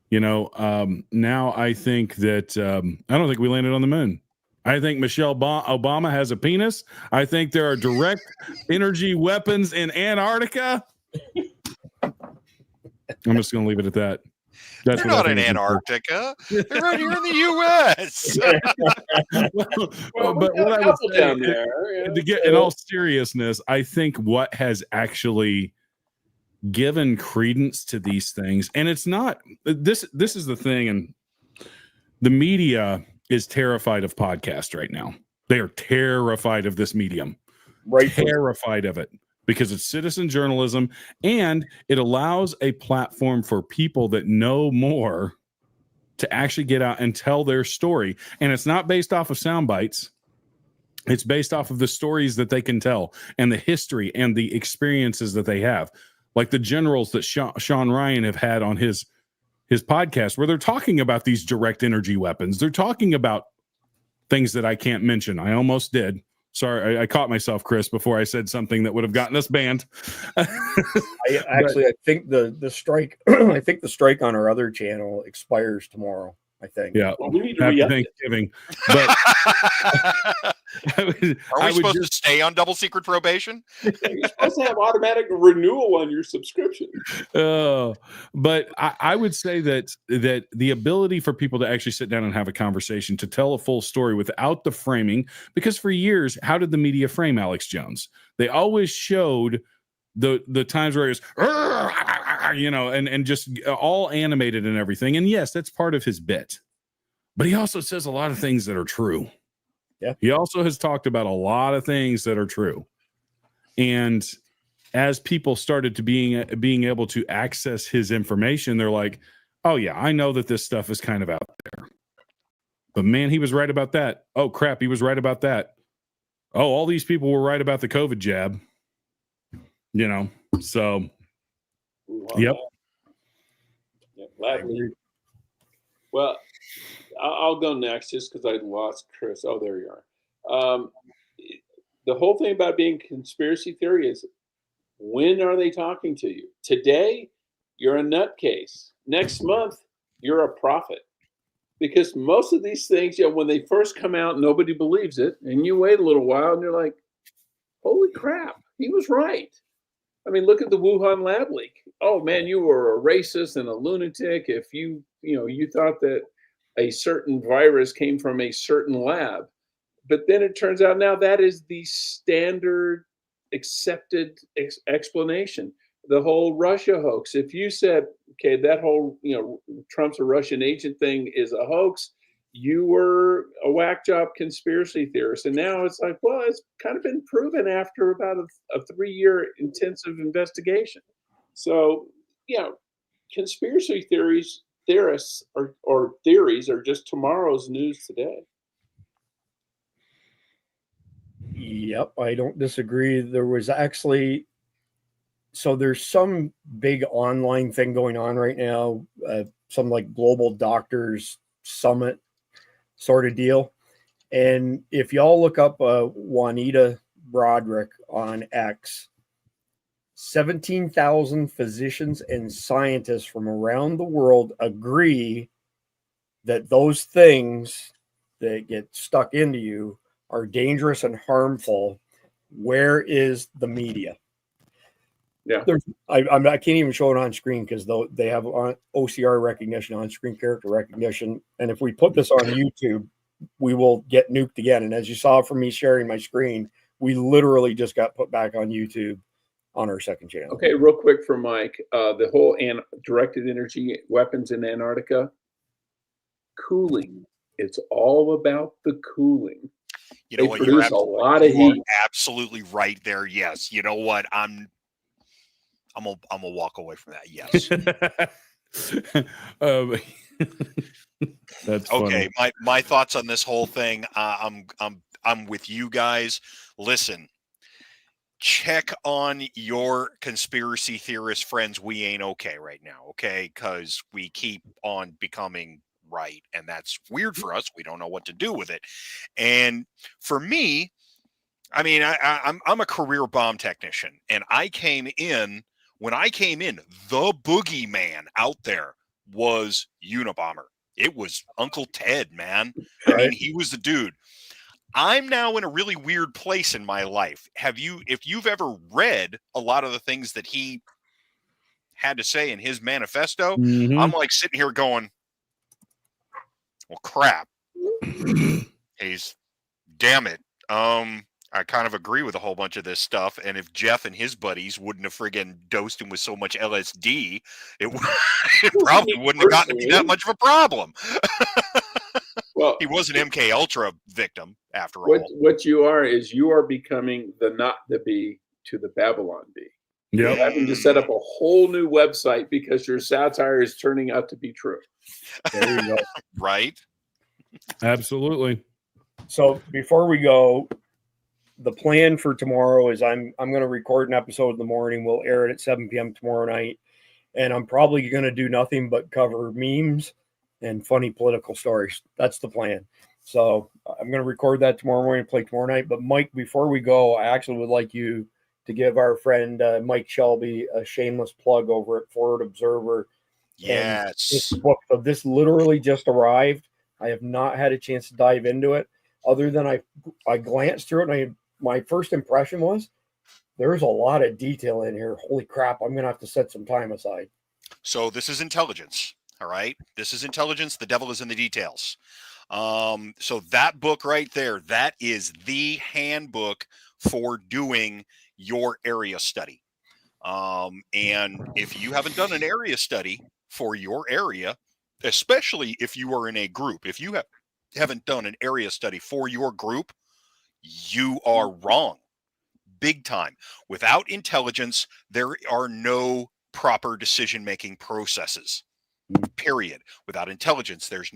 You know, now I think that I don't think we landed on the moon. I think Michelle Obama has a penis. I think there are direct energy weapons in Antarctica. I'm just going to leave it at that. They're not in Antarctica. They're right here in the U.S. But what I would say, down there, to get in all seriousness, I think what has actually given credence to these things, and it's not this is the thing, and the media is terrified of podcast right now. They are terrified of this medium, terrified of it, because it's citizen journalism and it allows a platform for people that know more to actually get out and tell their story. And it's not based off of sound bites. It's based off of the stories that they can tell and the history and the experiences that they have. Like the generals that Sean Ryan have had on his podcast, where they're talking about these direct energy weapons. They're talking about things that I can't mention. I almost did. Sorry, I caught myself, Chris, before I said something that would have gotten us banned. I think the strike. I think the strike on our other channel expires tomorrow. I think. Yeah. Well, we need to Happy re-up Thanksgiving. But Are we supposed to stay on double secret probation? You're supposed to have automatic renewal on your subscription. But I would say that the ability for people to actually sit down and have a conversation, to tell a full story without the framing, because for years, how did the media frame Alex Jones? They always showed the times where it was, you know, and just all animated and everything. And yes, that's part of his bit. But he also says a lot of things that are true. Yeah. He also has talked about a lot of things that are true. And as people started to being able to access his information, they're like, oh yeah, I know that this stuff is kind of out there. But man, he was right about that. Oh crap, he was right about that. Oh, all these people were right about the COVID jab. You know, so yep. Well, I'll go next just because I lost Chris. Oh, there you are. The whole thing about being conspiracy theory is, when are they talking to you? Today, you're a nutcase. Next month, you're a prophet. Because most of these things, you know, when they first come out, nobody believes it. And you wait a little while and you're like, holy crap, he was right. I mean, look at the Wuhan lab leak. Oh man, you were a racist and a lunatic if you thought that a certain virus came from a certain lab. But then it turns out now that is the standard accepted explanation. the whole Russia hoax. If you said, okay, that whole, Trump's a Russian agent thing is a hoax, you were a whack job conspiracy theorist. And now it's like, well, it's kind of been proven after about a 3-year intensive investigation. So, conspiracy theorists or theories are just tomorrow's news today. Yep, I don't disagree. There was actually, so there's some big online thing going on right now, some like global doctors summit sort of deal. And if y'all look up Juanita Broderick on X, 17,000 physicians and scientists from around the world agree that those things that get stuck into you are dangerous and harmful. Where is the media? Yeah, I can't even show it on screen because they have OCR recognition, on screen character recognition. And if we put this on YouTube, we will get nuked again. And as you saw from me sharing my screen, we literally just got put back on YouTube on our second channel. Okay, real quick for Mike, the whole directed energy weapons in Antarctica, cooling. It's all about the cooling. You know They what? produce a lot of heat. Absolutely right there. Yes. You know what? I'm gonna walk away from that. Yes. That's okay. funny. My thoughts on this whole thing. I'm with you guys. Listen, check on your conspiracy theorist friends. We ain't okay right now. Okay, because we keep on becoming right, and that's weird for us. We don't know what to do with it. And for me, I mean, I'm a career bomb technician, and when I came in, the boogeyman out there was Unabomber. It was Uncle Ted, man. I mean, he was the dude. I'm now in a really weird place in my life. If you've ever read a lot of the things that he had to say in his manifesto, I'm like sitting here going, well, crap. Damn it. I kind of agree with a whole bunch of this stuff. And if Jeff and his buddies wouldn't have friggin' dosed him with so much LSD, it probably wouldn't have gotten to be that much of a problem. Well, he was an MK Ultra victim after all. What you are becoming the not the bee to the Babylon bee. Yep. You're having to set up a whole new website because your satire is turning out to be true. There you go. Right? Absolutely. So before we go, the plan for tomorrow is I'm going to record an episode in the morning. We'll air it at 7 p.m. tomorrow night. And I'm probably going to do nothing but cover memes and funny political stories. That's the plan. So I'm going to record that tomorrow morning and play tomorrow night. But Mike, before we go, I actually would like you to give our friend Mike Shelby a shameless plug over at Forward Observer. Yes. This book, so this literally just arrived. I have not had a chance to dive into it other than I glanced through it, and my first impression was there's a lot of detail in here. Holy crap, I'm going to have to set some time aside. So this is intelligence, all right? This is intelligence. The devil is in the details. So that book right there, that is the handbook for doing your area study. And if you haven't done an area study for your area, especially if you are in a group, if you haven't done an area study for your group, you are wrong. Big time. Without intelligence, there are no proper decision-making processes. Period. Without intelligence, there's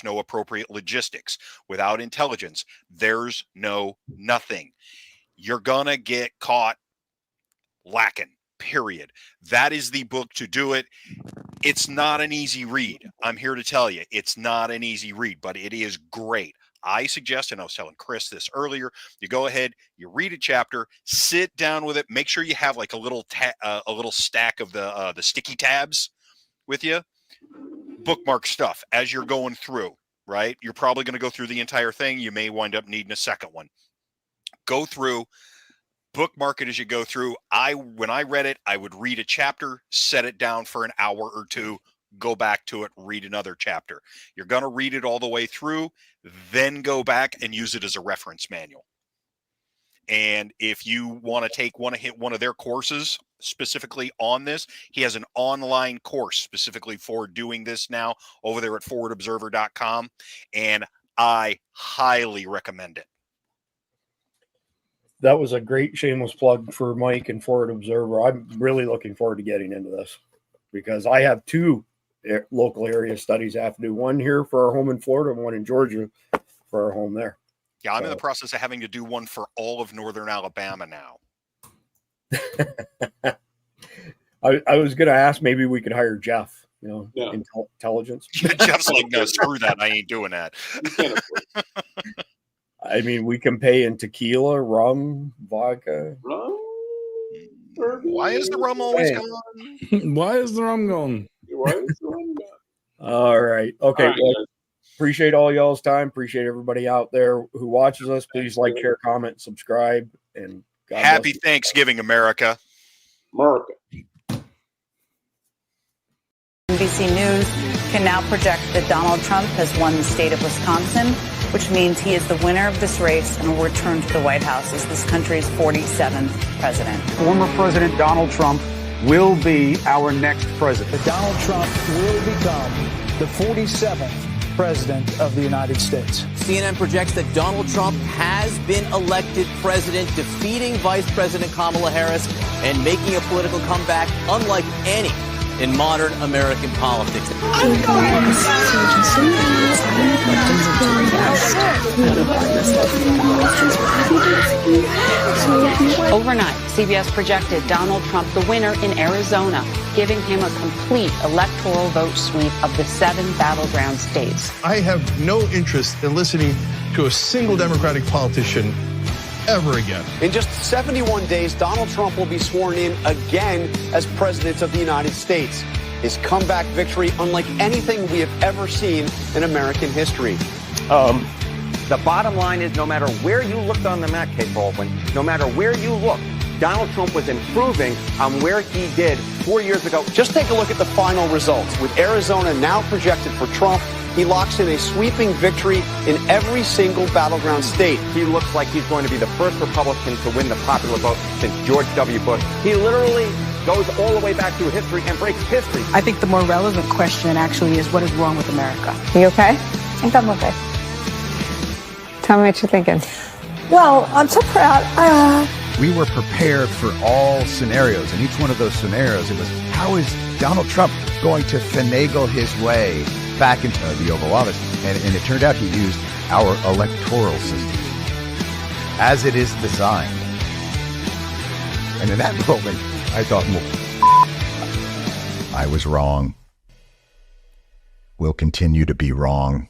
no appropriate logistics. Without intelligence, there's no nothing. You're gonna get caught lacking. Period. That is the book to do it. It's not an easy read. I'm here to tell you, it's not an easy read, but it is great. I suggest, and I was telling Chris this earlier, you go ahead, you read a chapter, sit down with it, make sure you have like a little stack of the sticky tabs with you. Bookmark stuff as you're going through, right? You're probably going to go through the entire thing. You may wind up needing a second one. Go through, bookmark it as you go through. When I read it, I would read a chapter, set it down for an hour or two, go back to it, read another chapter. You're going to read it all the way through, then go back and use it as a reference manual. And if you want to take one of their courses, specifically on this. He has an online course specifically for doing this now over there at forwardobserver.com, and I highly recommend it. That was a great shameless plug for Mike and Forward Observer. I'm really looking forward to getting into this because I have 2 local area studies I have to do. One here for our home in Florida and one in Georgia for our home there. Yeah, I'm in the process of having to do one for all of northern Alabama now. I was going to ask, maybe we could hire Jeff, intelligence. Jeff's like, no, screw that. I ain't doing that. I mean, we can pay in tequila, rum, vodka. Rum? Why is the rum always gone? Why is the rum gone? Why is the rum gone? All right. Okay. All right, well, appreciate all y'all's time. Appreciate everybody out there who watches us. Please like, share, comment, subscribe, and God Happy bless you. Thanksgiving, America. America. NBC News can now project that Donald Trump has won the state of Wisconsin, which means he is the winner of this race and will return to the White House as this country's 47th president. Former President Donald Trump will be our next president. Donald Trump will become the 47th president of the United States. CNN projects that Donald Trump has been elected president, defeating Vice President Kamala Harris and making a political comeback unlike any in modern American politics. Overnight, CBS projected Donald Trump the winner in Arizona, giving him a complete electoral vote sweep of the 7 battleground states. I have no interest in listening to a single Democratic politician ever again. In just 71 days, Donald Trump will be sworn in again as president of the United States. His comeback victory unlike anything we have ever seen in American history. The bottom line is no matter where you looked on the map, Kate Baldwin, no matter where you look, Donald Trump was improving on where he did 4 years ago. Just take a look at the final results. With Arizona now projected for Trump, he locks in a sweeping victory in every single battleground state. He looks like he's going to be the first Republican to win the popular vote since George W. Bush. He literally goes all the way back through history and breaks history. I think the more relevant question actually is what is wrong with America? You okay? I think I'm okay. Tell me what you're thinking. Well, I'm so proud. We were prepared for all scenarios, and each one of those scenarios, it was, how is Donald Trump going to finagle his way back into the Oval Office? And it turned out he used our electoral system as it is designed. And in that moment, I thought, well, I was wrong. We'll continue to be wrong.